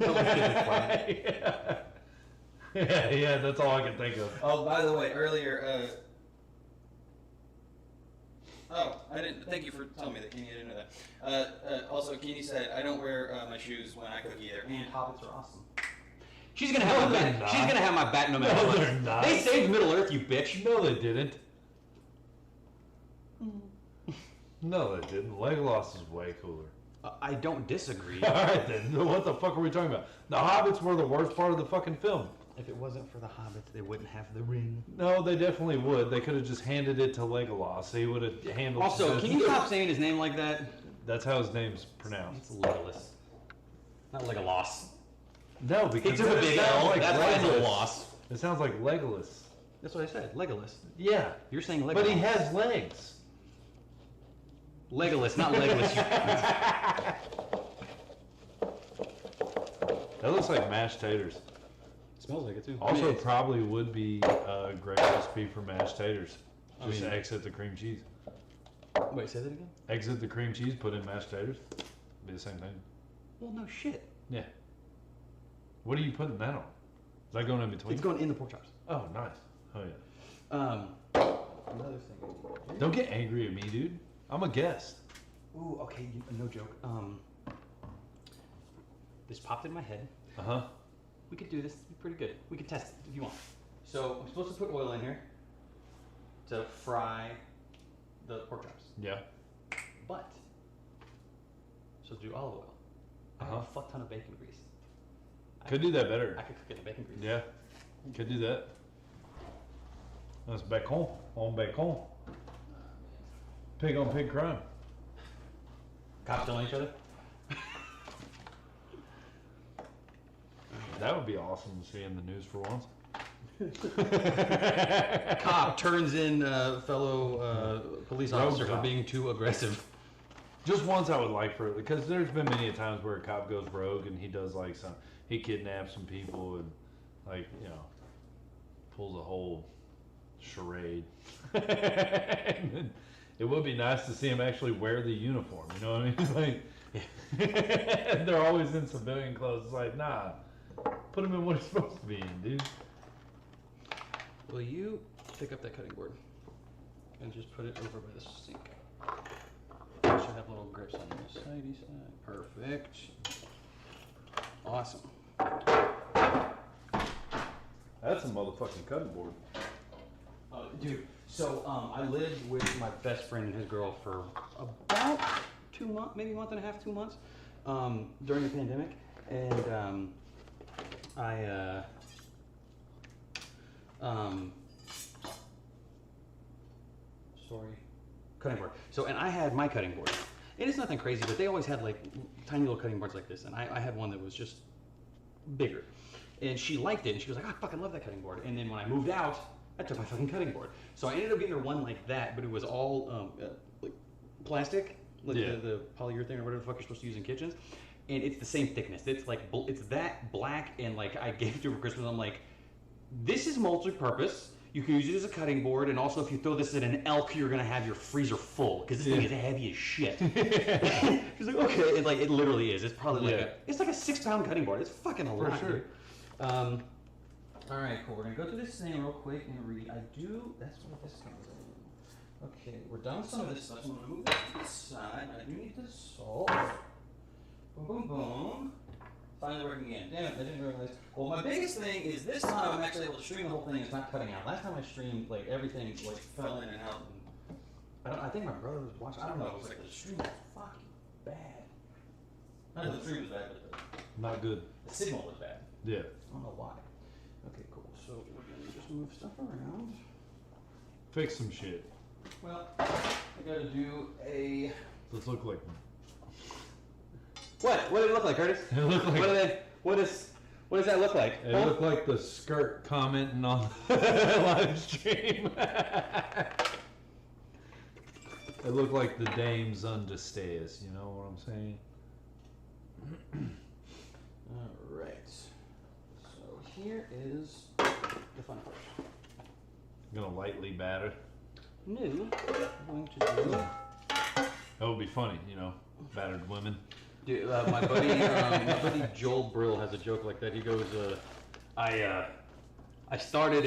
yeah, that's all I can think of. Oh, by the way, earlier, I didn't. Thank you for telling me that, Kenny. I didn't know that. Also, Kenny said I don't wear my shoes when I cook either. And hobbits are awesome. She's gonna have my back. She's gonna have my back no matter No, what. they're not. They saved Middle Earth, you bitch. No, they didn't. No, they didn't. Legolas is way cooler. I don't disagree. All right, then. What the fuck are we talking about? The Hobbits were the worst part of the fucking film. If it wasn't for the Hobbits, they wouldn't have the ring. No, they definitely would. They could have just handed it to Legolas. He would have handled. Also, can you stop saying his name like that? That's how his name's pronounced. It's Legolas, not Legolas. No, because He took a big L. That's why it's a loss. It sounds like Legolas. That's what I said. Legolas. Yeah, You're saying Legolas. but he has legs. Legolas, not Legolas. That looks like mashed taters. Smells like it too. Also, probably would be a great recipe for mashed taters. Just exit the cream cheese. Wait, say that again? Exit the cream cheese, put in mashed taters. Be the same thing. Well, no shit. Yeah. What are you putting that on? Is that going in between? It's going in the pork chops. Oh, nice. Oh, yeah. Another thing. Don't get angry at me, dude. I'm a guest. Ooh, okay, no joke. This popped in my head. Uh-huh. We could do this. It'd be pretty good. We could test it if you want. So I'm supposed to put oil in here to fry the pork chops. Yeah. But so do olive oil. I have a fuck ton of bacon grease. Could do that better. I could cook it in bacon grease. Yeah. Could do that. That's bacon on bacon. Pig on pig crime. Cops killing each other. That would be awesome to see in the news for once. Cop turns in fellow police officer for being too aggressive. Just once I would like for it, because there's been many times where a cop goes rogue and he does like he kidnaps some people and like, you know, pulls a whole charade. And it would be nice to see him actually wear the uniform, you know what I mean? Like, they're always in civilian clothes. It's like, nah, put him in what he's supposed to be in, dude. Will you pick up that cutting board and just put it over by the sink? It should have little grips on the sidey side. Perfect. Awesome. That's a motherfucking cutting board. Dude, so I lived with my best friend and his girl for about 2 months, maybe a month and a half, 2 months, during the pandemic, and cutting board. So, and I had my cutting board, and it's nothing crazy, but they always had like tiny little cutting boards like this, and I had one that was just bigger, and she liked it, and she was like, I fucking love that cutting board. And then when I moved out, I took my fucking cutting board. So I ended up getting her one like that, but it was all like plastic, like the polyurethane or whatever the fuck you're supposed to use in kitchens. And it's the same thickness. It's like, it's that black, and like I gave it to her for Christmas. I'm like, this is multi-purpose. You can use it as a cutting board, and also if you throw this at an elk, you're gonna have your freezer full, because this thing is heavy as shit. She's like, okay, it literally is. It's probably like it's like a 6-pound cutting board. It's fucking a lot. For sure. All right, cool. We're gonna go through this thing real quick and read. That's what this comes in. Okay, we're done with some of this stuff. So I'm gonna move this to the side. I do need the salt. Boom, boom, boom. Finally working again. Damn it, I didn't realize. Well, my biggest thing is this time I'm actually able to stream the whole thing. It's not cutting out. Last time I streamed, like everything like fell in and out. And I think my brother was watching. I don't know. It was like the stream was fucking bad. Not that the stream was bad, but Not good. the signal was bad. Yeah. I don't know why. Okay, cool. So we're gonna just move stuff around. Fix some shit. Well, I gotta do a. Let's look like. What? What did it look like, Curtis? It looked like. What does that look like? It looked like the skirt commenting on the live stream. It looked like the dame's understairs. You know what I'm saying? All right. So here is the fun part. I'm gonna lightly batter. No, I'm going to do. That would be funny, you know, battered women. Dude, my buddy Joel Brill has a joke like that. He goes, I started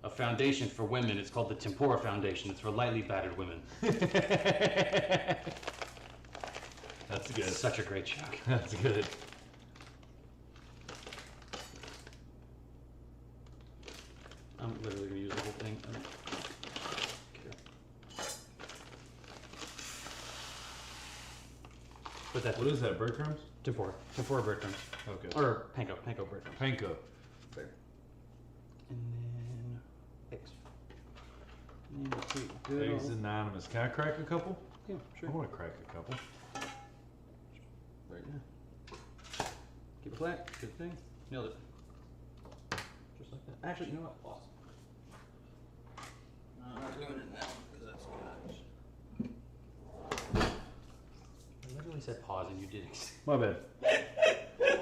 a foundation for women. It's called the Tempura Foundation. It's for lightly battered women. That's good. Such a great joke. That's good. I'm literally gonna use the whole thing. But that's What is that? Breadcrumbs? tempura breadcrumbs. Okay. Or panko breadcrumbs. Panko. There. And then eggs. And let's see, good Eggs old- Anonymous. Can I crack a couple? Yeah, sure. I want to crack a couple. Right now. Keep it flat. Good thing. Nailed it. Just like that. Actually, you know what? Lost. No, I'm not doing it now because that's scotch. I literally said pause and you did. My bad.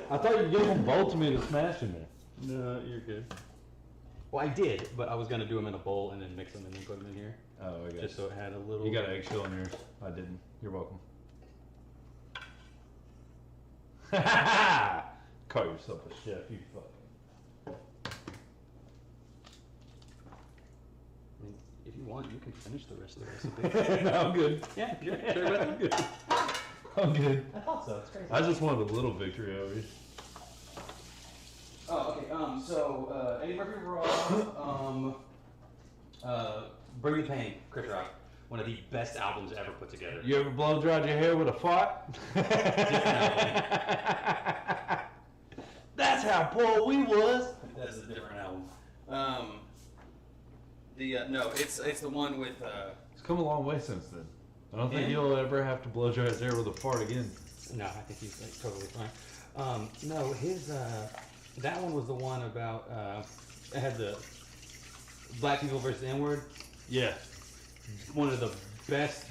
I thought you gave them both to me to smash in there. No, you're good. Well, I did, but I was gonna do them in a bowl and then mix them and then put them in here, Oh, I got just so it had a little. you got an eggshell in yours. I didn't. You're welcome. Call yourself a chef, you fucking. I mean, if you want, you can finish the rest of the recipe. No, I'm good. Yeah, sure. Sure about I'm that? good. I'm good. I thought so. It's crazy. I just wanted a little victory over you. Oh, okay. So Eddie Murphy Raw, Bring the Pain, Chris Rock, one of the best albums ever put together. You ever blow dried your hair with a fart? That's how poor we was. That's a different album. No, it's the one with It's come a long way since then. I don't think And- you'll ever have to blow dry his hair with a fart again. No, I think he's like, totally fine. No, his that one was the one about it had the black people versus N-word. Yeah. One of the best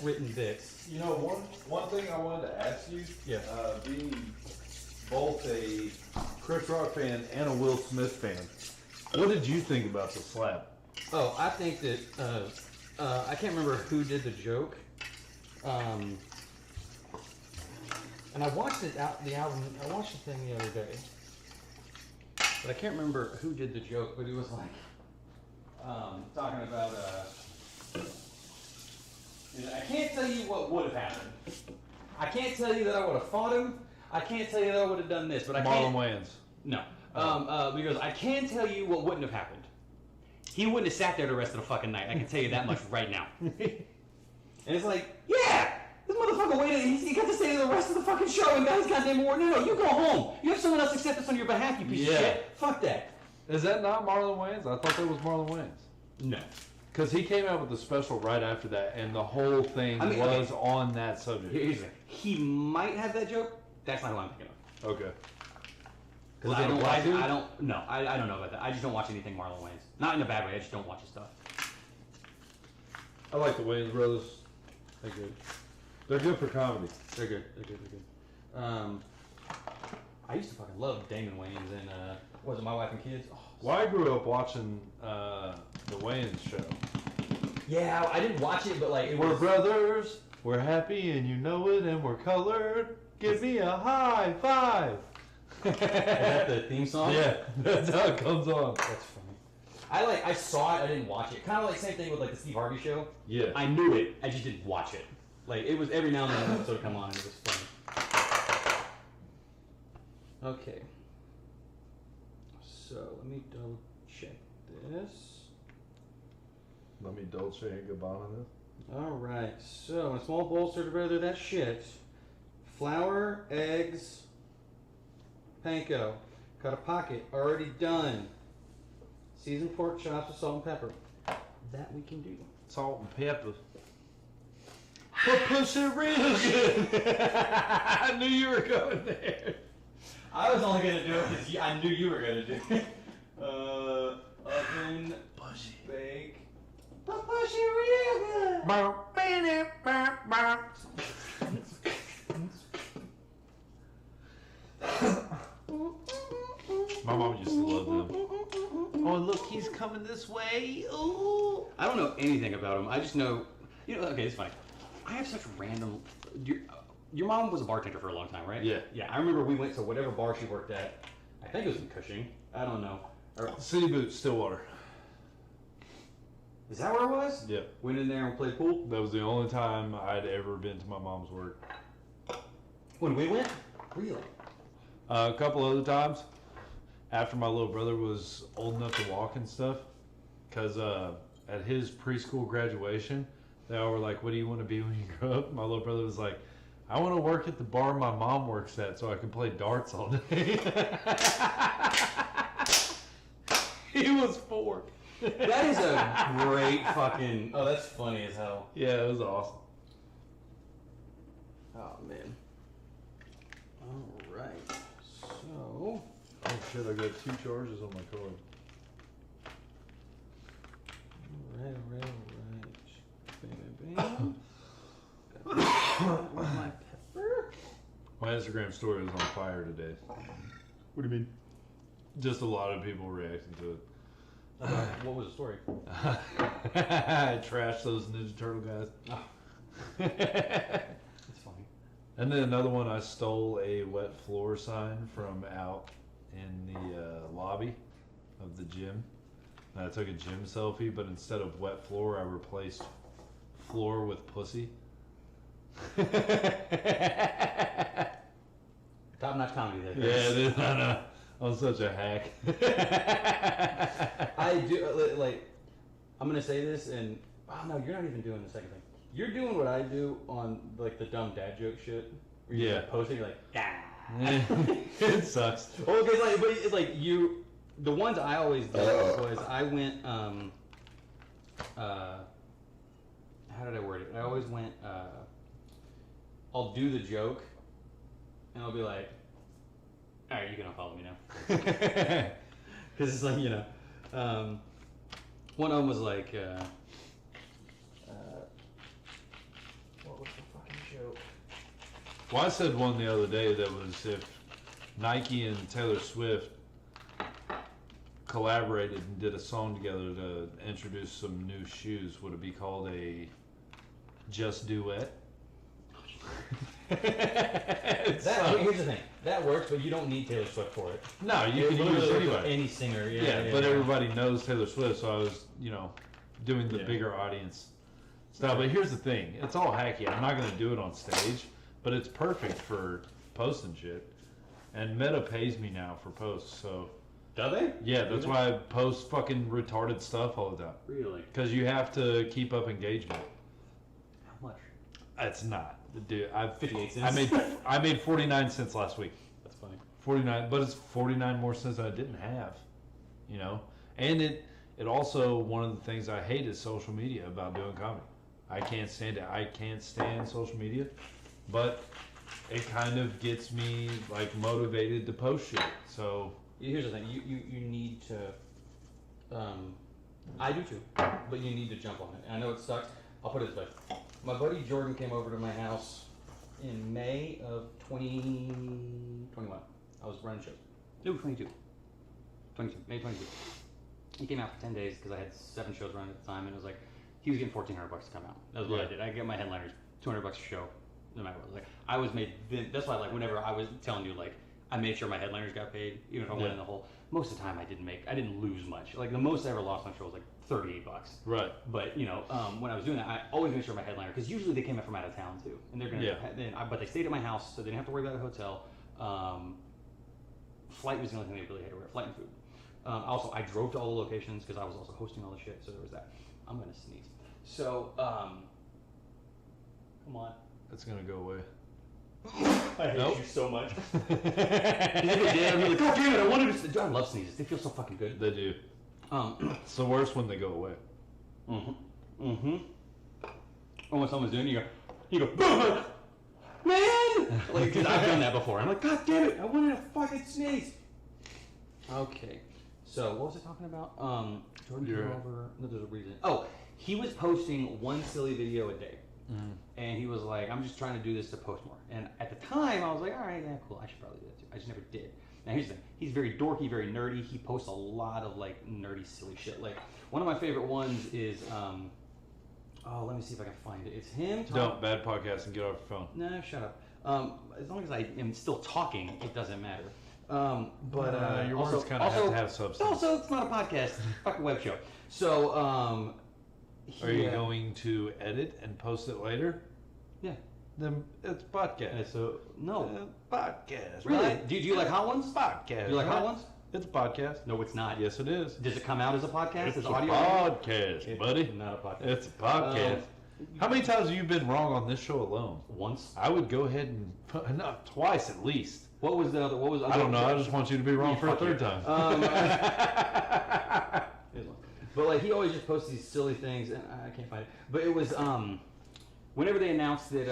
written bits. You know, one thing I wanted to ask you, Yeah. being both a Chris Rock fan and a Will Smith fan, what did you think about the slap? Oh, I think that I can't remember who did the joke. And I watched it out the album. I watched the thing the other day, but I can't remember who did the joke. But it was like talking about. I can't tell you what would have happened. I can't tell you that I would have fought him. I can't tell you that I would have done this. But I Marlon can't. Wayans. No. Because I can tell you what wouldn't have happened. He wouldn't have sat there the rest of the fucking night. I can tell you that much right now. And it's like, yeah, this motherfucker waited. He got to stay the rest of the fucking show and got his goddamn award. No, you go home. You have someone else accept this on your behalf, you piece of Yeah. shit. Fuck that. Is that not Marlon Wayans? I thought that was Marlon Wayans. No. Because he came out with the special right after that, and the whole thing I mean, was on that subject. Here's the thing. He might have that joke. That's not who I'm thinking of. Okay. Because Was I it a don't black watch. dude? I don't know about that. I just don't watch anything Marlon Wayans. Not in a bad way. I just don't watch his stuff. I like the Wayans brothers. They're good. They're good for comedy. They're good. They're good. I used to fucking love Damon Wayans and was it My Wife and Kids? Oh, Well, I grew up watching the Wayans show. yeah, I didn't watch it, but like it We're was. brothers, we're happy, and you know it, and we're colored. Give me a high five. Is that the theme song? Yeah, that's how it comes on. That's funny. I saw it. I didn't watch it. Kind of like same thing with like the Steve Harvey show. Yeah. I knew it. I just didn't watch it. Like it was every now and then an episode would come on and it was funny. Okay. So let me double check this. Let me Dolce and Gabbana this. All right. So in a small bowl, stir together that shit. Flour, eggs, panko. Cut a pocket. Already done. Seasoned pork chops with salt and pepper. That we can do. Salt and pepper. But push it real good. I knew you were going there. I was only gonna do it because I knew you were gonna do it. Oven, bake. But push it real My mom used to love them. Oh, look, he's coming this way. Ooh. I don't know anything about him. I just know, okay, it's funny. I have such random. Your mom was a bartender for a long time, right? Yeah. Yeah, I remember we went to whatever bar she worked at. I think it was in Cushing. I don't know. City Boots, Stillwater. Is that where it was? Yeah. Went in there and played pool? That was the only time I'd ever been to my mom's work. When we went? Really? A couple other times after my little brother was old enough to walk and stuff. Because at his preschool graduation, they all were like, what do you want to be when you grow up? My little brother was like, I want to work at the bar my mom works at so I can play darts all day. He was 4. That is a great fucking. Oh, that's funny as hell. Yeah, it was awesome. Oh man. All right. So. Oh shit! I got 2 charges on my card. All right. Bam, bam, bam. Where's my pepper? My Instagram story was on fire today. What do you mean? Just a lot of people reacting to it. What was the story? I trashed those Ninja Turtle guys. Oh. That's funny. And then another one, I stole a wet floor sign from out in the lobby of the gym. And I took a gym selfie, but instead of wet floor, I replaced floor with pussy. Top-notch comedy there. Yeah, it is. I know. I'm such a hack. I do, like, I'm going to say this, and, oh no, you're not even doing the second thing. You're doing what I do on, like, the dumb dad joke shit. Where you like, post it, you're like, ah. It sucks. Well, because, like, but it's like, the ones I always did was, I went, how did I word it? I always went, I'll do the joke, and I'll be like, all right, you can unfollow me now. Because it's like, you know, one of them was like, what was the fucking joke? Well, I said one the other day that was if Nike and Taylor Swift collaborated and did a song together to introduce some new shoes, would it be called a Just Duet? Here's the thing. That works, but you don't need Taylor Swift for it. No, you can use anybody. Any singer. Yeah, but everybody knows Taylor Swift, so I was, doing the bigger audience stuff. But here's the thing. It's all hacky. I'm not going to do it on stage, but it's perfect for posting shit. And Meta pays me now for posts, so... Do they? Yeah, that's why I post fucking retarded stuff all the time. Really? Because you have to keep up engagement. How much? It's not. Dude, 58 cents. I made 49 cents last week. That's funny. 49, but it's 49 more cents than I didn't have. And it also, one of the things I hate is social media about doing comedy. I can't stand it. I can't stand social media, but it kind of gets me like motivated to post shit. So here's the thing. You need to. I do too, but you need to jump on it. And I know it sucks. I'll put it this way. My buddy Jordan came over to my house in May of 2021. I was running shows. No, 22. May 22. He came out for 10 days because I had 7 shows running at the time, and it was like, he was getting $1,400 to come out. That was what I did. I get my headliners $200 a show, no matter what. Like, I was made, that's why, like, whenever I was telling you, like, I made sure my headliners got paid, even if I went in the hole. Most of the time I didn't lose much. Like, the most I ever lost on a show was like $38. Right. But, when I was doing that, I always made sure my headliner, because usually they came in from out of town too. And they're going to, but they stayed at my house, so they didn't have to worry about a hotel. Flight was the only thing they really had to worry about, flight and food. Also, I drove to all the locations because I was also hosting all the shit, so there was that. I'm going to sneeze. So, come on. It's going to go away. I hate you so much. I'm like, God damn it, I wanted to. I love sneezes. They feel so fucking good. They do. It's the worst when they go away. Or when someone's doing it, you go, man! Like, because I've done that before. I'm like, God damn it, I wanted to fucking sneeze. Okay. So, what was I talking about? Jordan came over. No, there's a reason. Oh, he was posting one silly video a day. And he was like, I'm just trying to do this to post more. And at the time, I was like, all right, yeah, cool. I should probably do that too. I just never did. Now, here's the thing. He's very dorky, very nerdy. He posts a lot of, like, nerdy, silly shit. Like, one of my favorite ones is, let me see if I can find it. It's him talking. Don't. Bad podcast and get off your phone. No, shut up. As long as I am still talking, it doesn't matter. But your also, words kind of have to have substance. Also, it's not a podcast. It's a fucking web show. So, are you going to edit and post it later? Yeah. Then it's podcast. So no. Podcast. Really? Right? Do you like hot ones? Podcast. Do you like hot ones? It's a podcast. No, it's not. Yes, it is. Does it come out as a podcast? It's a audio? podcast, It's buddy. not a podcast. It's a podcast. How many times have you been wrong on this show alone? Once. I would go ahead and put, no, twice at least. What was the other? What was? I don't know. I just want you to be wrong for a third time. But like he always just posts these silly things, and I can't find it. But it was whenever they announced that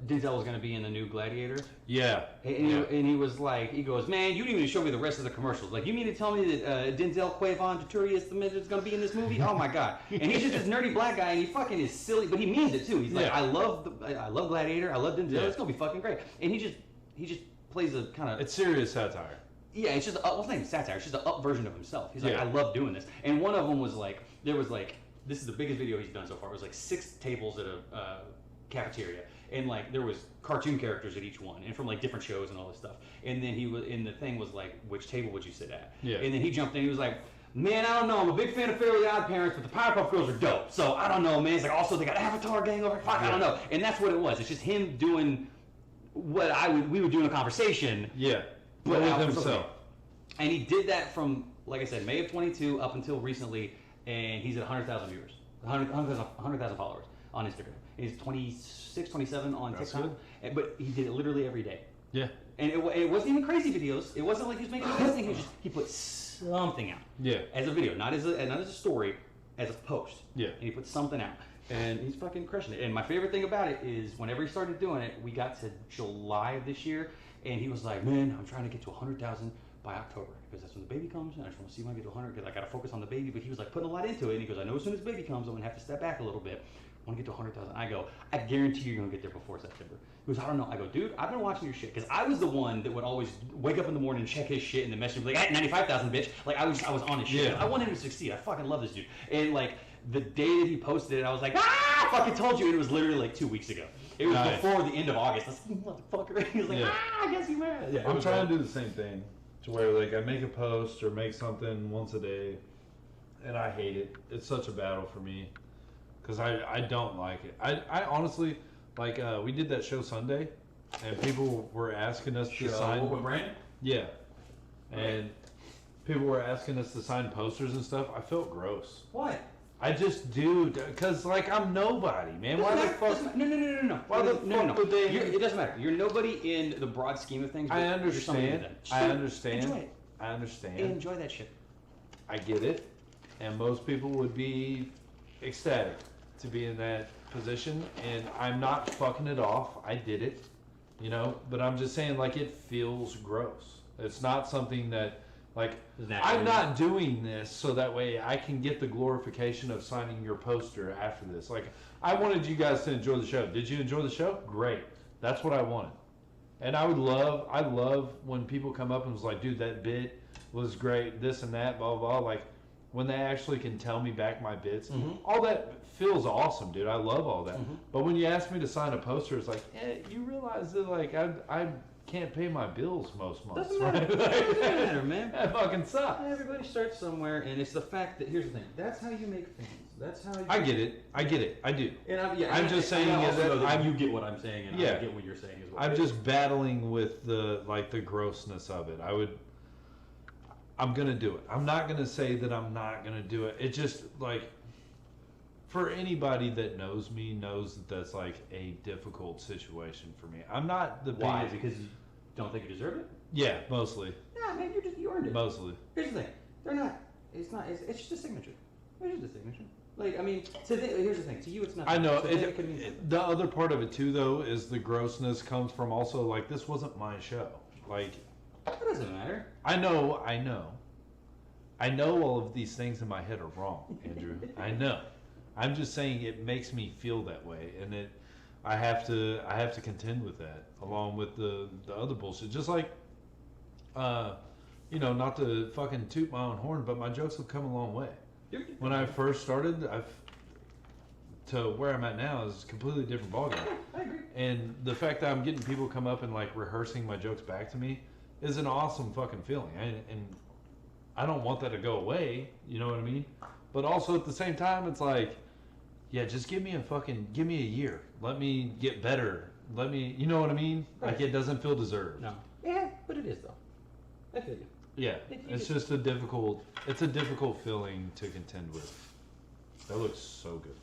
Denzel was going to be in the new Gladiator. Yeah. And he was like, he goes, man, you didn't even show me the rest of the commercials. Like, you mean to tell me that Denzel Quavon Tuturius is going to be in this movie? Oh my god! And he's just this nerdy black guy, and he fucking is silly, but he means it too. He's like, I love Gladiator, I love Denzel. Yeah. It's going to be fucking great. And he just plays a kind of It's serious satire. Yeah, it's just well, it's not even satire. It's just an up version of himself. He's like, Yeah. I love doing this. And one of them was like, there was like, this is the biggest video he's done so far. It was like 6 tables at a cafeteria, and like there was cartoon characters at each one, and from like different shows and all this stuff. And then he was, and the thing was like, which table would you sit at? Yeah. And then he jumped in. He was like, man, I don't know. I'm a big fan of Fairly Odd Parents, but the Powerpuff Girls are dope. So I don't know, man. It's like also they got Avatar gang over. Fuck, I don't know. And that's what it was. It's just him doing what we would do in a conversation. Yeah. But with out for himself. something. And he did that from, like I said, May of 22 up until recently, and he's at 100,000 viewers, 100,000 followers on Instagram. He's 26, 27 on That's TikTok, but he did it literally every day. Yeah. And it wasn't even crazy videos. It wasn't like he was making a thing. He put something out. Yeah. As a video, not as a story, as a post. Yeah. And he put something out. And he's fucking crushing it. And my favorite thing about it is whenever he started doing it, we got to July of this year, and he was like, man, I'm trying to get to 100,000 by October, because that's when the baby comes, and I just want to see when I get to 100, because I got to focus on the baby. But he was like putting a lot into it, and he goes, I know as soon as the baby comes, I'm going to have to step back a little bit. I want to get to 100,000. I go, I guarantee you're going to get there before September. He goes, I don't know. I go, dude, I've been watching your shit, because I was the one that would always wake up in the morning and check his shit, and the message would be like, 95,000, bitch. Like, I was on his shit. Yeah. I want him to succeed. I fucking love this dude. And like, the day that he posted it, I was like, I fucking told you. And it was literally like 2 weeks ago. It was Nice. before the end of August. I was like, motherfucker. He was like, Yeah. I guess you mad. Yeah, I'm trying to do the same thing, to where like I make a post or make something once a day, and I hate it. It's such a battle for me, because I don't like it. I honestly, like we did that show Sunday, and people were asking us to sign. With Brandon? Yeah, and people were asking us to sign posters and stuff. I felt gross. What? I just do, because like I'm nobody, man. Why the fuck? No. Why the no. fuck would they? It doesn't matter. You're nobody in the broad scheme of things. But I you're somebody to understand. them. I So understand. Enjoy it. I understand. Enjoy that shit. I get it, and most people would be ecstatic to be in that position, and I'm not fucking it off. I did it, you know, but I'm just saying, like, it feels gross. It's not something that, like, I'm not doing this so that way I can get the glorification of signing your poster after this. Like, I wanted you guys to enjoy the show. Did you enjoy the show? Great. That's what I wanted. And I love when people come up and was like, dude, that bit was great, this and that, blah, blah, blah. Like, when they actually can tell me back my bits, all that feels awesome, dude. I love all that. But when you ask me to sign a poster, it's like, you realize that, like, I can't pay my bills most months, Doesn't matter. right? Doesn't matter, man. That fucking sucks. Everybody starts somewhere, and it's the fact that, here's the thing, that's how you make things. That's how you... I get it. I do. And I'm just saying I is also that know that I'm- you get what I'm saying, and I Yeah. get what you're saying as well. I'm just battling with the grossness of it. I'm gonna do it. I'm not gonna say that I'm not gonna do it. It just, like, for anybody that knows me knows that that's like a difficult situation for me. I'm not the Why? biggest. Because you don't think you deserve it? Yeah, mostly. Yeah, man, you earned it. Mostly. Here's the thing, they're not. It's not. It's just a signature. It's just a signature. Like, I mean, here's the thing. To you, it's nothing. I know. To them, it could mean something. The other part of it too, though, is the grossness comes from also, like, this wasn't my show. Like, That doesn't matter. I know all of these things in my head are wrong, Andrew. I know. I'm just saying it makes me feel that way, and I have to contend with that along with the other bullshit. Just like, not to fucking toot my own horn, but my jokes have come a long way. When I first started, to where I'm at now is a completely different ballgame. I agree. And the fact that I'm getting people come up and like rehearsing my jokes back to me is an awesome fucking feeling. And I don't want that to go away, you know what I mean? But also at the same time, it's like, yeah, just give me a year. Let me get better. You know what I mean? Right. Like, it doesn't feel deserved. No. Yeah, but it is though. I feel you. Yeah, it's just a difficult feeling to contend with. That looks so good.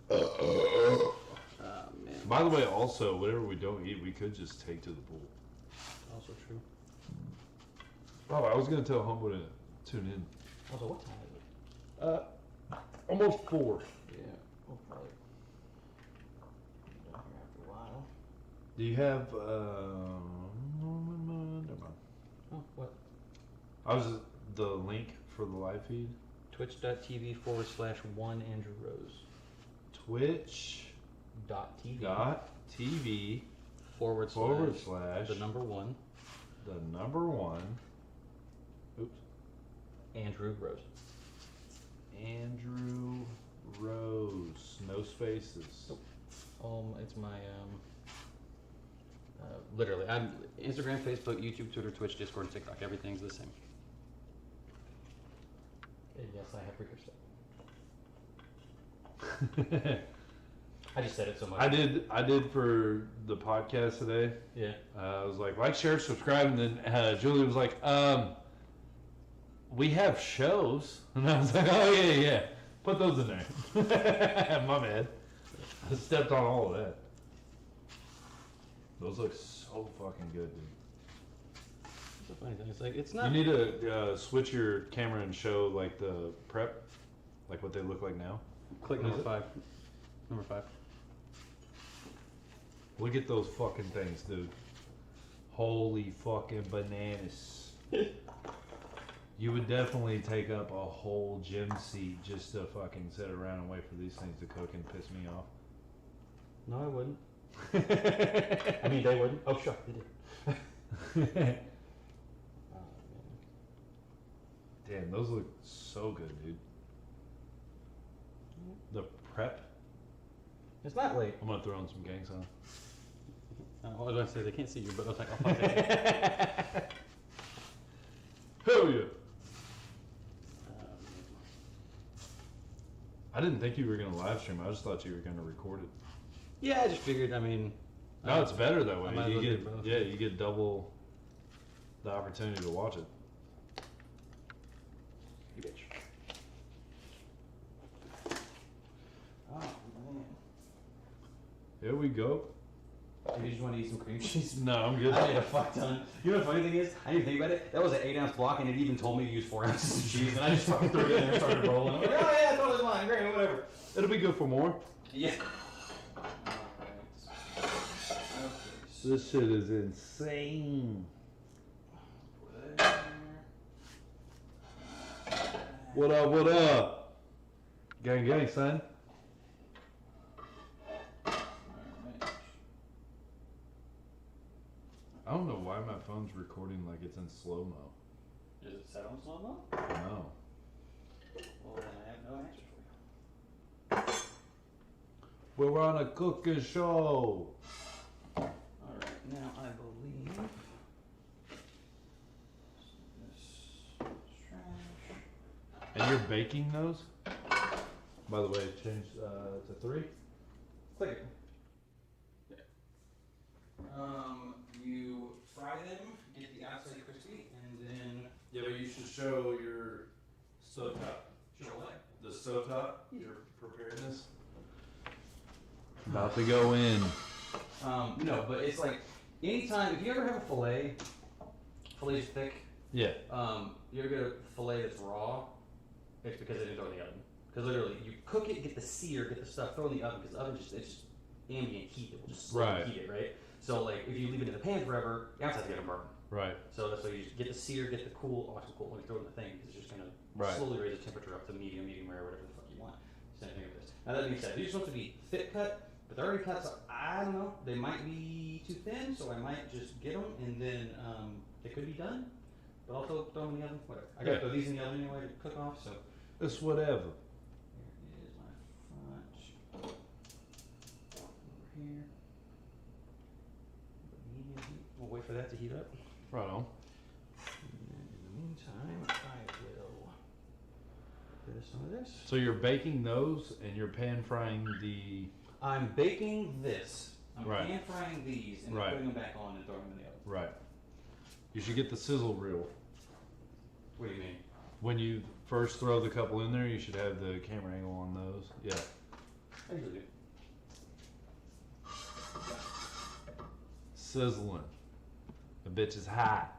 Man. By the way, also, whatever we don't eat, we could just take to the pool. Also true. Oh, I was going to tell Humble to tune in. Also, what time is it? Almost 4. Yeah, we'll probably be done here after a while. Do you have, never mind. Oh, what? I was the link for the live feed. Twitch.tv/1 Andrew Rose. Twitch.tv / the number 1 oops, Andrew Rose. Andrew Rose, no spaces. It's my literally, I'm Instagram, Facebook, YouTube, Twitter, Twitch, Discord, and TikTok. Everything's the same. Yes, I have rehearsed. I just said it so much. I did for the podcast today. Yeah. I was like, share, subscribe, and then Julie was like, we have shows, and I was like, oh yeah, put those in there. My bad. I stepped on all of that. Those look so fucking good, dude. It's a funny thing. It's like it's not. You need to switch your camera and show like the prep, like what they look like now. Click number 5. Number 5. Look at those fucking things, dude. Holy fucking bananas. You would definitely take up a whole gym seat just to fucking sit around and wait for these things to cook and piss me off. No, I wouldn't. I mean, they wouldn't. Oh, sure, they did. Damn, those look so good, dude. The prep. It's not late. I'm gonna throw on some gang sign. I was going to say they can't see you, but I was like, oh, fuck it. Hell yeah. I didn't think you were gonna live stream. I just thought you were gonna record it. Yeah, I just figured. I mean, no, it's better that way. I might as well do both. You get double the opportunity to watch it. You bitch. Oh man. Here we go. You just want to eat some cream cheese? No, I'm good. I made a fuck ton. You know the funny thing is, I didn't think about it. That was an 8-ounce block, and it even told me to use 4 ounces of cheese, and I just fucking threw it in there and started rolling. I'm like, oh yeah, totally fine, great, whatever. It'll be good for more. Yeah. This shit is insane. What up, what up? Gang, gang, son. I don't know why my phone's recording like it's in slow-mo. Is it set on slow-mo? No. Well, then I have no answer for you. We're on a cooking show. Alright, now I believe this is trash. And you're baking those? By the way, change to 3. Click it. You fry them, get the outside crispy, and then Yeah, but you should show your stovetop. show what? The stovetop, your preparedness. About to go in. No, but it's like anytime if you ever have a filet's thick. Yeah. You ever get a fillet that's raw? It's because they didn't throw it in the oven. Because literally, you cook it, get the sear, get the stuff, throw it in the oven. Because the oven it's just ambient heat. It will just slowly heat it, right? So like if you leave it in the pan forever, the outside's gonna burn. Right. So that's why you just get the sear, get the cool, actually cool, when you throw it in the thing, because it's just gonna slowly raise the temperature up to medium rare, whatever the fuck you want. Same thing with this. Now that being said, these are supposed to be thick cut, but they're already cut, so I don't know. They might be too thin, so I might just get them and then they could be done. But also throw them in the oven, whatever. I gotta throw these in the oven anyway to cook off, so. It's whatever. Here is my fudge. Over here. Medium heat. We'll wait for that to heat up. Right on. And in the meantime, I will do some of this. So you're baking those and you're pan frying the. I'm baking this. I'm Right. pan frying these and then Right. putting them back on and throwing them in the oven. Right. You should get the sizzle reel. What do you mean? When you first throw the couple in there, you should have the camera angle on those. Yeah. I usually do. Sizzling. The bitch is hot.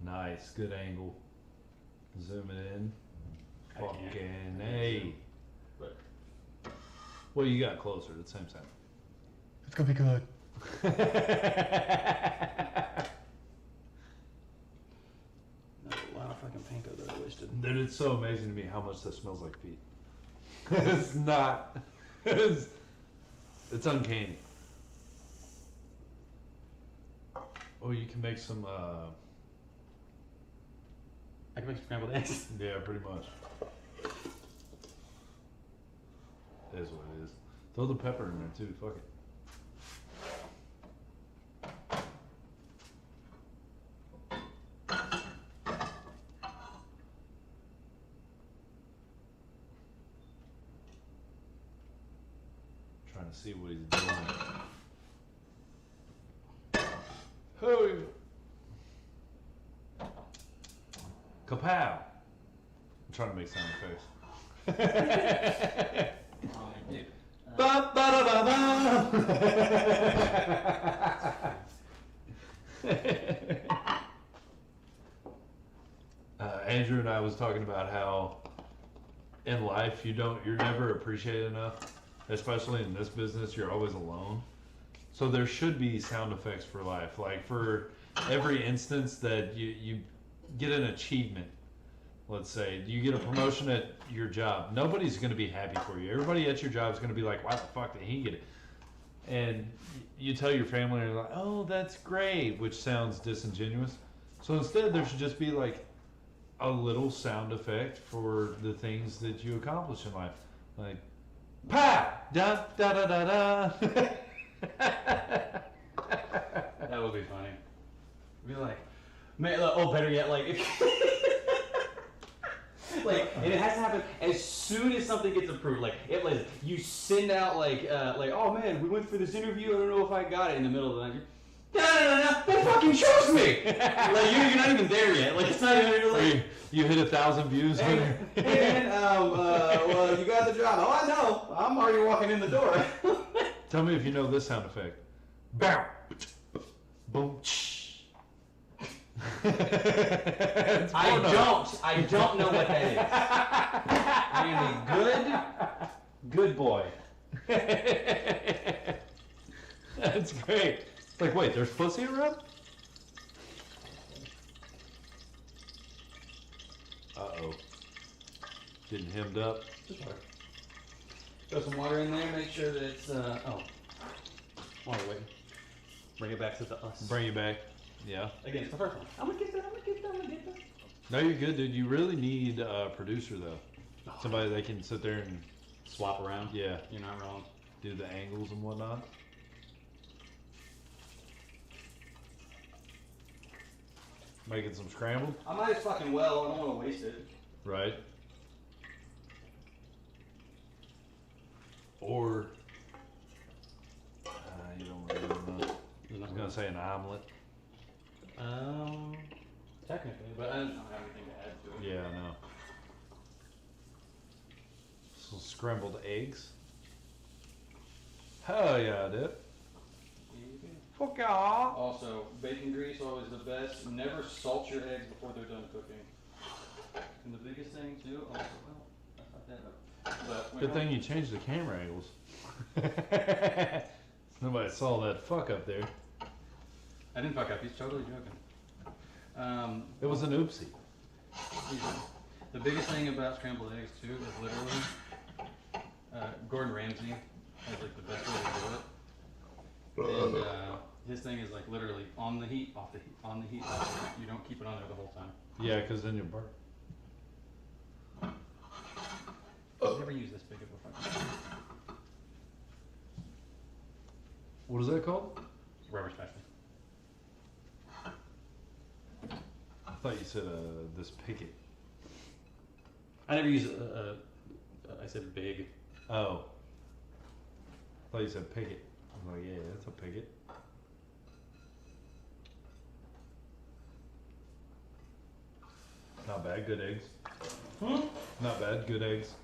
Nice, good angle. Zoom it in. I can't. Fucking hey. But Well, you got closer at the same time. It's gonna be good. that's a lot of fucking panko that I wasted. Dude, it's so amazing to me how much this smells like feet. It's not. It's uncanny. Oh, you can make some, I can make some scrambled eggs. yeah, pretty much. It is what it is. Throw the pepper in there too, fuck it. Trying to see what he's doing. Hey! Kapow! I'm trying to make sound effects. Dude. Ba ba da ba ba. Andrew and I was talking about how in life you're never appreciated enough, especially in this business. You're always alone. So there should be sound effects for life, like for every instance that you get an achievement. Let's say you get a promotion at your job. Nobody's going to be happy for you. Everybody at your job is going to be like, why the fuck did he get it? And you tell your family, and you're like, oh, that's great, which sounds disingenuous. So instead, there should just be like a little sound effect for the things that you accomplish in life. Like, pow! Da da da da da! That would be funny. Be like, man, oh, better yet, like, if, like, and it has to happen as soon as something gets approved. Like, like you send out like, oh man, we went for this interview. I don't know if I got it in the middle of the night. No, that fucking chose me. Like you're not even there yet. Like it's not even you're like. You hit 1,000 views. And well, you got the job. Oh, I know. I'm already walking in the door. Tell me if you know this sound effect. Bow. Boom. I don't know what that is. I am a good boy. That's great. It's like, wait, there's pussy around? Uh-oh. Getting hemmed up. Throw some water in there, make sure that it's, water, wait. Bring it back to the us. Bring it back. Yeah. Again, it's the first one. I'm gonna get that. No, you're good, dude. You really need a producer, though. Somebody that can sit there and, Swap around. yeah, You're not wrong. do the angles and whatnot. Making some scrambled, I might as fucking well. I don't want to waste it. right? Or, you don't really know. I was gonna say an omelet. Technically, but I don't have anything to add to it. Yeah, I know. Some scrambled eggs. Hell yeah, dude. Fuck yeah. Also, bacon grease always the best. Never salt your eggs before they're done cooking. And the biggest thing too. Also, well, that's not that. But Good thing you changed the camera angles. Nobody saw that fuck up there. I didn't fuck up. He's totally joking. It was an oopsie. The biggest thing about scrambled eggs too is literally Gordon Ramsay has like the best way to do it. And his thing is like literally on the heat, off the heat, on the heat, off the heat. You don't keep it on there the whole time. Yeah, because then you'll burn. I've never used this big of a fucking What is that called? rubber spatula. I thought you said this picket. I never use I said big. Oh. I thought you said picket. I'm like, yeah, that's a picket. Not bad, good eggs. Not bad. Good eggs.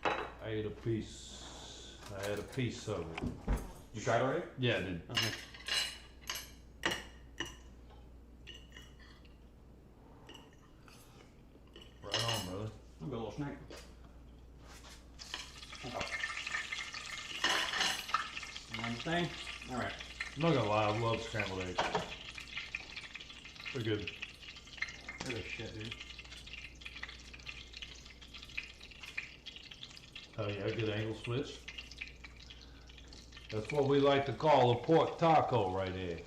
I ate a piece. I had a piece of it. You tried already? Yeah, I did. Okay. Right on, brother. I'll go a little snack. One thing. All right. I'm not gonna lie, I love scrambled eggs. They're good. They're the shit, dude. Oh yeah, good angle switch. That's what we like to call a pork taco right there.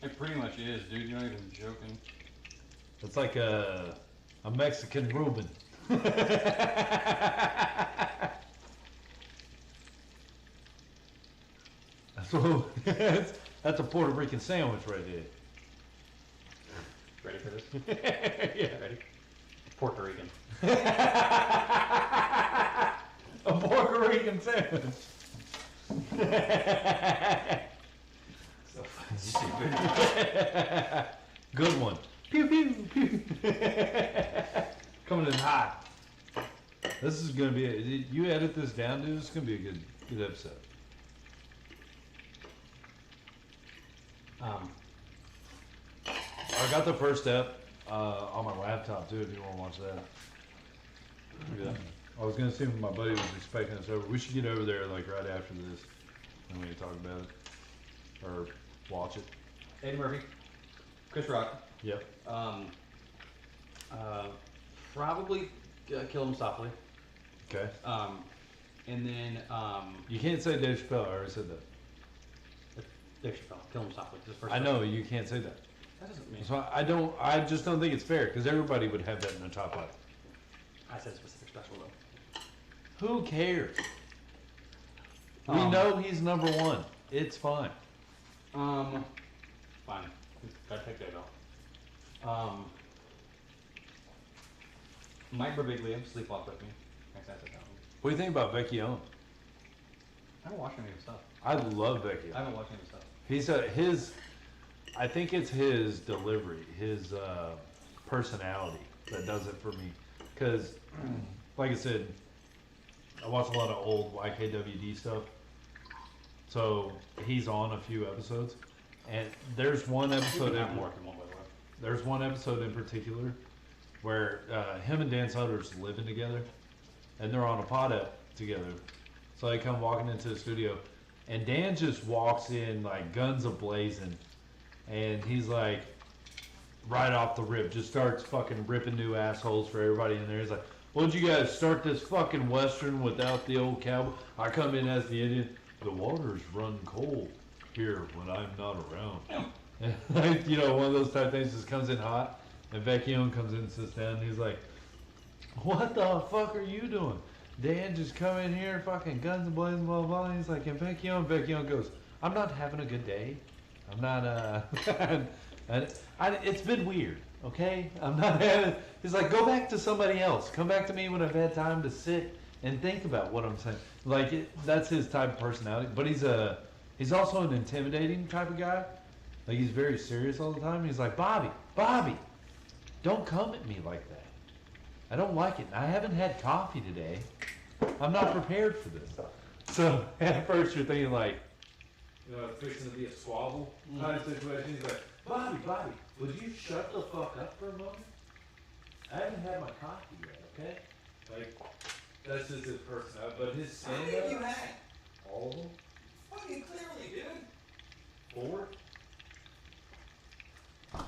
It pretty much is, dude. You're not even joking. It's like a Mexican Reuben. That's a Puerto Rican sandwich right there. Ready for this? Yeah. Ready? Puerto Rican. A Puerto Rican sandwich. So fucking stupid. Good one. Pew pew pew. Coming in hot. This is gonna be. You edit this down, dude. It's gonna be a good episode. I got the first step on my laptop too. If you want to watch that. Yeah. I was gonna see if my buddy was expecting us over. We should get over there like right after this, and we can talk about it or watch it. Eddie Murphy, Chris Rock. Yep. Probably Kill Him Softly. Okay. And then You can't say Dave Chappelle. I already said that. Dave Chappelle, Kill Him Softly. This first I know you can't say that. That doesn't mean. So I don't. I just don't think it's fair because everybody would have that in their top five. I said specific special though. Who cares? We know he's number one. It's fine. Fine. Gotta take that off. Mike Birbiglia, Sleepwalk with Me. Thanks, that's a one. What do you think about Becky Owen? I haven't watched any of his stuff. I love Becky I Owen. haven't watched any of his stuff. He's his. I think it's his delivery, his personality that does it for me. Because, like I said, I watch a lot of old YKWd stuff. So he's on a few episodes, and there's one episode I'm working one by the way. There's one episode in particular where him and Dan Sutter's living together, and they're on a pod up together. So they come walking into the studio, and Dan just walks in like guns a-blazing, and he's like, right off the rip, just starts fucking ripping new assholes for everybody in there. He's like, what'd you guys start this fucking Western without the old cowboy? I come in as the Indian. The waters run cold here when I'm not around. And like, you know, one of those type things just comes in hot, and Becky Owen comes in and sits down, and he's like, what the fuck are you doing? Dan just come in here, fucking guns and blazing, blah, blah, blah. He's like, and Becky Owen goes, I'm not having a good day. I'm not, it's been weird, okay? I'm not having, he's like, go back to somebody else. Come back to me when I've had time to sit and think about what I'm saying. Like, that's his type of personality. But he's also an intimidating type of guy. Like, he's very serious all the time. He's like, Bobby, don't come at me like that. I don't like it. I haven't had coffee today. I'm not prepared for this. So, at first you're thinking like, you know, it's fixing to be a squabble kind of situation. He's like, Bobby, would you shut the fuck up for a moment? I haven't had my coffee yet, okay? Like, that's just his personality. But his How many have you had? all of them, Fucking clearly, dude. 4?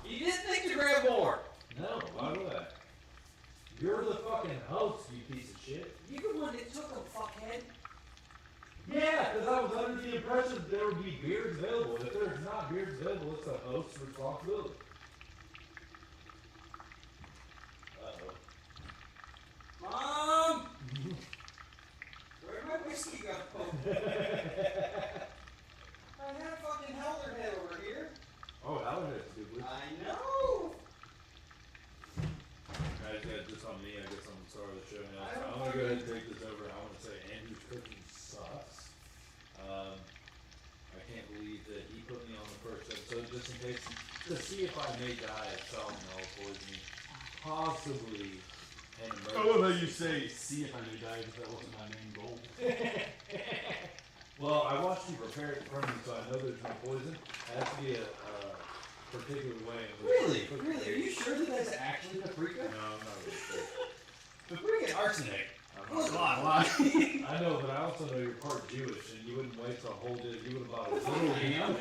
You didn't think to grab more. No, why would I? You're the fucking host, you piece of shit. You the one that took them, fuckhead. Yeah, because I was under the impression that there would be beers available. If there's not beers available, it's the host's responsibility. Uh-oh. Mom! Where'd my whiskey go? I had a fucking howler head over here. Oh, Allenhead's stupid. I know. Guys, this on me. I guess I'm sorry to show now. I don't I'm going to go ahead and fucking- take this over. I want to say Andrew's cooking sucks. I can't believe that he put me on the first episode just in case to see if I may die of salmonella poisoning. Possibly an emergency. I love how you say, see if I may die, because that wasn't my main goal. Well, I watched you prepare it for me, so I know there's no poison. It has to be a particular way. in which Really? you cook Really? it. Are you sure that that's actually paprika? No, I'm not really sure. Paprika and arsenic. I'm Oh, not come on, why? I know, but I also know you're part Jewish, and you wouldn't wait till a whole day. You would have bought a little ham.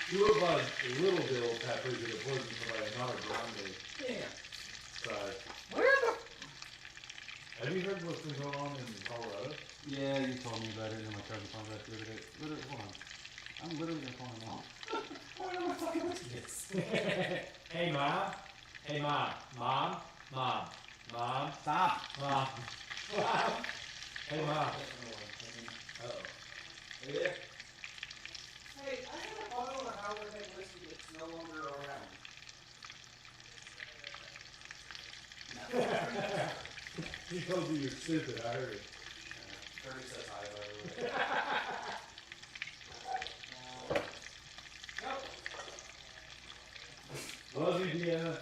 You would have bought a little bit of paprika to poison somebody, not a grande Damn. size. Where the? Have you heard what's been going on in Colorado? Yeah, you told me about it, and my cousin found out the other day. Literally, hold on. I'm literally gonna call him now. Where are my fucking biscuits? Hey, Mom. Hey, Mom. Mom. Mom. Mom. Stop. Mom. Wow. Hey, Mom. Uh-oh. Are you there? Hey, I have a bottle of Howard Head whiskey that's no longer around. He told you you're stupid. I heard it. Curtis says hi, by the way. Nope. Love you, Deanna.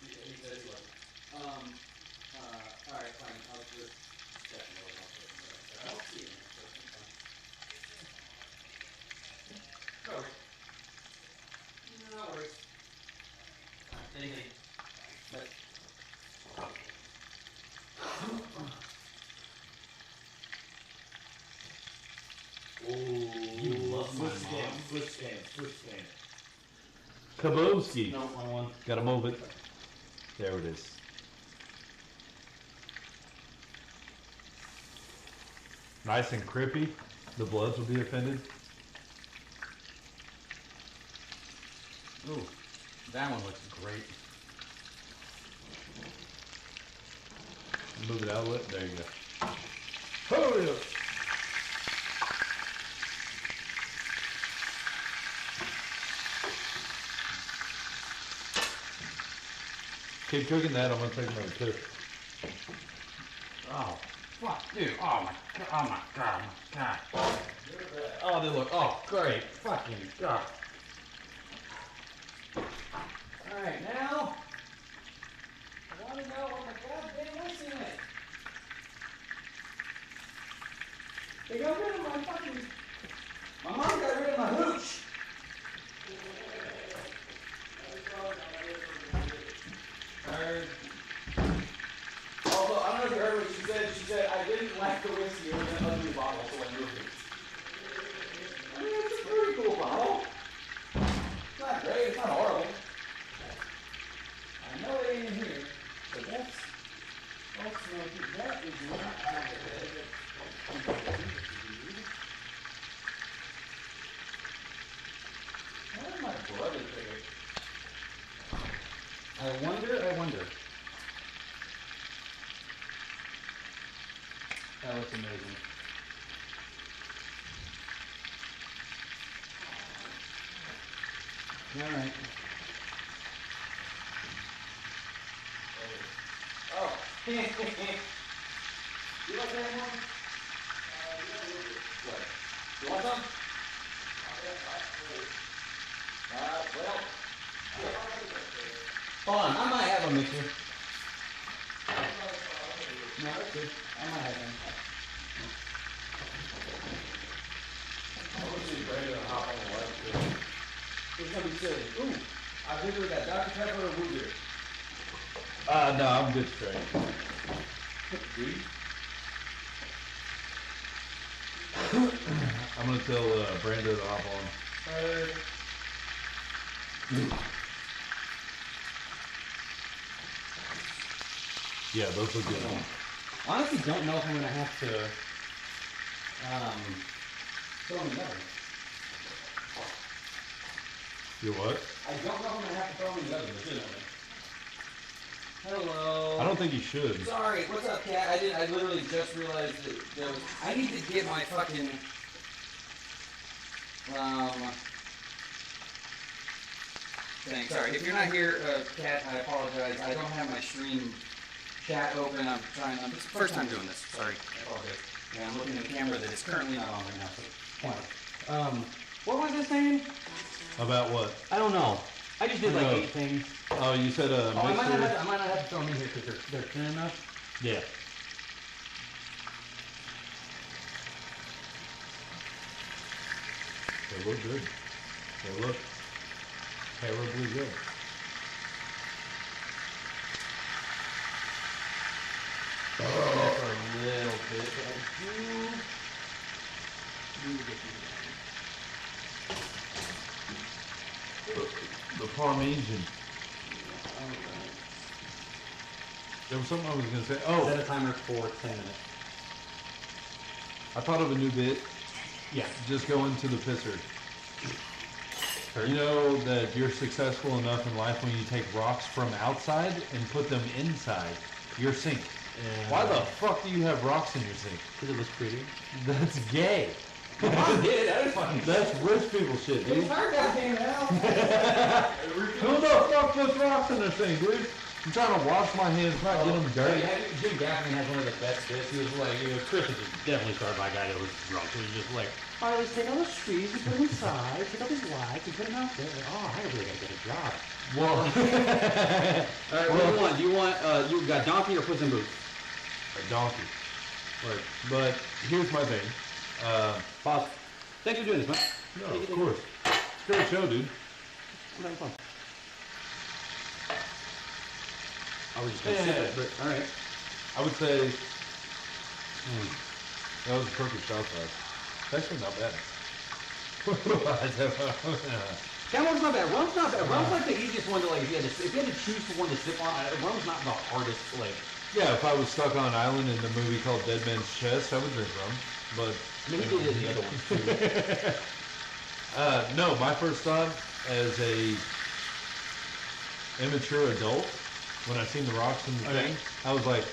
He says he loves Alright, fine. I'll just check it over. I don't see it. No worries. No worries. Anything. But Oh, You love my switch mom. game, switch game, switch game. Kabowski. No, wrong one. Gotta move it. There it is. Nice and crispy. The Bloods will be offended. Ooh, that one looks great. Move it out a little. There you go. Oh, yeah. Keep cooking that. I'm gonna take another two. Oh, fuck, dude. Oh my god. Oh my god. My god. Oh, they look. Oh, great. Fucking god. Alright, now. I wanna know what my goddamn what's in it. They got rid of my fucking. My mom got rid of my hooch. Heard. Although, I don't know if you heard what she said. She said, I didn't like the whiskey. It was an ugly bottle, so I moved it. I mean, it's a pretty cool bottle. It's not great. It's not horrible. I know it ain't in here, but that's that is not how What did my brother figure? I wonder. That looks amazing. Alright. Oh. You like that one? What? You want some? Well. Hold on, I might have a mixer. No, that's good. I might have one. It's gonna be silly. Ooh, I think we got Dr. Pepper or root beer. No, I'm good straight. I'm gonna tell Brando to hop on. Yeah, those look good. Honestly, don't know if I'm gonna have to throw them together. You what? I don't know if I'm gonna have to throw them together, legitimately. Hello. I don't think you should. Sorry, what's up, Kat? I literally just realized that there was. I need to get my fucking. Thing. Sorry, if you're not here, Kat, I apologize. I don't have my stream chat open. I'm trying. It's the first time doing this. Sorry, I apologize. Yeah, I'm looking at a camera that is currently not on right now, so point. What was I saying? About what? I don't know. I just did like No. 8 things. Oh, you said a Oh, I might not mixer. have to throw them in here because they're thin enough. Yeah. They look good. They look terribly good. For a little bit, but I do need to get these The Parmesan. There was something I was gonna say. Oh, Set a timer for 10 minutes. I thought of a new bit. Yeah. Just go into the pisser. You know that you're successful enough in life when you take rocks from outside and put them inside your sink. Why the fuck do you have rocks in your sink? Because it was pretty. That's gay. I did. That is fucking. That's rich people shit, dude. It's hard that came out. Who the fuck puts rocks in their sink, dude? I'm trying to wash my hands, not get them dirty. Jim Gaffigan has one of the best bits. He was like, Chris is definitely started by a guy that was drunk. He was just like, all right, let's take all the trees, we put them inside, take all these lights, we put them out there. Oh, I really gotta get a job. Well, All right, what do you want? Do you want, you got donkey or Puss in Boots? a donkey. Or, But here's my thing. pause. Thanks for doing this, man. No, of course. It's a great show, dude. I'm having fun. I was just gonna Yeah. sip it, but all right. I would say that was a perfect shot size. It's actually not bad. That one's not bad. Rum's not bad. Rum's like the easiest one to like. If you had to choose for one to sip on, rum's not the hardest. Like, Yeah, if I was stuck on an island in the movie called Dead Man's Chest, I would drink rum. But I mean, he did it in the other ones too. no, my first thought as a immature adult, when I seen the rocks in the Okay. thing, I was like,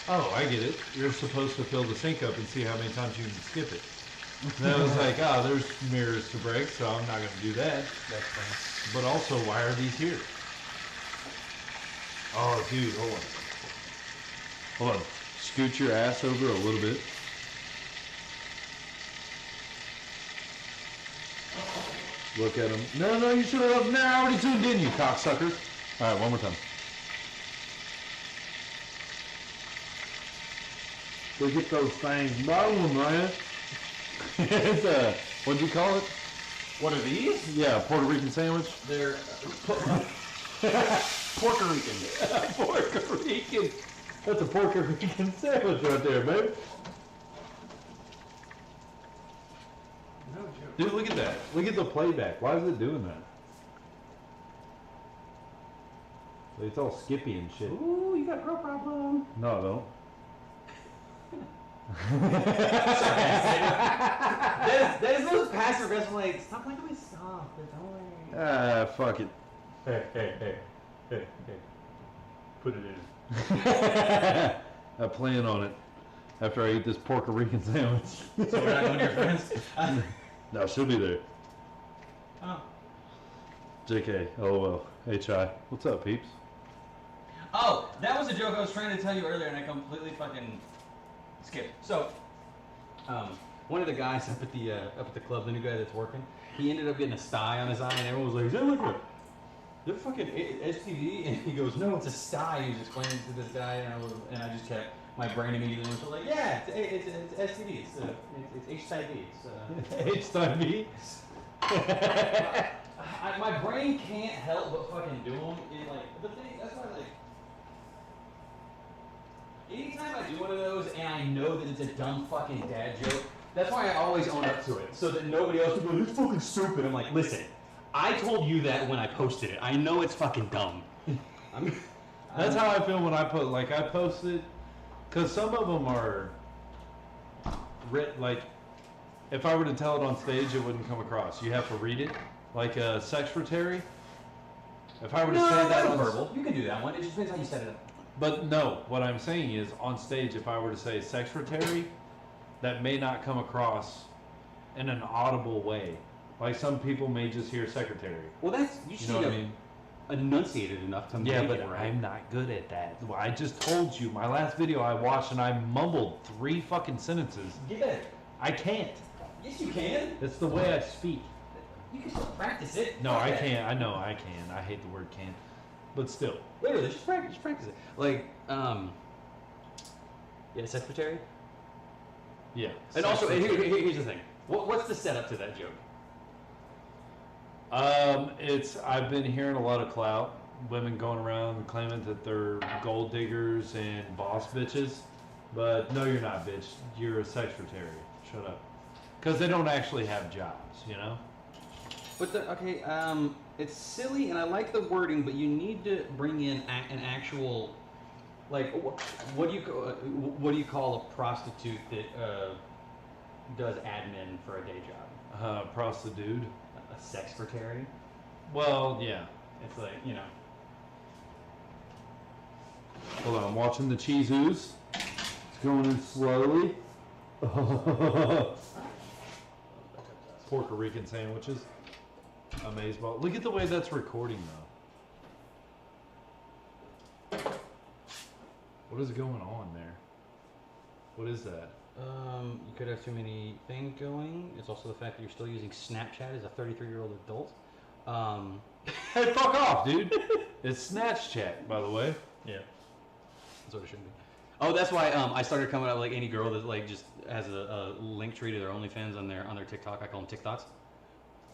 oh, I get it. You're supposed to fill the sink up and see how many times you can skip it. And I was like, oh, there's mirrors to break, so I'm not going to do that. That's funny. But also, why are these here? Oh, dude, hold on. Hold on. Scoot your ass over a little bit. Look at him. No, you should have. No, I already tuned in, you cocksuckers. All right, one more time. Look at those things rolling, man. It's a, what'd you call it? What are these? Yeah, Puerto Rican sandwich. They're Puerto Rican. Puerto Rican. That's a Puerto Rican sandwich right there, babe. No joke. Dude, look at that. Look at the playback. Why is it doing that? It's all skippy and shit. Ooh, you got a girl problem. No, I don't. That is those passive aggressive like, stop playing with my stuff. Don't worry. Ah, fuck it. Hey. Put it in. I plan on it after I eat this Puerto Rican sandwich. So we're not going to your friends? No, she'll be there. Oh. JK, LOL, HI. What's up, peeps? Oh, that was a joke I was trying to tell you earlier, and I completely fucking skipped. So, One of the guys up at the club, the new guy that's working, he ended up getting a sty on his eye, and everyone was like, "Is that like a fucking STD?" And he goes, "No, it's a sty." He was explaining to this guy, and I just kept my brain immediately was like, "Yeah, it's STD. It's HIV. It's HIV? my brain can't help but fucking do them. The thing, that's why, anytime I do one of those and I know that it's a dumb fucking dad joke, that's why I always own up to it, so that nobody else will go, "It's fucking stupid." I'm like, Listen, I told you that when I posted it. I know it's fucking dumb. That's how I feel when I put, I post it, because some of them are written, if I were to tell it on stage, it wouldn't come across. You have to read it, like a secretary. If I were to say that on verbal. You can do that one. It just depends how you set it up. But no, what I'm saying is, on stage, if I were to say secretary, that may not come across in an audible way. Like, some people may just hear secretary. Well, you You know what I mean? enunciated enough to Yeah, make but it right. I'm not good at that. I just told you, my last video I watched and I mumbled 3 fucking sentences. Get better. I can't. Yes, you can. That's the way I speak. You can still practice it. No, I Okay. can't. I know I can. I hate the word can, but still. Literally, just practice it. Like, yeah, secretary. Yeah. And also, Secretary. here's the thing. What's the setup to that joke? I've been hearing a lot of clout. Women going around claiming that they're gold diggers and boss bitches, but no, you're not, bitch. You're a secretary. Shut up. Because they don't actually have jobs, you know. But it's silly, and I like the wording, but you need to bring in an actual, like, what do you call a prostitute that does admin for a day job? Prostitute. A secretary. Well, yeah. It's like, you know. Hold on, I'm watching the cheese ooze. It's going in slowly. Puerto Rican sandwiches. Amazeball. Look at the way that's recording though. What is going on there? What is that? You could have too many things going. It's also the fact that you're still using Snapchat as a 33-year-old adult. Hey, fuck off, dude. It's Snatch Chat, by the way. Yeah. That's what it should be. Oh, that's why I started coming up like any girl that like just has a link tree to their OnlyFans on their TikTok. I call them TikToks.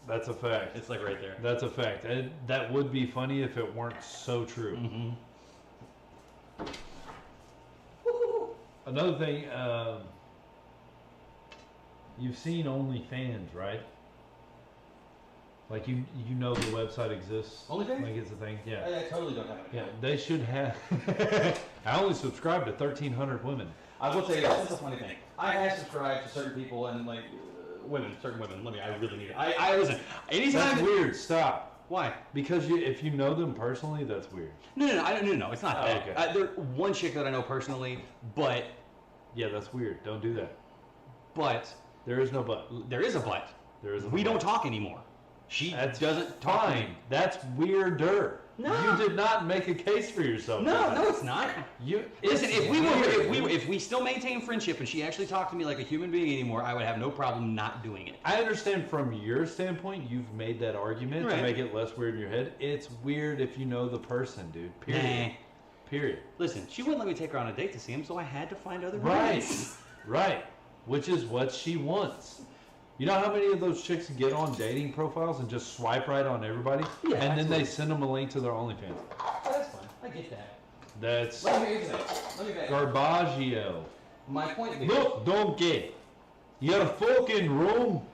That's a fact. It's like right there. That's a fact. And that would be funny if it weren't so true. Mm-hmm. Another thing, you've seen OnlyFans, right? Like you know the website exists. OnlyFans? Like it's a thing. Yeah. I totally don't have an Yeah. account. They should have. I only subscribe to 1,300 women. I will tell you this, that's a funny thing. I have subscribed to certain people and like Certain women. I really need it. I listen. Anytime. That's weird. Stop. Why? Because if you know them personally, that's weird. No. It's not Oh, that. okay. There's one chick that I know personally, but Yeah, that's weird. Don't do that. There is no but. there is a but. There is. We don't talk anymore. She That's doesn't talk to me. fine. That's weirder. No. You did not make a case for yourself. No, it's not. Listen, if we still maintain friendship and she actually talked to me like a human being anymore, I would have no problem not doing it. I understand from your standpoint, you've made that argument Right. to make it less weird in your head. It's weird if you know the person, dude. Period. Nah. Period. Listen, she wouldn't let me take her on a date to see him, so I had to find other Right. ways. Right. Which is what she wants. You know how many of those chicks get on dating profiles and just swipe right on everybody? Yeah, and then they absolutely. send them a link to their OnlyFans. Oh, that's fine. I get that. That's Let me make this. Let me make garbaggio. My point being, Look, donkey. You're fucking wrong.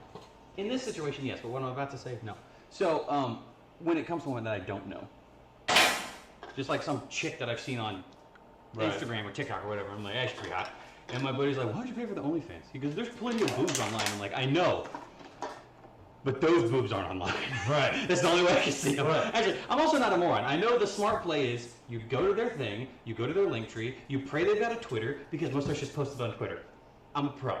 In this situation, yes, but what I'm about to say, no. So, when it comes to one that I don't know, just like some chick that I've seen on Right. Instagram or TikTok or whatever, I'm like, she's pretty hot. And my buddy's like, why'd you pay for the OnlyFans? He goes, there's plenty of boobs online. I'm like, I know, but those boobs aren't online. Right. That's the only way I can see them. Right. Actually, I'm also not a moron. I know the smart play is you go to their thing, you go to their link tree, you pray they've got a Twitter because most of their shit's posted on Twitter. I'm a pro.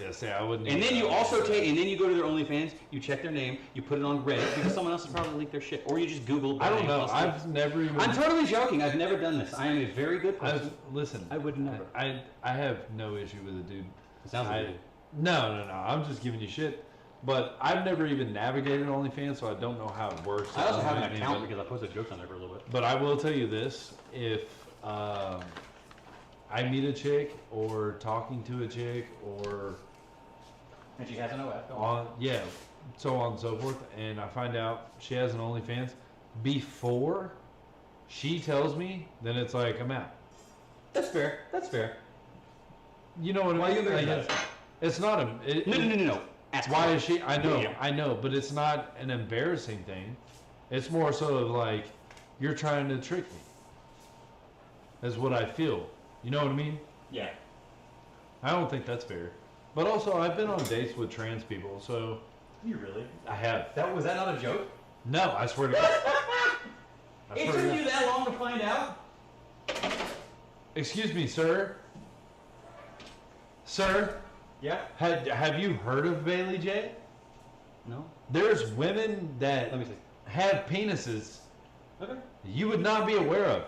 Yeah, see, I wouldn't. And even then you know. also and then you go to their OnlyFans, you check their name, you put it on Reddit because someone else has probably leaked their shit, or you just Google. I don't name know. plus I've never even. I'm totally joking. I've never done this. I am a very good person. Listen. I would never. I have no issue with it, dude. It sounds like I- you do. No. I'm just giving you shit. But I've never even navigated OnlyFans, so I don't know how it works. I also have an But- account because I posted jokes on there for a little bit. But I will tell you this: if I meet a chick, or talking to a chick, or And she has an OF. so on and so forth, and I find out she has an OnlyFans before she tells me, then it's like I'm out. That's fair. That's fair. You know what Why I mean? you embarrassed Like, about it's not a. It, No. Ask Why her. is she? I know, Yeah. I know, but it's not an embarrassing thing. It's more so of like, you're trying to trick me. Is what I feel. You know what I mean? Yeah. I don't think that's fair. But also, I've been on dates with trans people, so You really? I have. Was that not a joke? No, I swear to God. I It swear to took God. you that long to find out? Excuse me, sir. Sir, Yeah. have you heard of Bailey J? No. There's women that Let me see. have penises Okay. you would not be aware of.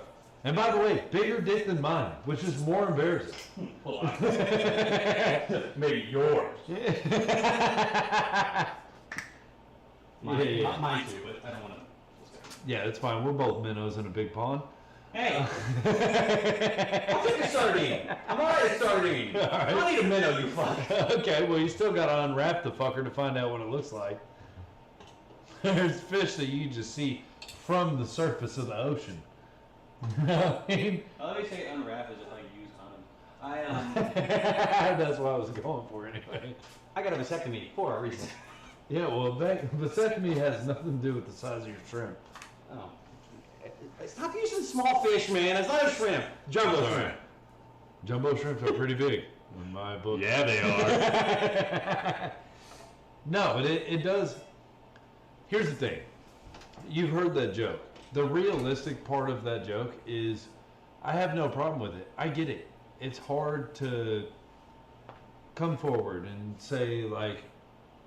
And by the way, bigger dick than mine, which is more embarrassing. Hold on. Maybe yours. Yeah. Mine too, but I don't want to. Yeah, it's fine. We're both minnows in a big pond. Hey! I'll take a sardine. I'm alright at sardine. All right. I don't need a minnow, you fuck. Okay, well, you still gotta unwrap the fucker to find out what it looks like. There's fish that you just see from the surface of the ocean. I mean, Let me say unwrap is just like use condom. that's what I was going for anyway. I got a vasectomy for a reason. Yeah, well, vasectomy has nothing to do with the size of your shrimp. Oh. Stop using small fish, man. It's not a shrimp. Jumbo Sorry. shrimp. Jumbo shrimps are pretty big in my book. Yeah, they are. No, but it does. Here's the thing. You've heard that joke. The realistic part of that joke is I have no problem with it. I get it. It's hard to come forward and say, like,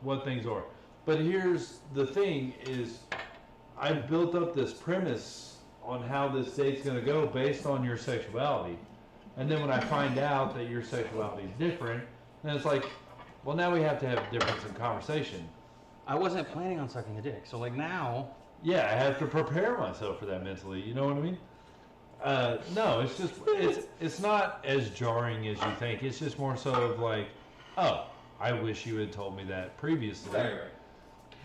what things are. But here's the thing is I've built up this premise on how this date's going to go based on your sexuality. And then when I find out that your sexuality is different, then it's like, well, now we have to have a difference in conversation. I wasn't planning on sucking a dick, so like now. Yeah, I have to prepare myself for that mentally. You know what I mean? No, it's just it's not as jarring as you think. It's just more so of like, oh, I wish you had told me that previously. Right.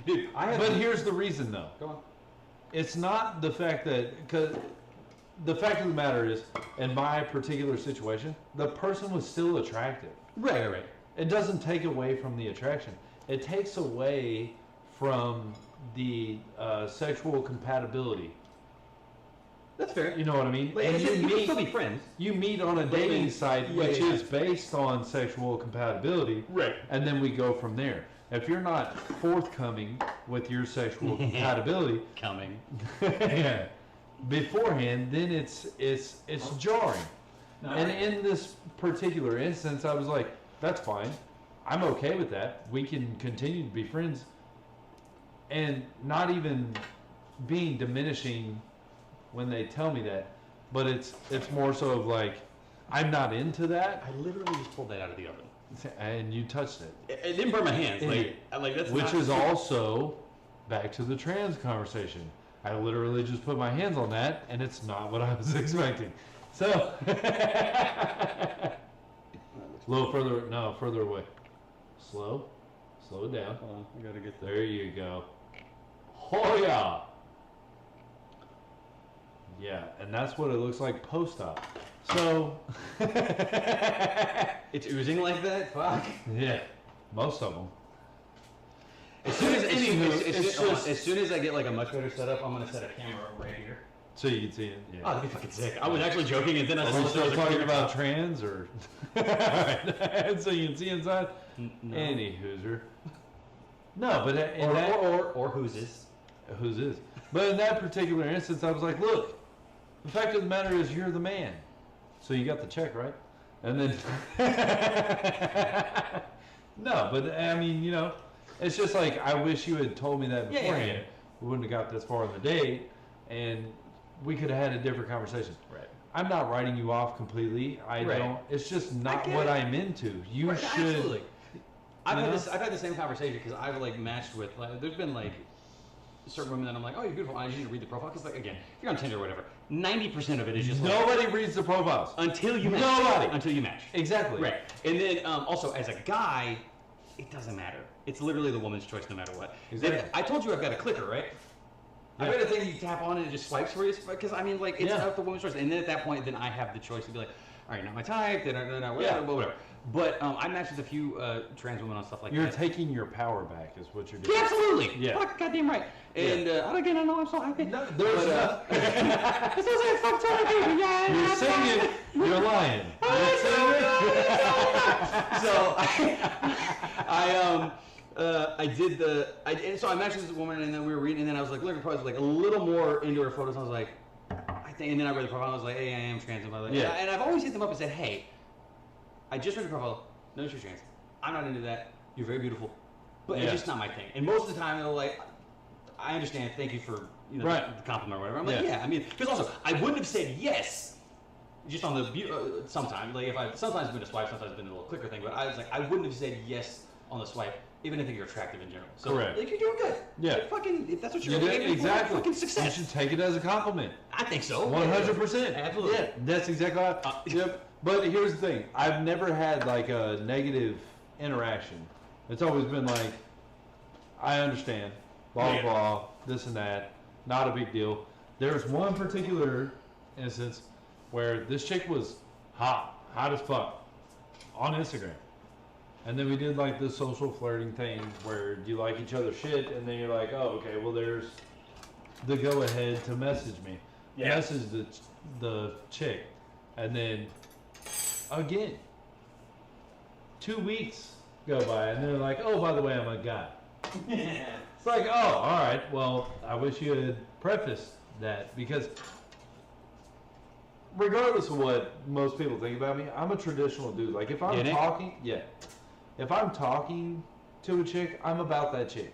Dude, But here's the reason though. Go on. It's not the fact that, because the fact of the matter is, in my particular situation, the person was still attractive. Right. It doesn't take away from the attraction. It takes away from the sexual compatibility. That's fair. You know what I mean? Like, And you can still be friends. you meet on a dating site, Yeah, which yeah. is based on sexual compatibility. Right. And then we go from there. If you're not forthcoming with your sexual compatibility, Coming. yeah, beforehand, then it's jarring. And in this particular instance, I was like, that's fine. I'm okay with that. We can continue to be friends. And not even being diminishing when they tell me that. But it's more so of like, I'm not into that. I literally just pulled that out of the oven. And you touched it. It didn't burn my hands. Idiot. Like that's Which not- is also back to the trans conversation. I literally just put my hands on that, and it's not what I was expecting. So, further away. Slow it down. Hold on, I gotta get there. There you go. Oh yeah. Yeah, and that's what it looks like post-op. So, It's oozing like that. Fuck. yeah, most of them. As soon as Anywho, as soon as I get like a much better setup, I'm gonna set a camera right here. So you can see it. Yeah. Oh, that'd be fucking sick. I was actually joking, and then I Are we saw still there was a talking clear about top. trans or? Alright, so you can see inside? No. Any hooser. No, but in Or, that, or who's this? whose is? But in that particular instance, I was like, look, the fact of the matter is you're the man. So you got the check, right? And then, no, but I mean, you know, it's just like, I wish you had told me that Yeah, yeah, beforehand. yeah. We wouldn't have got this far in the date, and we could have had a different conversation. Right. I'm not writing you off completely. I Right. don't. It's just not get what it. I'm into. You Right, should. Absolutely. I've You had know? this. I've had the same conversation because I've like matched with. Like, there's been like certain women that I'm like, oh, you're beautiful. I just need to read the profile because like again, if you're on Tinder or whatever, 90% of it is just like, Nobody reads the profiles. until you match. Nobody. Until you match. Exactly. Right. And then also as a guy, it doesn't matter. It's literally the woman's choice no matter what. Exactly. Then, I told you I've got a clicker, right? I've got a thing you tap on and it just swipes for you because I mean like it's Yeah. not the woman's choice. And then at that point, then I have the choice to be like, all right, not my type, then whatever, Yeah. whatever. But I matched with a few trans women on stuff like You're that. taking your power back, is what you're doing. Yeah, absolutely. Yeah. Fuck, goddamn right. And again, I know I'm so happy. No, there's But, not. this is a fuck ton of people. Yeah, You're saying it. You're lying. You're saying it. So I did the and so I matched with this woman and then we were reading and then I was like looking at her profile, like a little more into her photos. And I was like, I think, and then I read the profile. And I was like, hey, I am trans. And I was like, Yeah. and I've always hit them up and said, hey, I just read your profile. Notice you're trans. I'm not into that. You're very beautiful, but Yeah. it's just not my thing. And most of the time they're like, I understand. Thank you for Right. the compliment or whatever. I'm like, Yeah. yeah. I mean, because also I wouldn't have said yes. Just on sometimes, like if I sometimes been a swipe, sometimes been a little clicker thing, but I was like, I wouldn't have said yes on the swipe even if you're attractive in general. So, Correct. Like, you're doing good. Yeah. Like, fucking, if that's what You you're did aiming for, exactly. fucking You success. should take it as a compliment. I think so. 100%. Absolutely. Yeah, that's exactly how. Yep. But here's the thing: I've never had like a negative interaction. It's always been like, I understand, blah blah blah, this and that, not a big deal. There's one particular instance where this chick was hot as fuck, on Instagram. And then we did like this social flirting thing where you like each other's shit, and then you're like, oh, okay, well, there's the go ahead to message me. Yeah. Message the chick. And then, again, 2 weeks go by, and they're like, oh, by the way, I'm a guy. It's like, oh, all right, well, I wish you had prefaced that, because regardless of what most people think about me, I'm a traditional dude. Like, if I'm Yeah, Nick? talking, if I'm talking to a chick, I'm about that chick.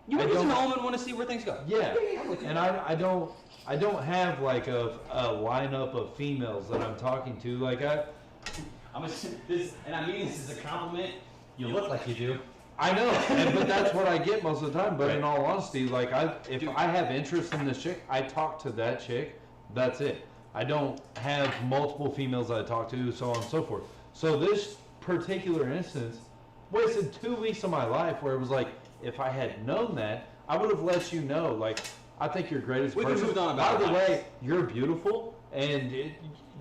You I want to don't- get to know them and want to see where things go. Yeah, I'm with you. and I don't have like a lineup of females that I'm talking to. Like I'm this, and I mean this as a compliment. You look like you do. I know, but that's what I get most of the time. But Right. in all honesty, like if I have interest in this chick, I talk to that chick. That's it. I don't have multiple females that I talk to, so on and so forth. So this particular instance wasted 2 weeks of my life where it was like, if I had known that, I would have let you know. Like, I think you're great as a We can person. move on about By the it. way, you're beautiful and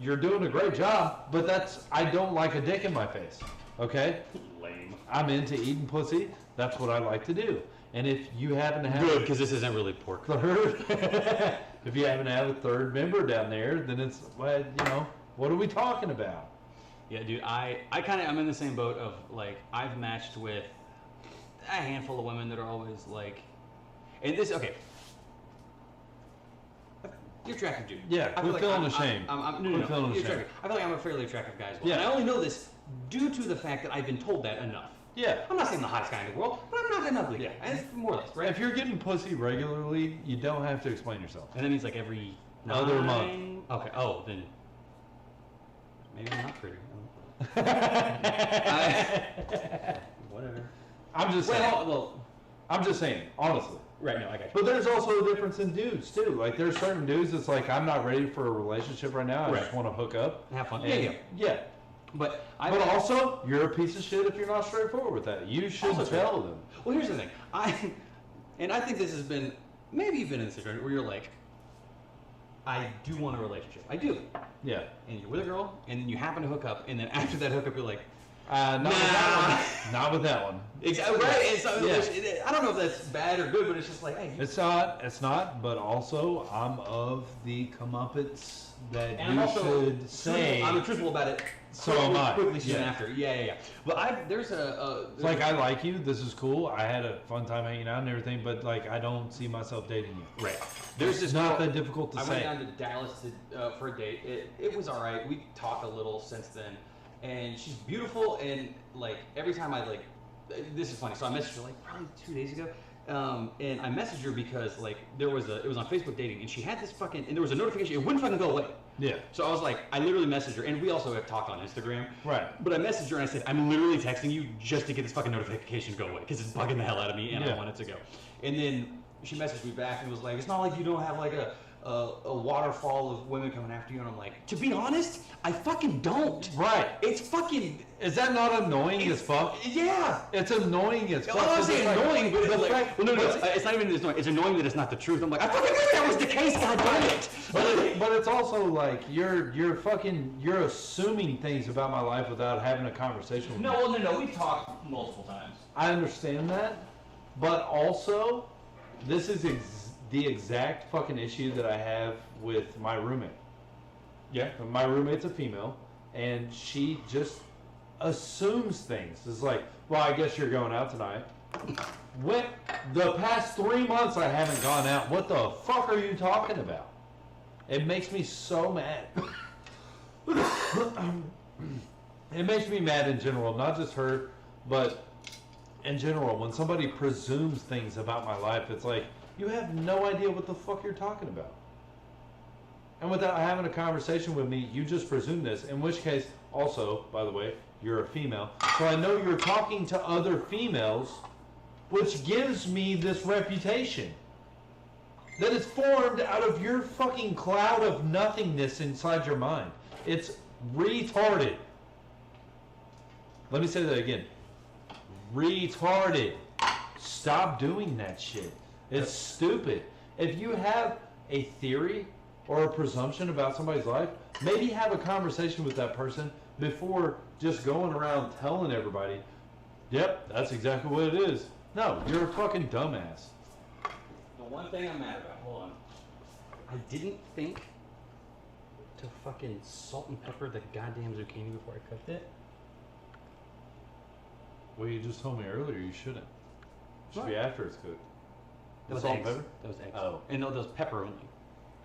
you're doing a great job. But I don't like a dick in my face. Okay. Lame. I'm into eating pussy. That's what I like to do. And if you happen to have Good, because this isn't really pork. third, if you happen to have a third member down there, then it's, well, you know, what are we talking about? Yeah, dude, I'm in the same boat of, like, I've matched with a handful of women that are always, like, and this, okay. You're attractive, dude. Yeah, I quit feel feeling I'm- ashamed. No, Quit feeling you're ashamed. attractive. I feel like I'm a fairly attractive guy as well. Yeah. And I only know this due to the fact that I've been told that enough. Yeah. I'm not saying the hottest guy in the world, but I'm not an ugly guy. And it's more or less, right? If you're getting pussy regularly, you don't have to explain yourself. And that means like every Other month. 9 Okay. Oh, then maybe I'm not pretty. Whatever. I'm just saying. Well, I'm just saying, honestly. right. No, I got you. But there's also a difference in dudes too. Like there's certain dudes that's like, I'm not ready for a relationship right now. I just Right. want to hook up. Have fun. And- yeah. But But also, you're a piece of shit if you're not straightforward with that. You should Also true. tell them. well, here's the thing. I think this has been maybe you've been in this situation where you're like, I do want a relationship. I do. Yeah. And you're with a girl, and then you happen to hook up, and then after that hookup, you're like, Not with that one. Not with that one. exactly right. And so Yeah. I don't know if that's bad or good, but it's just like, hey, It's not, but also I'm of the comeuppance that and I'm you also should say. I'm truthful about it. So am I. Quickly soon Yeah. after. Yeah. But there's It's like, I like you, this is cool, I had a fun time hanging out and everything, but like I don't see myself dating you. right. There's It's this not girl- that difficult to I say. went down to Dallas for a date. It was all right. We talked a little since then, and she's beautiful. And like every time I like, this is funny. So I messaged her like probably 2 days ago, and I messaged her because like it was on Facebook dating, and she had this fucking and there was a notification. It wouldn't fucking go away. Yeah. So I was like, I literally messaged her, and we also have talked on Instagram. Right. But I messaged her and I said, I'm literally texting you just to get this fucking notification to go away because it's bugging the hell out of me and I Yeah. want it to go. And then she messaged me back and was like, it's not like you don't have like a waterfall of women coming after you. And I'm like, to be honest, I fucking don't. Right. It's fucking, Is that not annoying as fuck? yeah. It's annoying as fuck. I don't It's say like- annoying, but it's the like, fact- well, no, but- it's not even annoying. It's annoying that it's not the truth. I'm like, I fucking wish that was the case, god damn it. But it's also like you're assuming things about my life without having a conversation with me. No, we've talked multiple times. I understand that, but also this is the exact fucking issue that I have with my roommate. Yeah. My roommate's a female, and she just assumes things. It's like, well, I guess you're going out tonight. When the past 3 months I haven't gone out. What the fuck are you talking about? It makes me so mad. It makes me mad in general, not just her, but in general. When somebody presumes things about my life, it's like, you have no idea what the fuck you're talking about. And without having a conversation with me, you just presume this. In which case, also, by the way, you're a female. So I know you're talking to other females which gives me this reputation. That is formed out of your fucking cloud of nothingness inside your mind. It's retarded. Let me say that again. Retarded. Stop doing that shit. It's stupid. If you have a theory or a presumption about somebody's life, maybe have a conversation with that person before just going around telling everybody, yep, that's exactly what it is. No, you're a fucking dumbass. The one thing I'm mad about, hold on. I didn't think to fucking salt and pepper the goddamn zucchini before I cooked it. Well, you just told me earlier you shouldn't. It should What? be after it's cooked. That was Salt and eggs. pepper? That was eggs. Oh. And no, that was pepper only.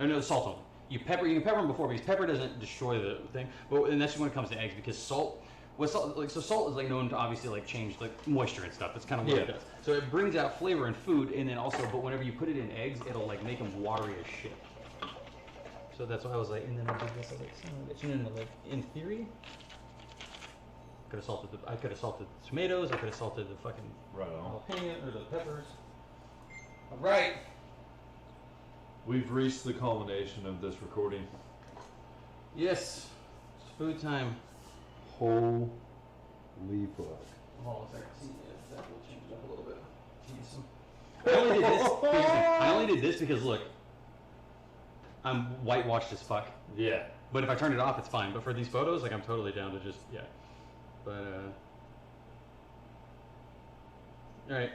Oh, no, salt only. You can pepper them before because pepper doesn't destroy the thing. But and that's when it comes to eggs because salt. What salt like? So salt is like known to obviously like change like moisture and stuff. That's kind of what it Yeah. does. So it brings out flavor in food, and then also, but whenever you put it in eggs, it'll like make them watery as shit. So that's why I was like, and then I did this. I was like, son of a bitch. And then like in theory, I could have salted the tomatoes. I could have salted the fucking Right on. jalapeno or the peppers. All right. We've reached the culmination of this recording. Yes. It's food time. Holy fuck. Hold on a second. See if that will change it up a little bit. I only did this. I only did this because look, I'm whitewashed as fuck. Yeah. But if I turn it off, it's fine. But for these photos, like I'm totally down to just yeah. But all right.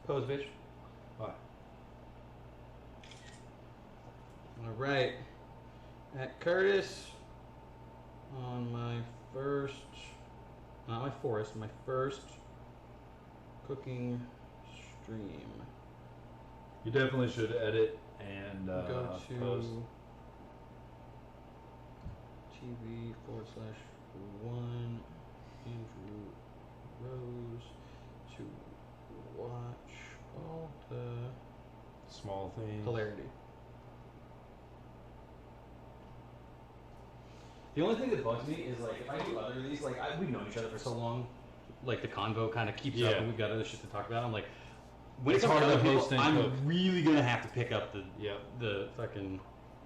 Pose, bitch. Bye. All right. At Curtis on my first, not my forest, my first cooking stream. You definitely should edit and Go to post. TV/1 Andrew Rose to watch all the Small things. hilarity. The only thing that bugs me is like if I do other of these, like we've known each other for so long, like the convo kind of keeps up Yeah. and we've got other shit to talk about. I'm like, when It's it comes hard to to other host people, and I'm cook. really gonna have to pick up Yep. the fucking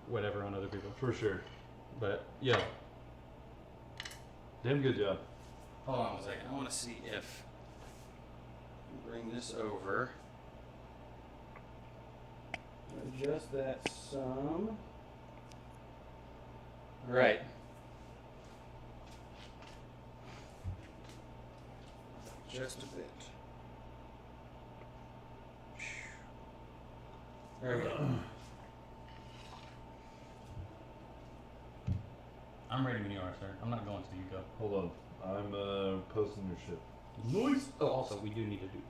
whatever on other people. For sure. But yeah. Damn good job. Hold on a second. I want to see if bring this over. Adjust that some. Right. Just a bit. There we go. I'm ready when you are, sir. I'm not going till you go. Hold on. I'm posting your shit. Nice. Oh, also, we do need to do.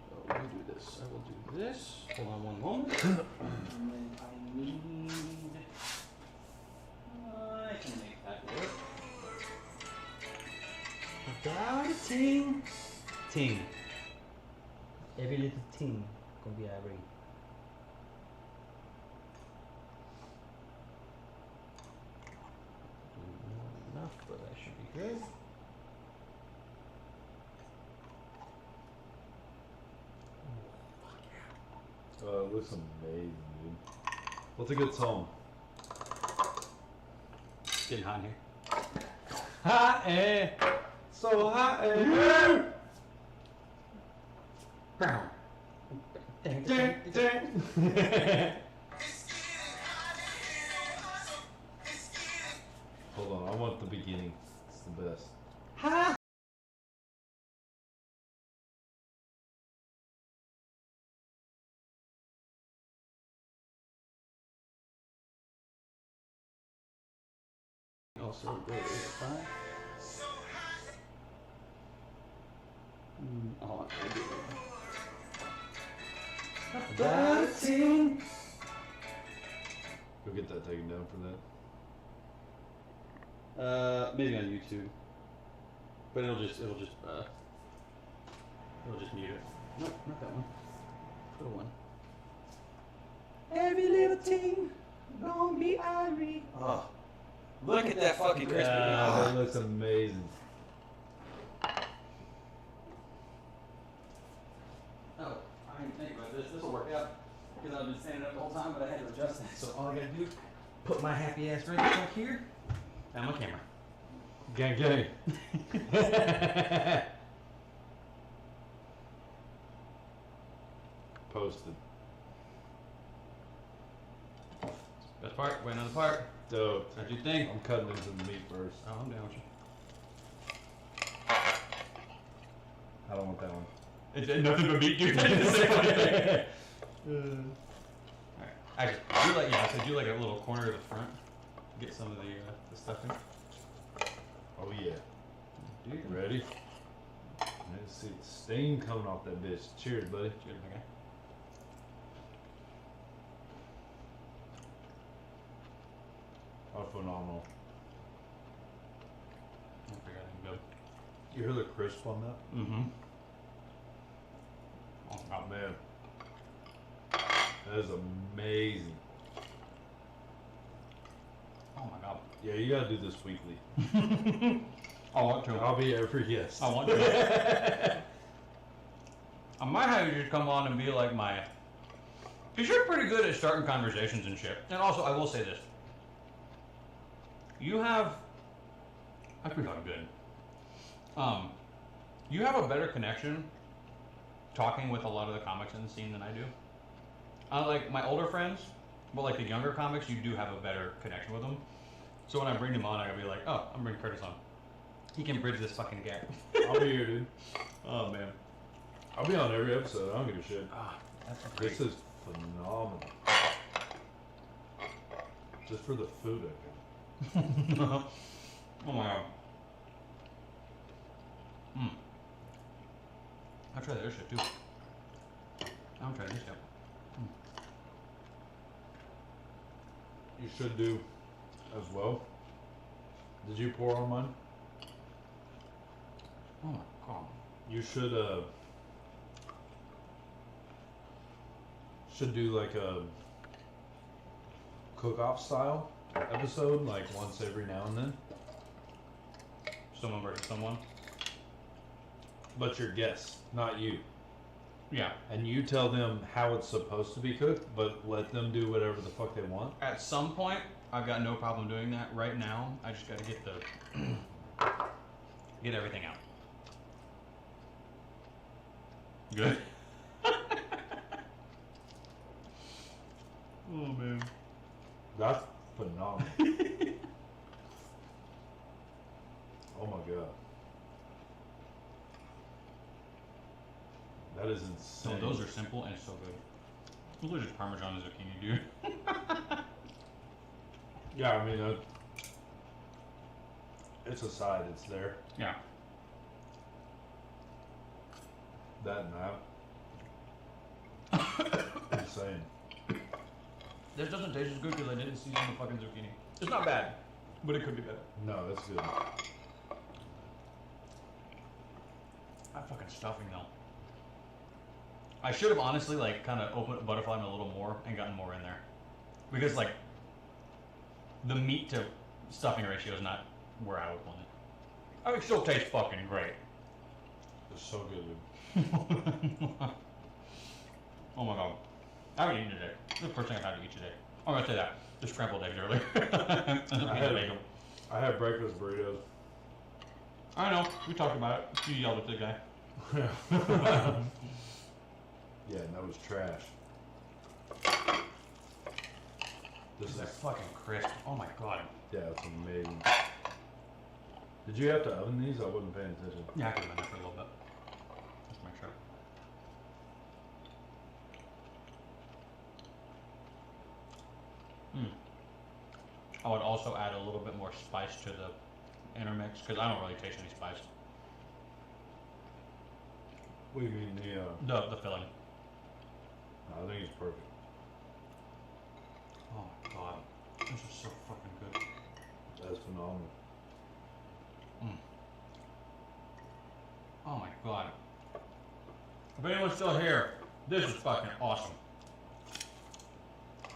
So let me do this. I will do this. Hold on one moment. And then I need. I can make that work. About a ting. Ting. Every little ting gonna be irate. Enough, but that should be good. It looks amazing, dude. What's a good song? It's getting hot in here. Hot air. So hot air. Dun, dun. Hold on, I want the beginning. It's the best. Also, go to 5. Hold on, I do it. Dancing. Go get that taken down for that. Maybe on YouTube. But it'll just mute it. Nope, not that one. Put one. Every little thing gonna be irate. Oh, look at that fucking crispy. Yeah, that looks amazing. because I've been standing up the whole time, but I had to adjust that. So all I gotta do is put my happy ass right back here and my camera. Gang, gang. Posted. Best part, waiting on the part. Dope. How'd you think? I'm cutting into the meat first. Oh, I'm down with you. I don't want that one. It's nothing but meat, dude. Alright. Actually, do like, yeah, so do like a little corner of the front. Get some of the stuff in. Oh yeah. Dude. Ready? Let's see the steam coming off that bitch. Cheers, buddy. Cheers, okay. Oh, phenomenal. I think I can go. You hear the crisp on that? Mm-hmm. Oh, Oh man. That is amazing. oh my god. Yeah, you gotta do this weekly. I want to. I'll be every yes. I want to. I might have you just come on and be like my. Because you're pretty good at starting conversations and shit. And also, I will say this. You have. I feel I'm good. You have a better connection talking with a lot of the comics in the scene than I do. Like my older friends, but like the younger comics, you do have a better connection with them. So when I bring them on, I gotta be like, oh, I'm bringing Curtis on. He can bridge this fucking gap. I'll be here, dude. Oh man. I'll be on every episode. I don't give a shit. Ah, that's great. This is phenomenal. Just for the food, I think. Oh my god. Mm. I'll try this shit too. I haven't tried this yet. You should do as well. Did you pour on mine? Oh my god. You should do like a cook-off style episode, like once every now and then. Someone versus someone? But your guests, not you. Yeah. And you tell them how it's supposed to be cooked, but let them do whatever the fuck they want. At some point, I've got no problem doing that. Right now, I just gotta get the get everything out. Good. Oh man. That's phenomenal. Oh my god. That is So insane. those are simple and so good. Those are just Parmesan and zucchini, dude. Yeah, I mean, it's a side. It's there. Yeah. That and that. Insane. This doesn't taste as good because I didn't season the fucking zucchini. It's not bad, but it could be better. No, that's good. That fucking stuffing though. I should have honestly like kind of opened butterflied a little more and gotten more in there, because like the meat to stuffing ratio is not where I would want it. I mean, it still tastes fucking great. It's so good, dude. Oh my god, I haven't eaten today. This is the first thing I've had to eat today. I'm gonna say that. Just scrambled eggs earlier. I had breakfast burritos. I know. We talked about it. You yelled at the guy. Yeah, and that was trash. This These are is, fucking crisp. Oh my god. yeah, it's amazing. Did you have to oven these? I wasn't paying attention. Yeah, I could have been there for a little bit. Just make sure. I would also add a little bit more spice to the intermix because I don't really taste any spice. What do you mean the The filling. I think it's perfect. Oh my god, this is so fucking good. That's phenomenal. Oh my god. If anyone's still here, this is fucking awesome.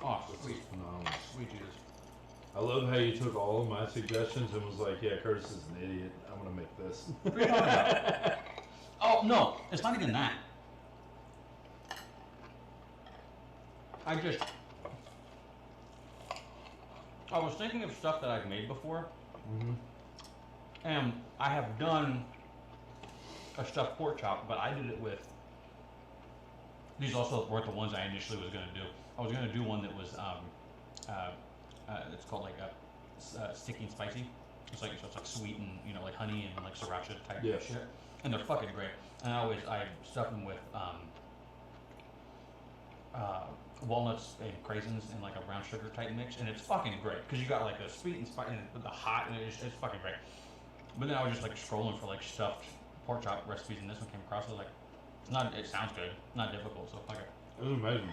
Oh, This sweet, is phenomenal. sweet Jesus. I love how you took all of my suggestions and was like, yeah, Curtis is an idiot. I'm gonna make this. What are you talking about? Oh no, it's not even that. I was thinking of stuff that I've made before, Mm-hmm. and I have done a stuffed pork chop, but I did it with. These also weren't the ones I initially was gonna do. I was gonna do one that was it's called like a sticky and spicy. It's like sweet and like honey and like sriracha type Yeah. shit, and they're fucking great. And I stuff them with walnuts and craisins and like a brown sugar type mix, and it's fucking great because you got like the sweet and spicy and the hot, and it's fucking great. But then I was just like scrolling for like stuffed pork chop recipes, and this one came across. I was like, it sounds good, not difficult, so fuck it. It was amazing.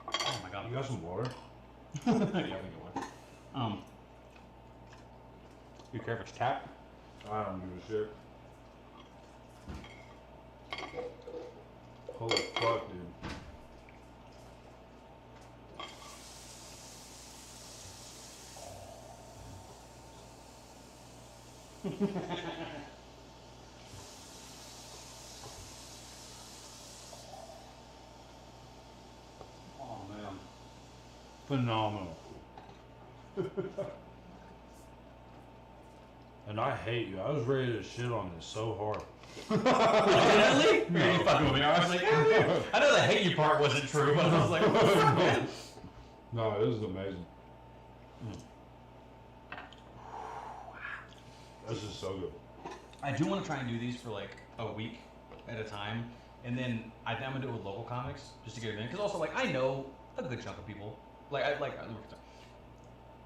Oh my god. You got some water? Yeah, we get one. You care if it's tapped? I don't give a shit. Holy fuck, dude. Oh man. Phenomenal. And I hate you. I was ready to shit on this so hard. Really? No. You fucking with me. I was like, I know the hate you part wasn't true, but I was like, what the fuck, man? No, it was amazing. This is so good. I do want to try and do these for like a week at a time, and then I think I'm gonna do it with local comics just to get it in. Because also, like, I know a good chunk of people.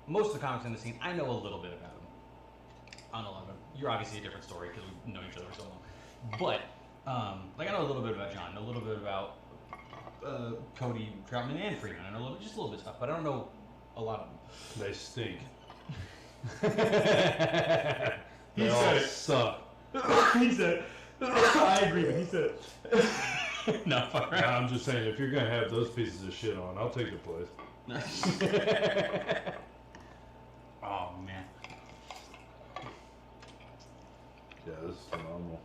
Most of the comics in the scene, I know a little bit about them. I don't know a lot of them. You're obviously a different story because we've known each other for so long. But like, I know a little bit about John, a little bit about Cody Troutman and Freeman. I know just a little bit of stuff, but I don't know a lot of them. They stink. He They said all it. suck. He said, I agree, but he said it. No, fuck Nah, right. I'm just saying, if you're gonna have those pieces of shit on, I'll take your place. Oh, man. Yeah, this is phenomenal.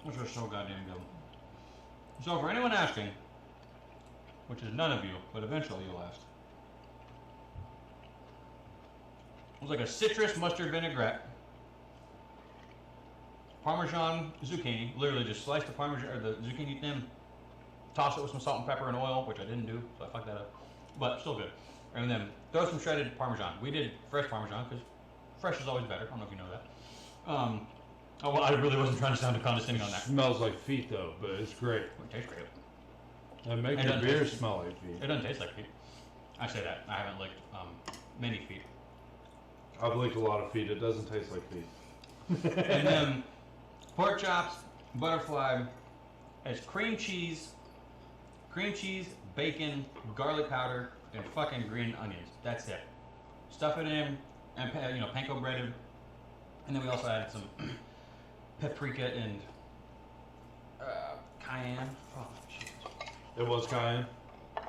Those are so goddamn good. So, for anyone asking, which is none of you, but eventually you'll ask, it was like a citrus mustard vinaigrette, Parmesan zucchini, literally just slice the Parmesan or the zucchini thin, toss it with some salt and pepper and oil, which I didn't do, so I fucked that up, but still good. And then throw some shredded Parmesan. We did fresh Parmesan because fresh is always better. I don't know if you know that. Oh, well, I really wasn't trying to sound condescending on that. Smells like feet though, but it's great. It tastes great. And make It your doesn't beer taste- smell like feet. It doesn't taste like feet. I say that. I haven't licked many feet. I've licked a lot of feet. It doesn't taste like feet. And then pork chops, butterfly, has cream cheese, bacon, garlic powder, and fucking green onions. That's it. Stuff it in, and panko breaded, and then we also added some paprika and cayenne. Oh shit. It was cayenne.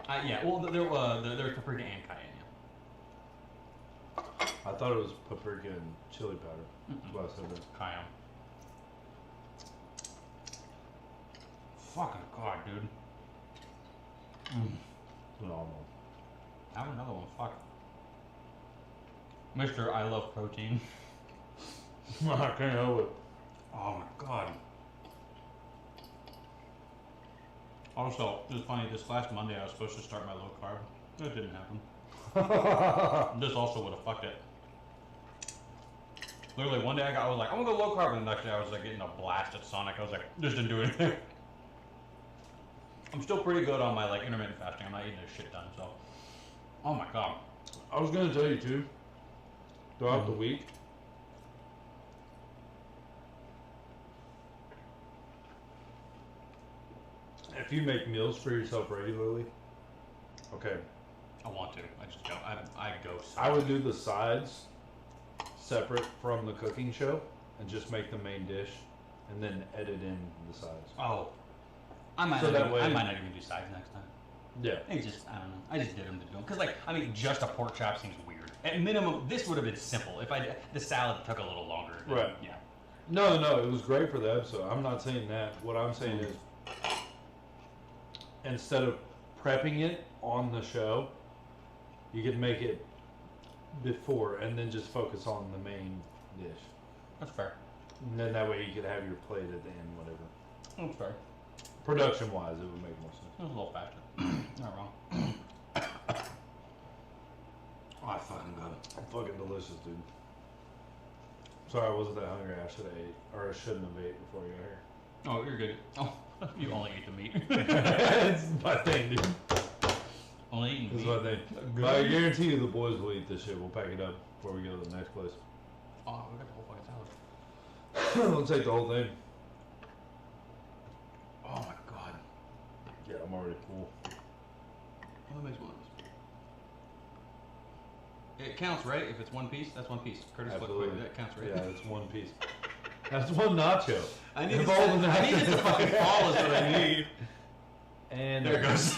Yeah. Well, there was paprika and cayenne. Yeah. I thought it was paprika and chili powder. That's why I said that. Cayenne. Fucking god, dude. Phenomenal. Have another one. Fuck. Mr. I love protein. I can't help it. Oh my god. Also, it was funny, this last Monday I was supposed to start my low carb. That didn't happen. This also would have fucked it. Literally, one day I was like, I'm gonna go low carb, and the next day I was like getting a blast at Sonic. I was like, this didn't do anything. I'm still pretty good on my like intermittent fasting. I'm not eating this shit done, so. Oh my god. I was gonna tell you too. Throughout the week, if you make meals for yourself regularly, okay, I want to. I just don't. I go. I would do the sides separate from the cooking show and just make the main dish, and then edit in the sides. Oh. I might So not that even, way- I might not even do sides next time. Yeah. It's just, I don't know. I just did them to do them. Because, like, I mean, just a pork chop seems weird. At minimum, this would have been simple. If the salad took a little longer. Right. Yeah. No, it was great for the episode. I'm not saying that. What I'm saying is, instead of prepping it on the show, you could make it before and then just focus on the main dish. That's fair. And then that way you could have your plate at the end, whatever. That's fair. Production-wise, it would make more sense. It was a little faster. Not wrong. Oh, I fucking got it. Fucking delicious, dude. Sorry, I wasn't that hungry. I should have ate, or I shouldn't have ate before you got here. Oh, you're good. Oh, you only eat the meat. It's my thing, dude. Only eating This is meat. my thing. But I guarantee you the boys will eat this shit. We'll pack it up before we go to the next place. Oh, we got the whole fucking salad. We'll take the whole thing. Oh my god. Yeah, I'm already full. What makes one of those? It counts, right? If it's one piece, that's one piece. Curtis, look Absolutely. quick. That counts, right? Yeah, it's one piece. That's one nacho. I need Of it all to, the I need it to nachos. fucking fall is what I need. And There it goes.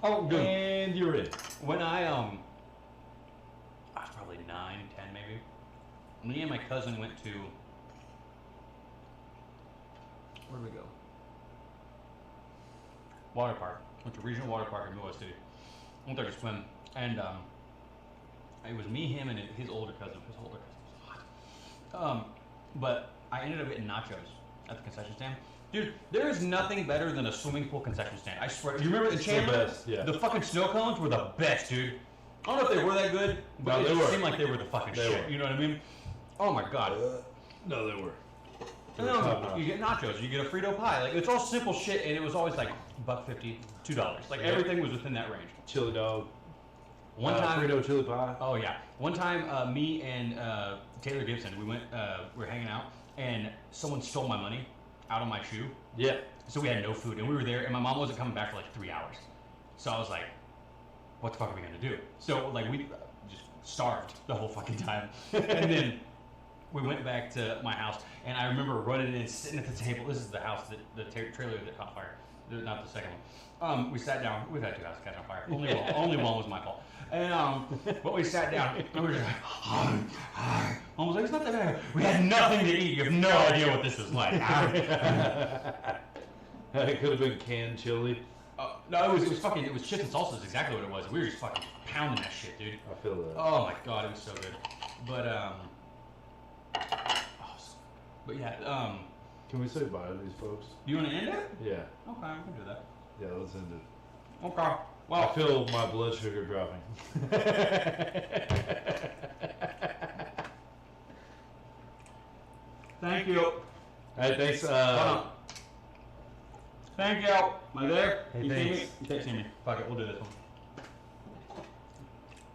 Oh, good. And you're in. When I was probably 9, 10 maybe. Me and my cousin went to, where did we go? Water park. Went to regional water park in Midwest City. Went there to swim, and it was me, him, and his older cousin. His older cousin was hot. But I ended up getting nachos at the concession stand. Dude, there is nothing better than a swimming pool concession stand. I swear. You remember the It's the Chandler? best, yeah. The fucking snow cones were the best, dude. I don't know if they were that good, but No, it they just were. seemed like they were the fucking They shit. were. You know what I mean? Oh my god. No, they were. And They were then top-notch. you get nachos, you get a Frito pie. Like it's all simple shit, and it was always like $1.50, $2. Like everything was within that range. Chili dog. One time, Frito chili pie. oh yeah, one time, me and Taylor Gibson, we were hanging out, and someone stole my money out of my shoe. Yeah. So we had no food, and we were there, and my mom wasn't coming back for like 3 hours. So I was like, what the fuck are we gonna do? So like we just starved the whole fucking time, and then we went back to my house, and I remember running in, sitting at the table. This is the house, the trailer that caught fire, not the second one. We sat down. We've had 2 houses catch on fire. Only one was my fault. And but we sat down, and we were just like, Mom was like, it's not that bad. We had nothing to eat. You have no idea what this is like. It could have been canned chili. No, it was chips and salsa is exactly what it was. We were just fucking pounding that shit, dude. I feel that. Oh my god, it was so good. But but yeah, Can we say bye to these folks? you want to end it? Yeah. Okay, I can do that. Yeah, let's end it. Okay. I Well, feel my blood sugar dropping. thank you. Hey, thanks. Hold on. Thank you. Am I there? Hey, you see me? thanks. You can't see me. Fuck it, we'll do this one.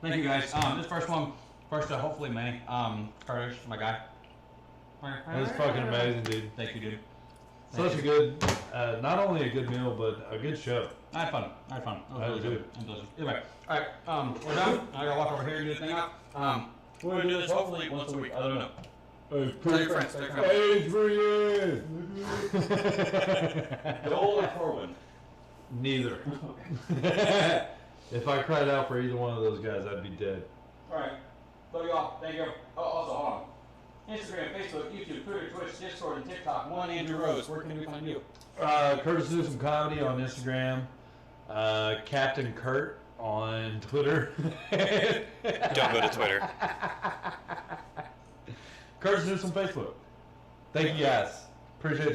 Thank you guys. This first one, hopefully Manny, Curtis, my guy. That was fucking amazing, dude. Thank you, dude. Such a good, not only a good meal, but a good show. I had fun. That was I really did good. It was delicious. Anyway, alright, we're done. I gotta walk over here and do the thing up. We're gonna do this hopefully once a week. I don't know. Tell your friends. Tell your friends. Adrian! Joel or Corwin? Neither. If I cried out for either one of those guys, I'd be dead. Alright. Love you all. Thank you. Oh, also, hold on. Instagram, Facebook, YouTube, Twitter, Twitch, Discord, and TikTok. One Andrew Rose. Where can we find you? Curtis Newsom Comedy on Instagram. Captain Kurt on Twitter. Don't go to Twitter. Curtis Newsom Facebook. Thank you guys. Appreciate you.